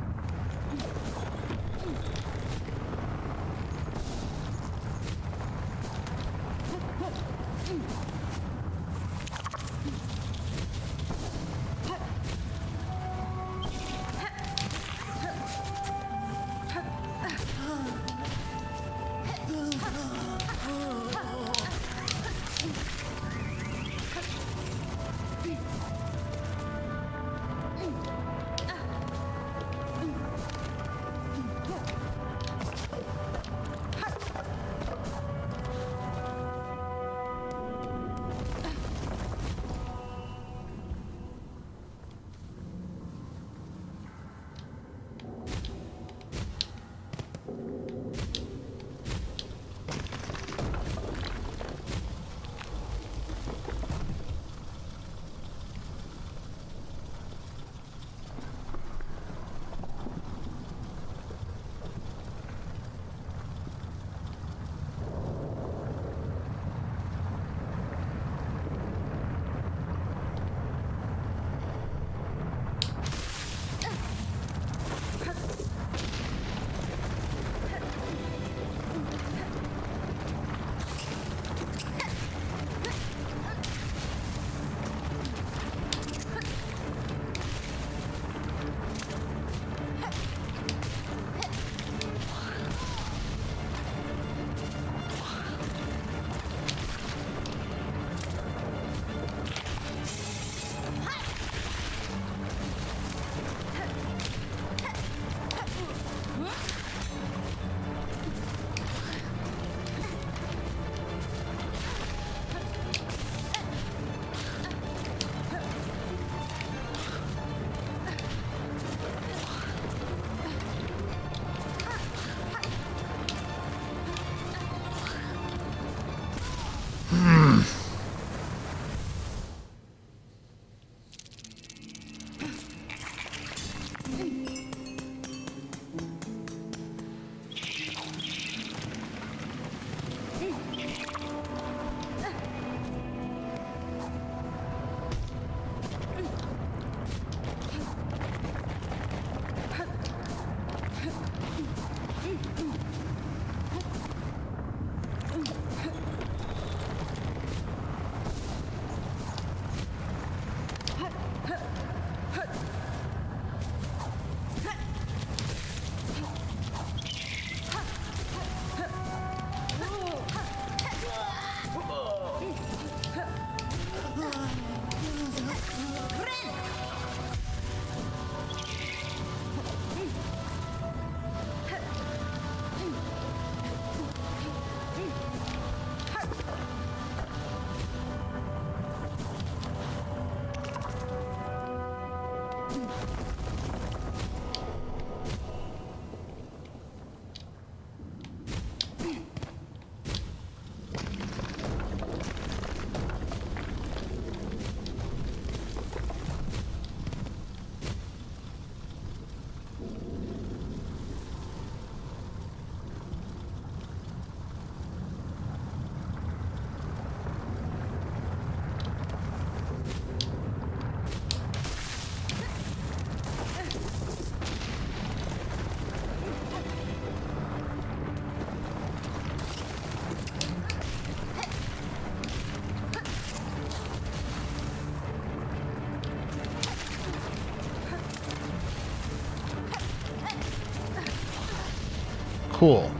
Cool.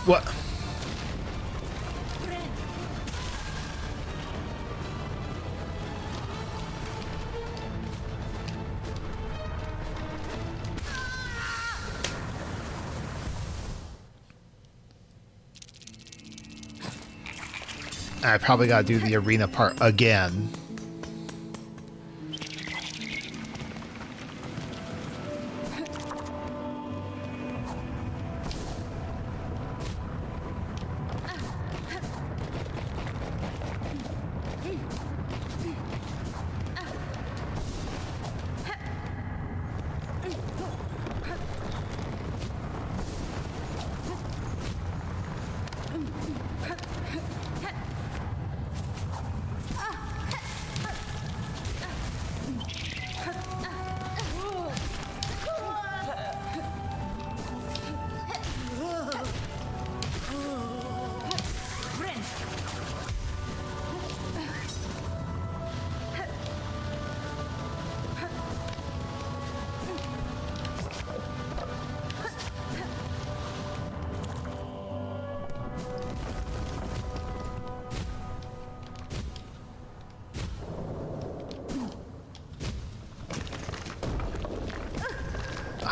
What? I probably gotta do the arena part again.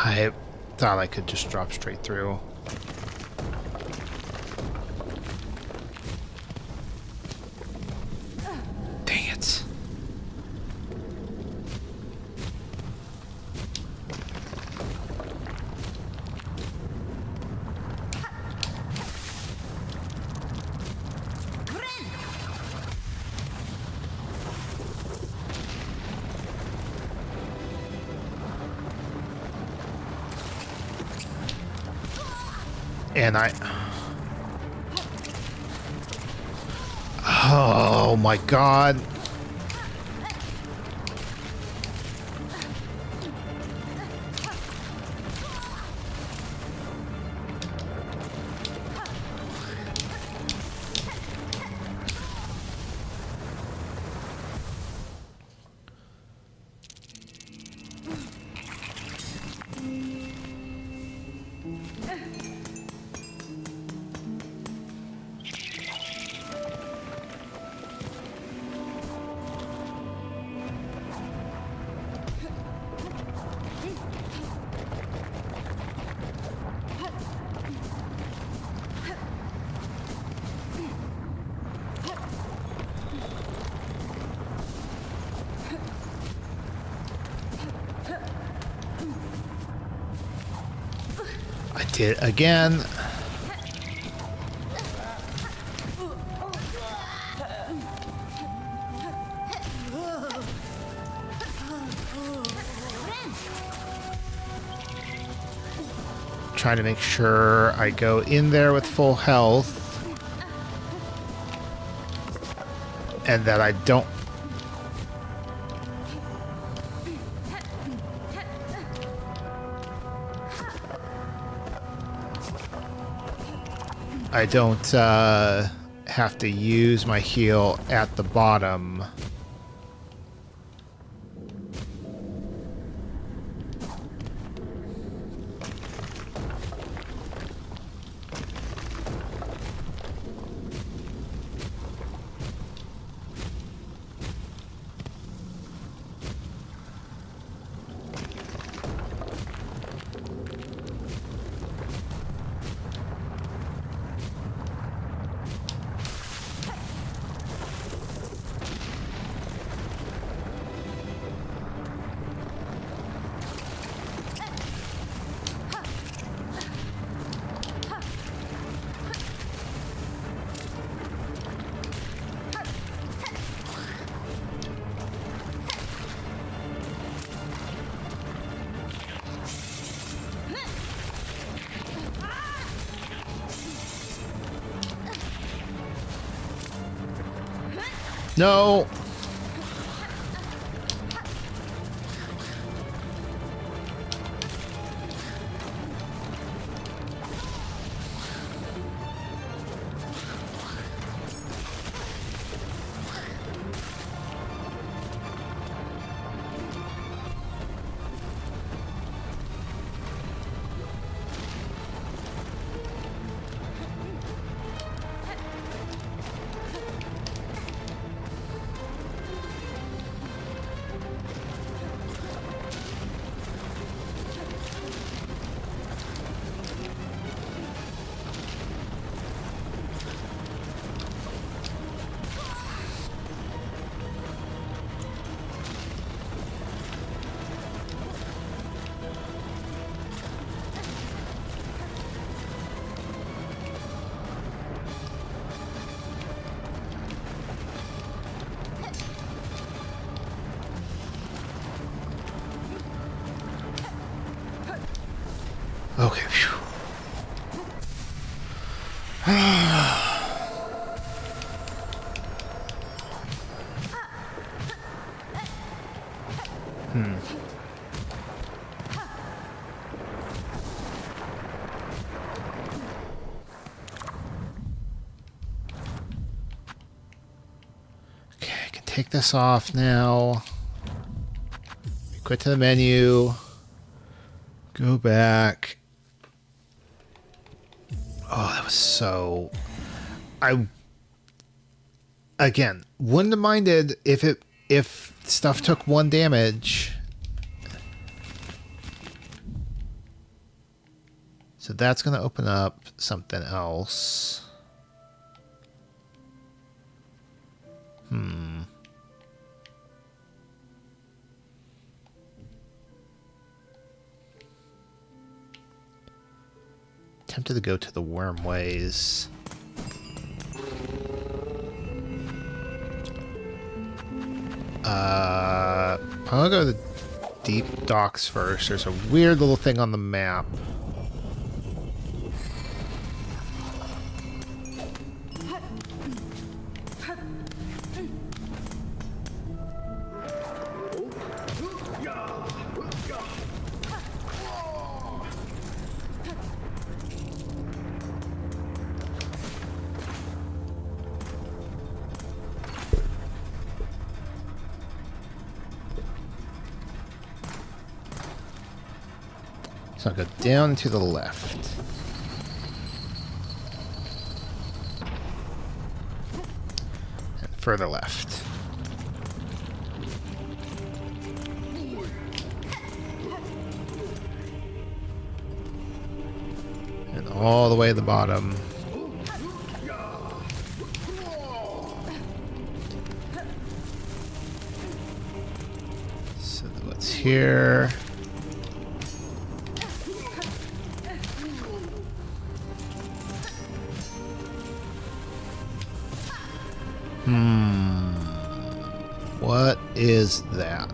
I thought I could just drop straight through. Dang it. And oh my god. I did it again. Trying to make sure I go in there with full health and that I don't have to use my heal at the bottom. No! Okay. Phew. Okay, I can take this off now. Quit to the menu. Go back. Oh, that was so... I... Again, wouldn't have minded if stuff took 1 damage. So that's going to open up something else. Tempted to go to the worm ways. I'll go to the deep docks first. There's a weird little thing on the map. So I'll go down to the left. And further left. And all the way to the bottom. So what's here? What is that?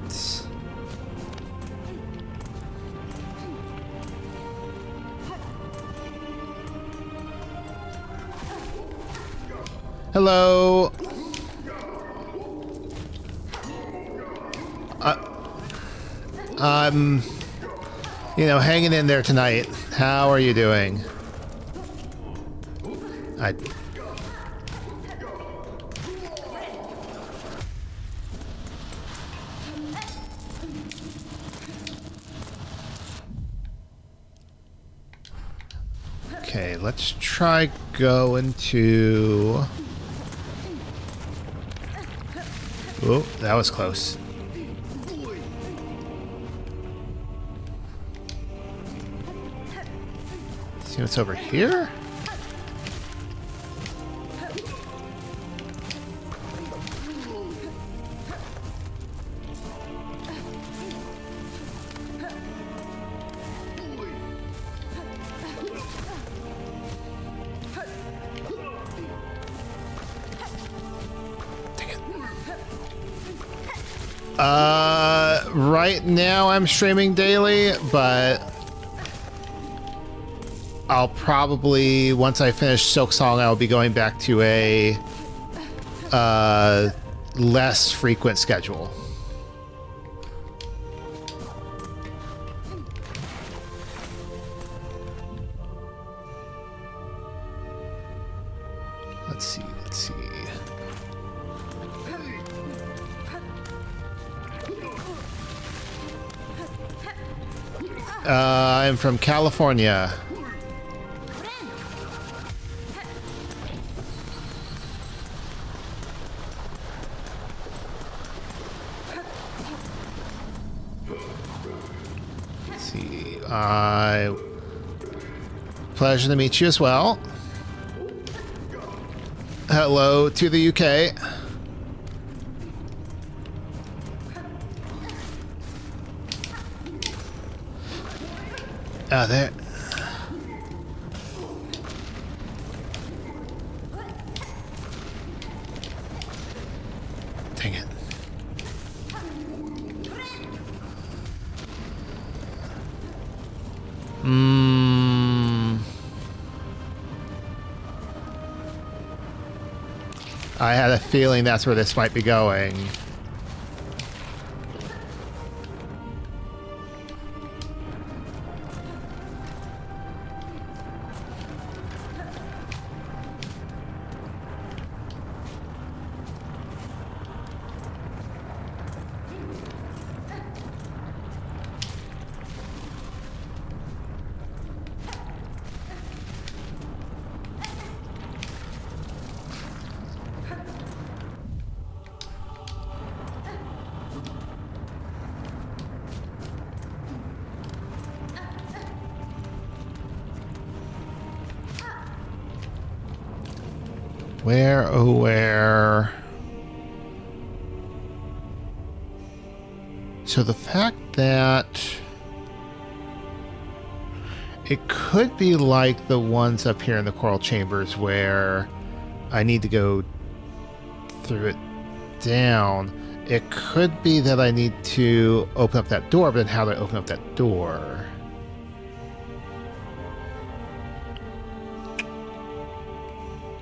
Hello. I'm, hanging in there tonight. How are you doing? Okay, let's try going to... Oh, that was close. See what's over here? Right now I'm streaming daily, but I'll probably, once I finish Silksong, I'll be going back to a less frequent schedule. Let's see. I'm from California. Let's see. Pleasure to meet you as well. Hello to the UK. Oh, there. Dang it. I had a feeling that's where this might be going. Where, oh where? So the fact that it could be like the ones up here in the coral chambers where I need to go through it down. It could be that I need to open up that door, but then how do I open up that door?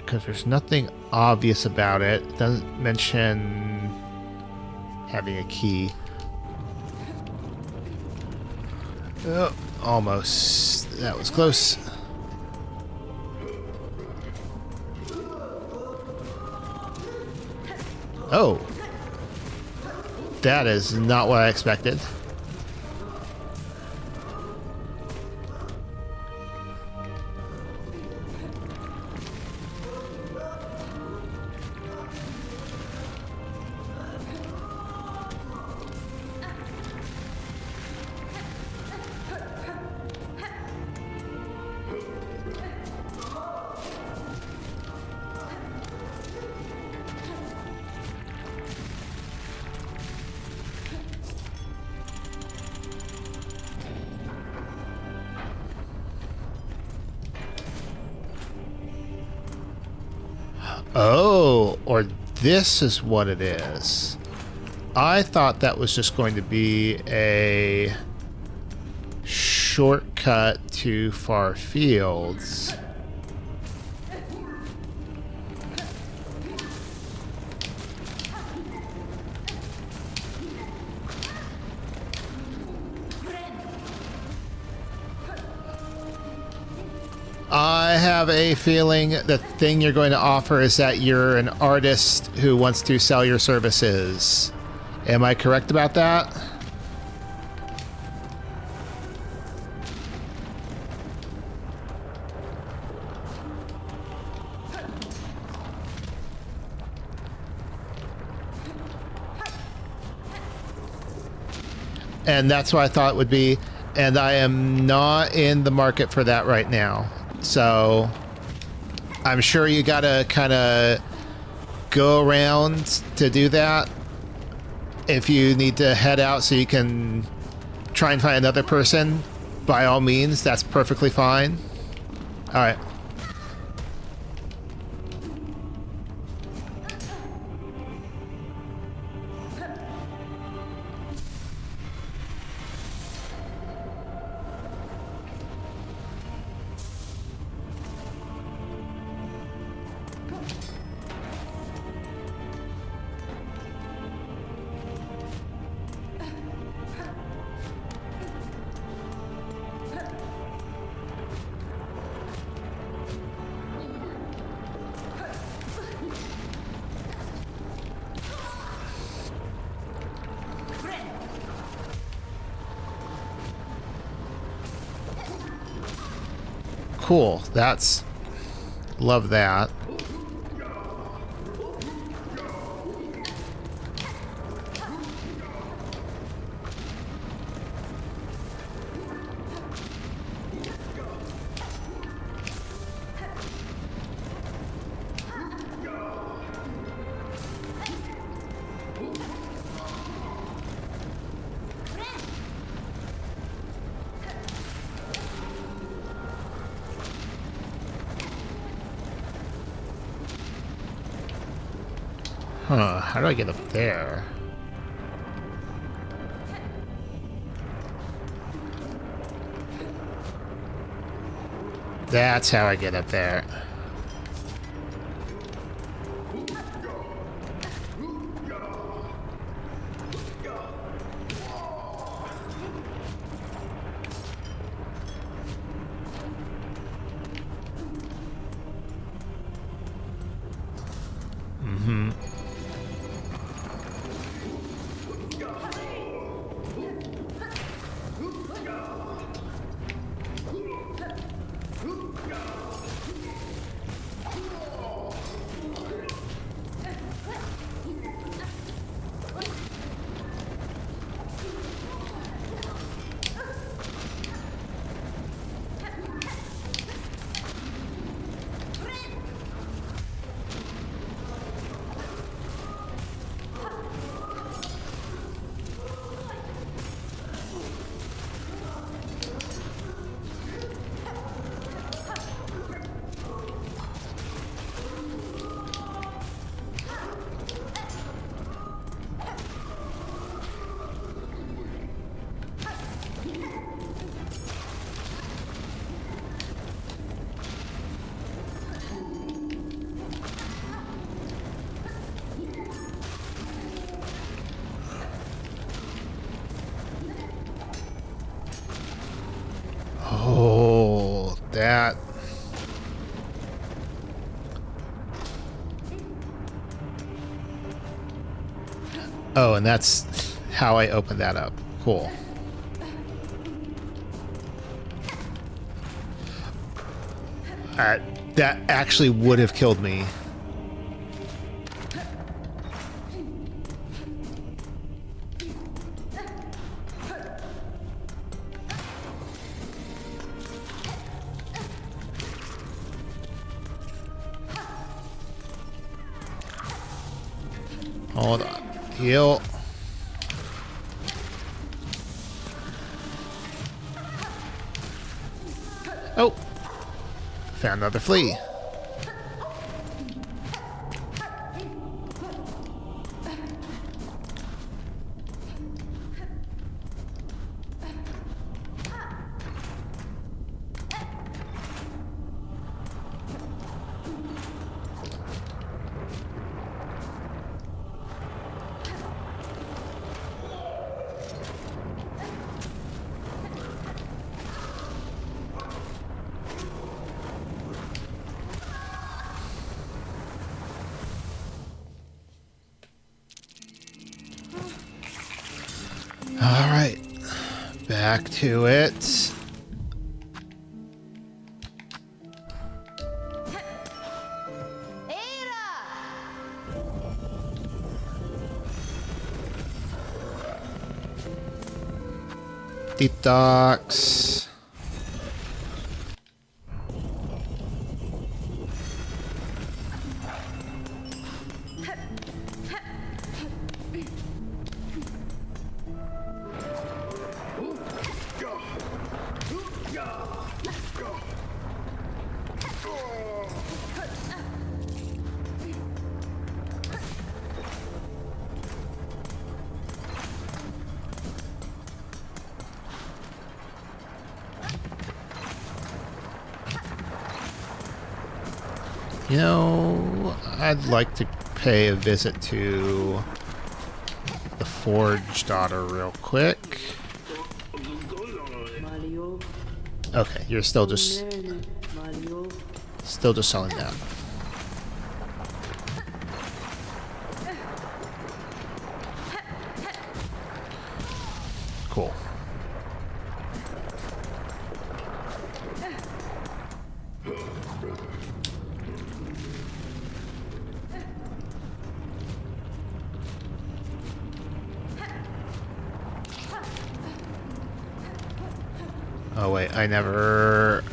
Because there's nothing obvious about it. It doesn't mention having a key. Oh, almost. That was close. Oh. That is not what I expected. Oh, or this is what it is. I thought that was just going to be a shortcut to far fields. I have a feeling the thing you're going to offer is that you're an artist who wants to sell your services. Am I correct about that? And that's what I thought it would be. And I am not in the market for that right now. So I'm sure you gotta kind of go around to do that. If you need to head out so you can try and find another person, by all means, that's perfectly fine. All right. cool. That's... Love that. Huh, how do I get up there? That's how I get up there. Oh, that... Oh, and that's how I opened that up. Cool. That actually would have killed me. Hold on. Heal. Oh! Found another flea. Alright. Back to it. Detox. You know, I'd like to pay a visit to the Forge daughter real quick. Okay, you're still just selling that. Cool. Oh wait, I never...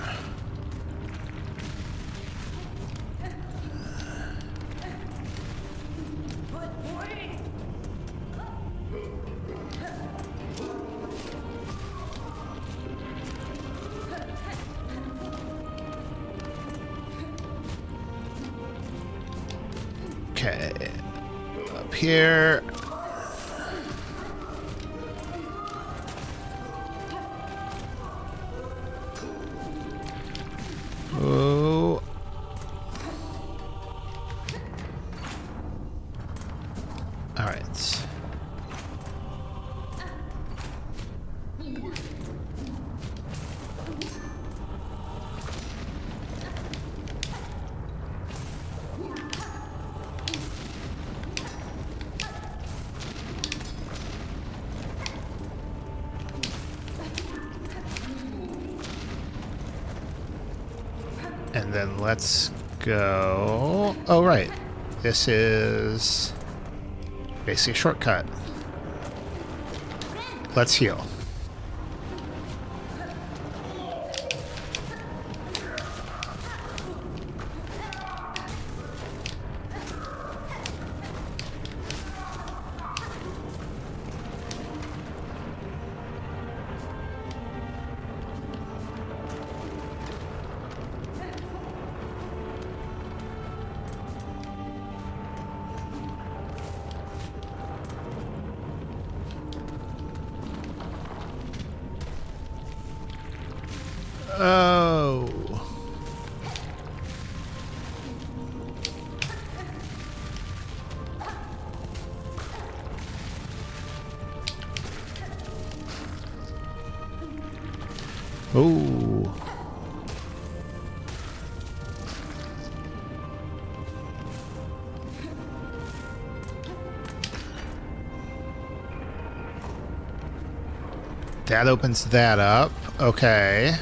Okay. Up here. Oh. All right. And then let's go... Oh, right. This is basically a shortcut. Let's heal. Oh. Oh. That opens that up. Okay.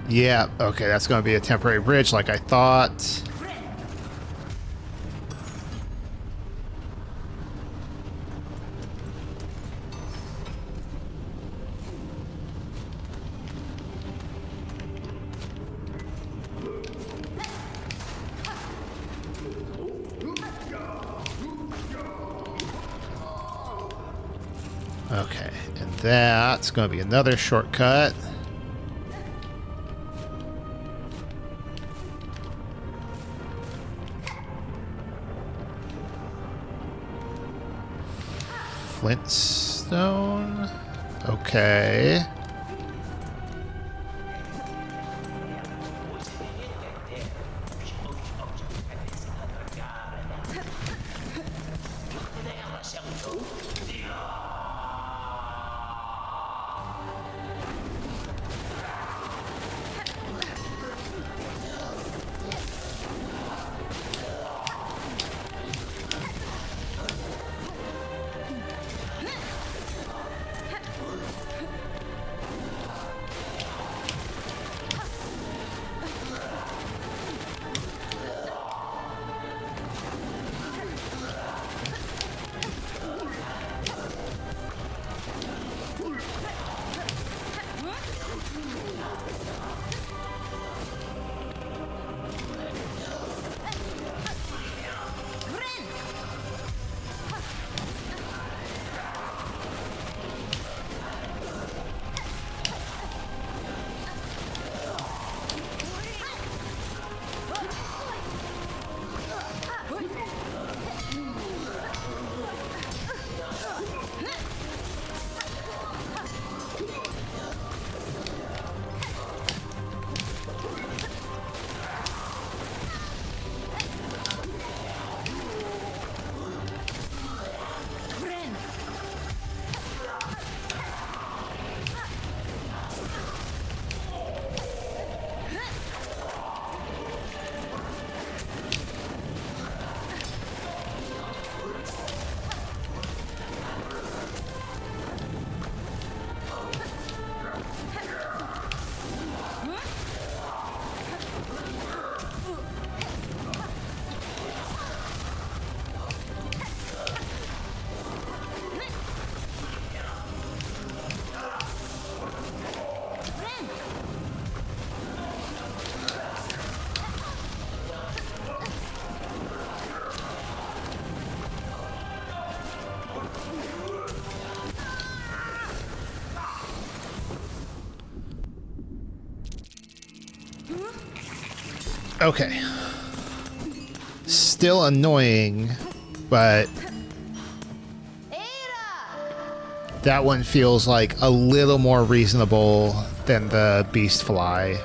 Yeah, okay, that's going to be a temporary bridge like I thought. Okay, and that's going to be another shortcut. Flintstone. Okay. Okay. Still annoying, but that one feels like a little more reasonable than the beast fly.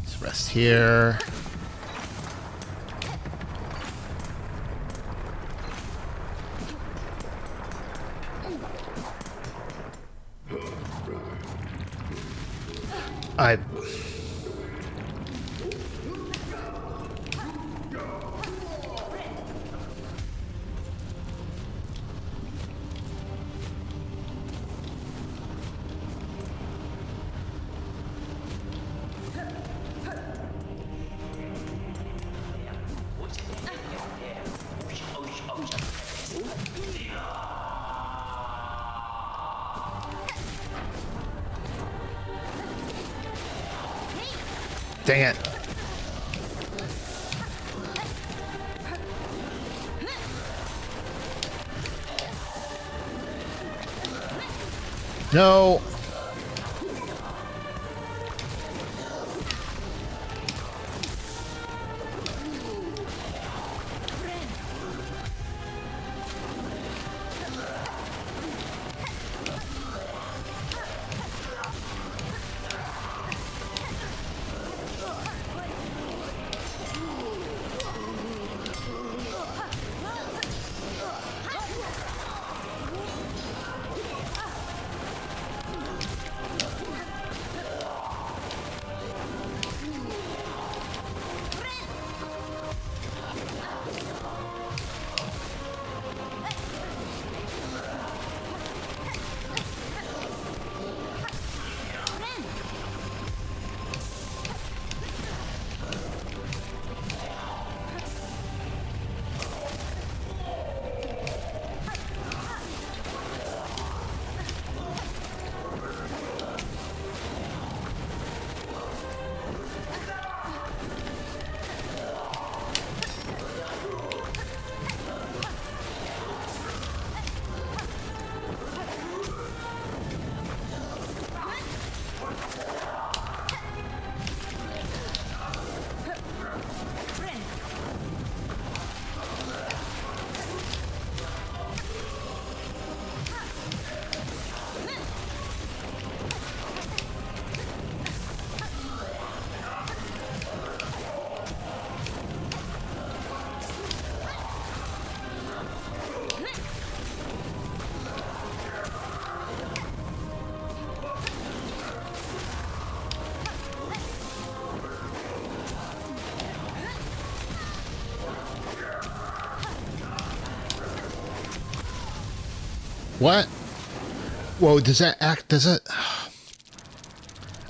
Let's rest here. I... Dang it. No. What? Whoa, does that act... Does it...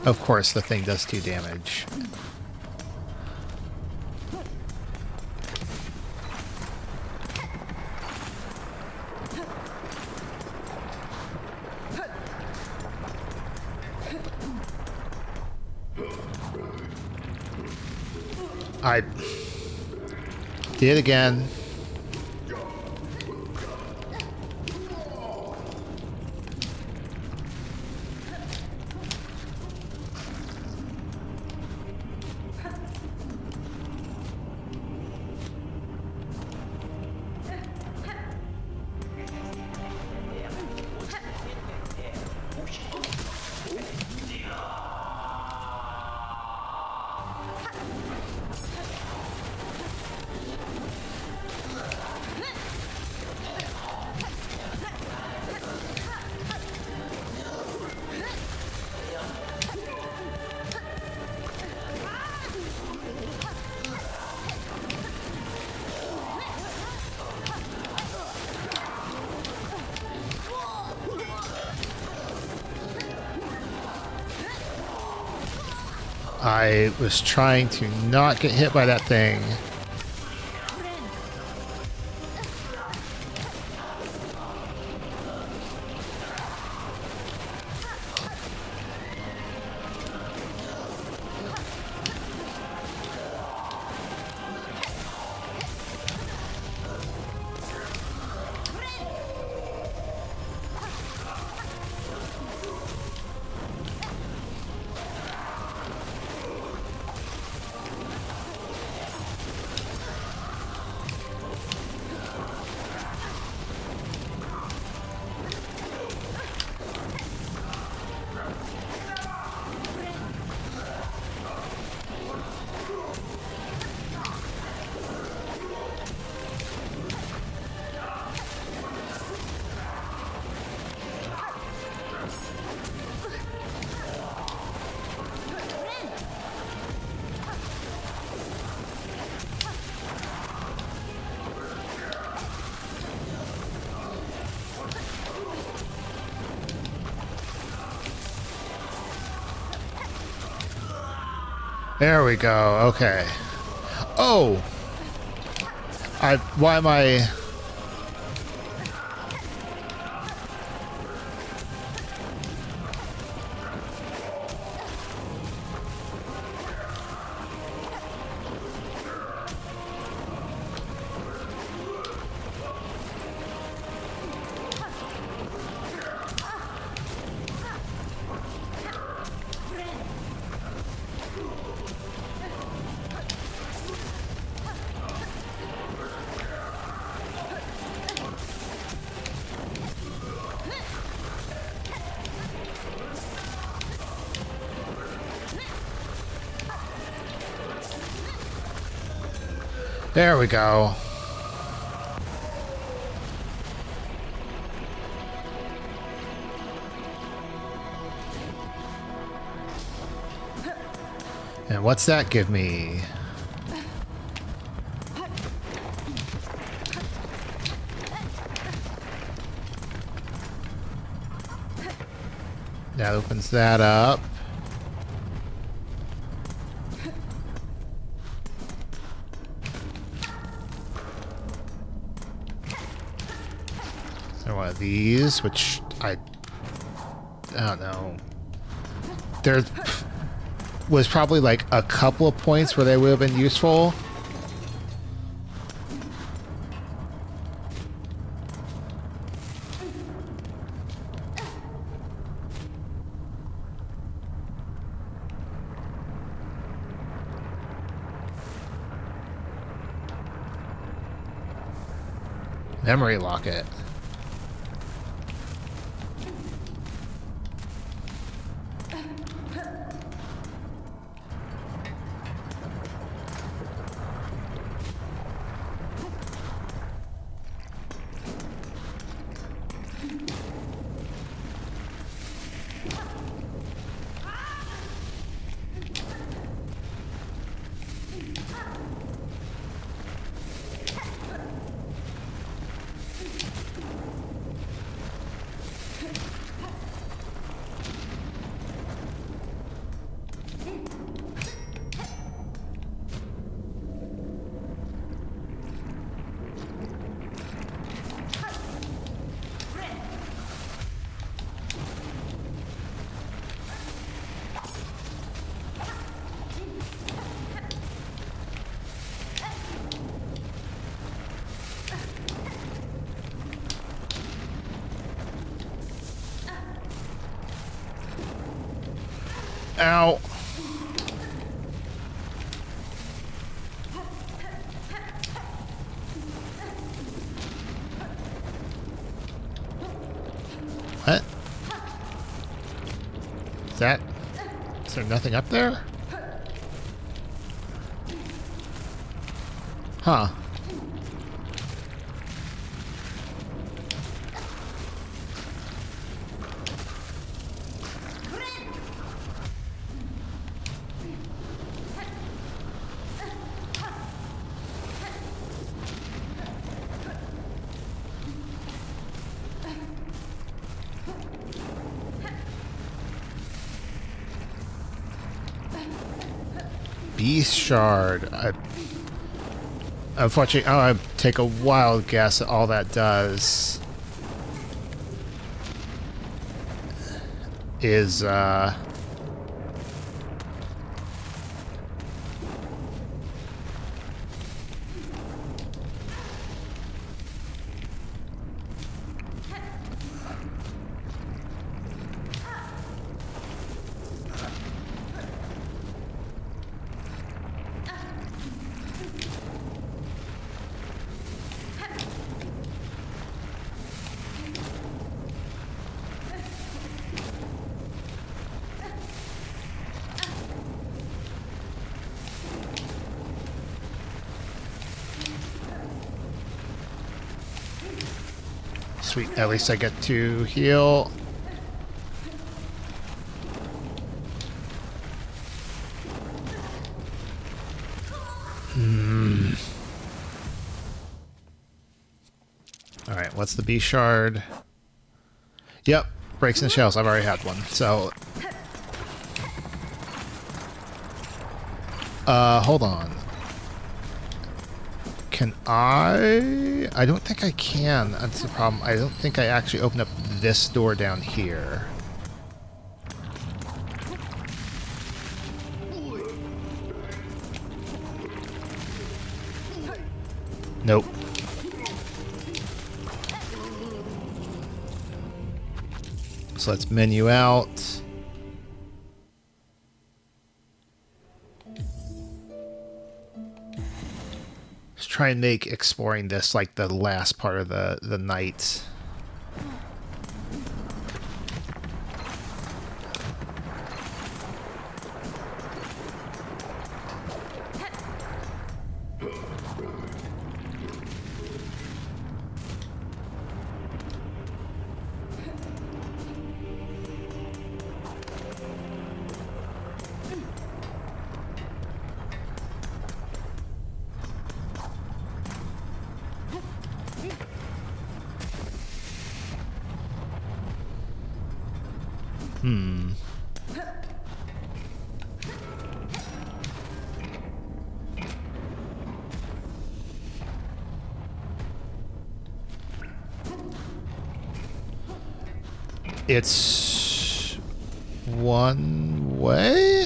Of course, the thing does 2 damage. I did again. I was trying to not get hit by that thing. There we go. Okay. Oh! Why am I... There we go. And what's that give me? That opens that up. So one of these, which I don't know. There was probably like a couple of points where they would have been useful. Memory locket. Ow. What? Is there nothing up there? Huh. beast shard. Unfortunately, I'll take a wild guess at all that does is sweet. At least I get to heal. All right, what's the beast shard? Yep, breaks and shells. I've already had one. So, hold on. Can I? I don't think I can. That's the problem. I don't think I actually opened up this door down here. Nope. So let's menu out. Let's try and make exploring this like the last part of the night. It's one way?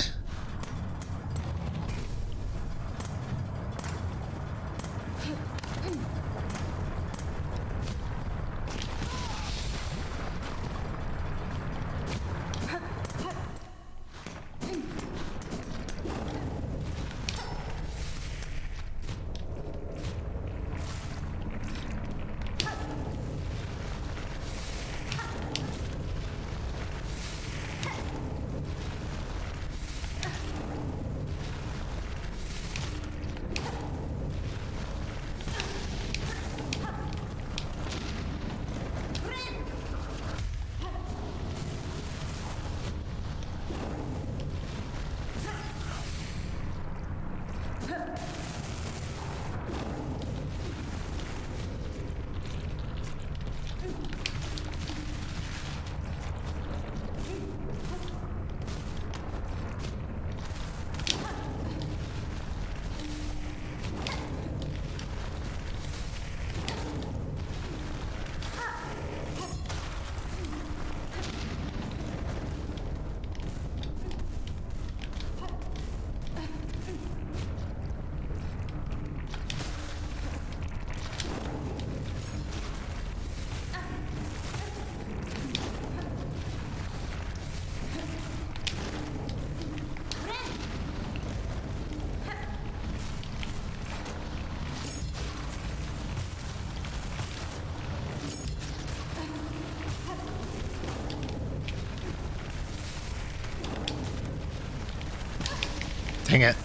Dang it.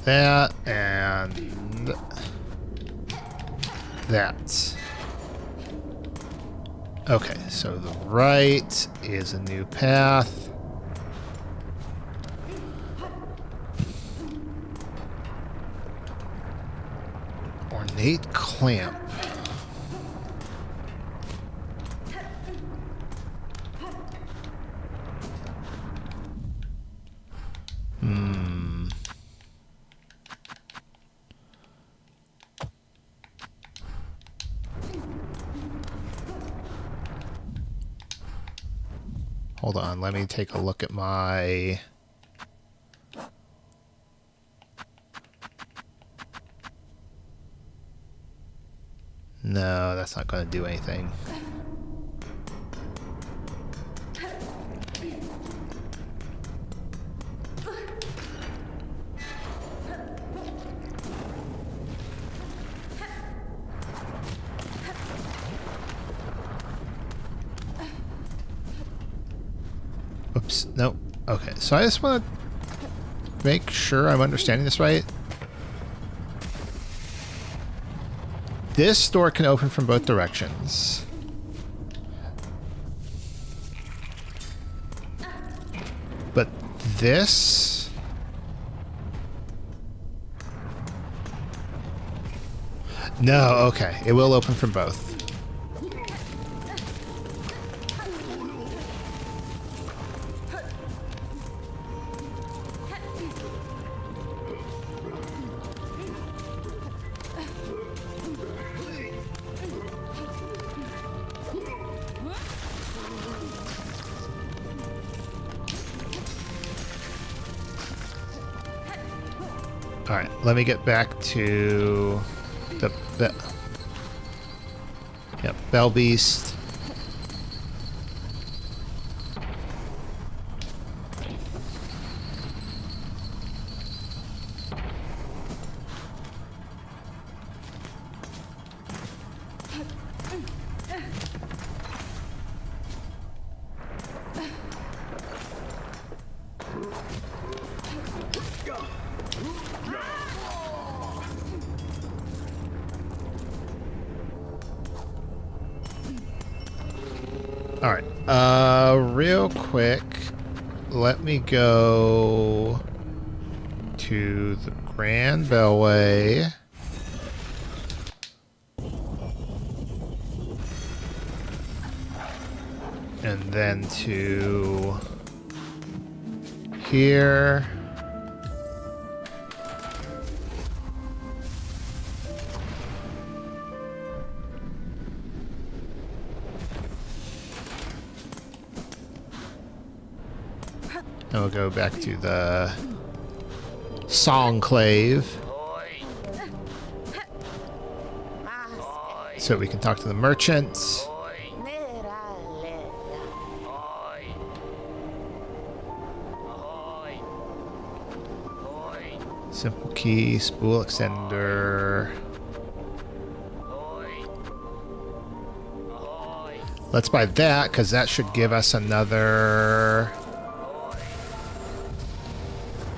that and that. Okay, so the right is a new path. Ornate clamp. Hold on, let me take a look at my... No, that's not going to do anything. Oops, nope. Okay, so I just want to make sure I'm understanding this right. This door can open from both directions. But this... No, okay. It will open from both. Alright, let me get back to the yep, Bell Beast. Alright, real quick, let me go to the Grand Bellway. And then to here. And we'll go back to the Songclave so we can talk to the merchants. Simple key, spool extender. Let's buy that because that should give us another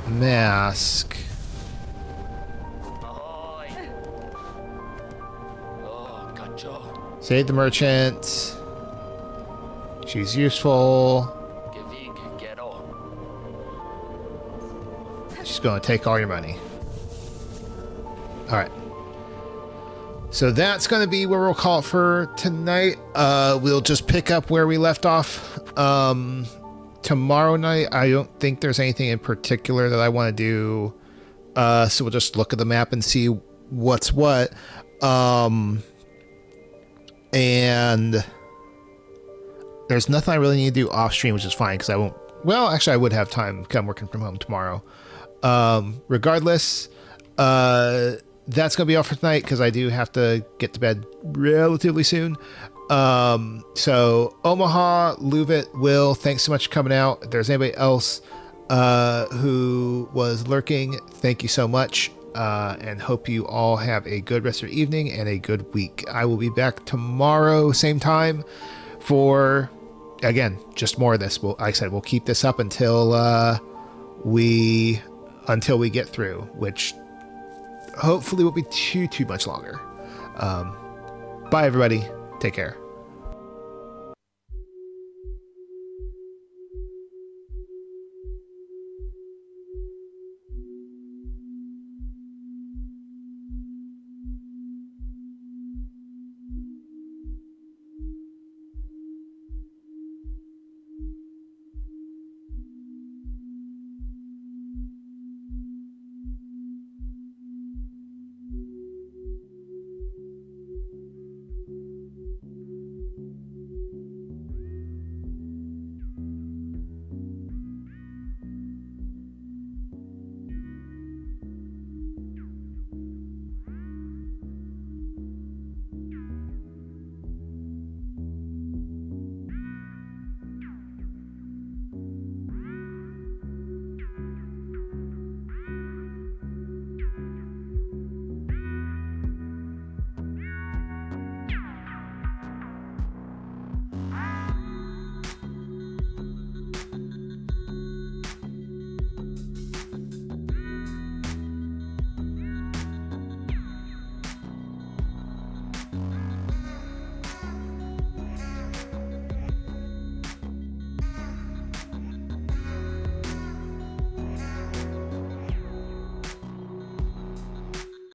mask. Save the merchant. She's useful. She's going to take all your money. Alright. So that's going to be where we'll call it for tonight. We'll just pick up where we left off. Tomorrow night, I don't think there's anything in particular that I want to do. So we'll just look at the map and see what's what. And there's nothing I really need to do off stream, which is fine because I won't. Well, actually, I would have time because I'm working from home tomorrow. Regardless, that's going to be all for tonight because I do have to get to bed relatively soon. So Omaha, Luvit, Will, thanks so much for coming out. If there's anybody else who was lurking, thank you so much, and hope you all have a good rest of your evening and a good week. I will be back tomorrow, same time, for, again, just more of this. Like I said, we'll keep this up until we until we get through, which hopefully won't be too much longer. Bye, everybody. Take care.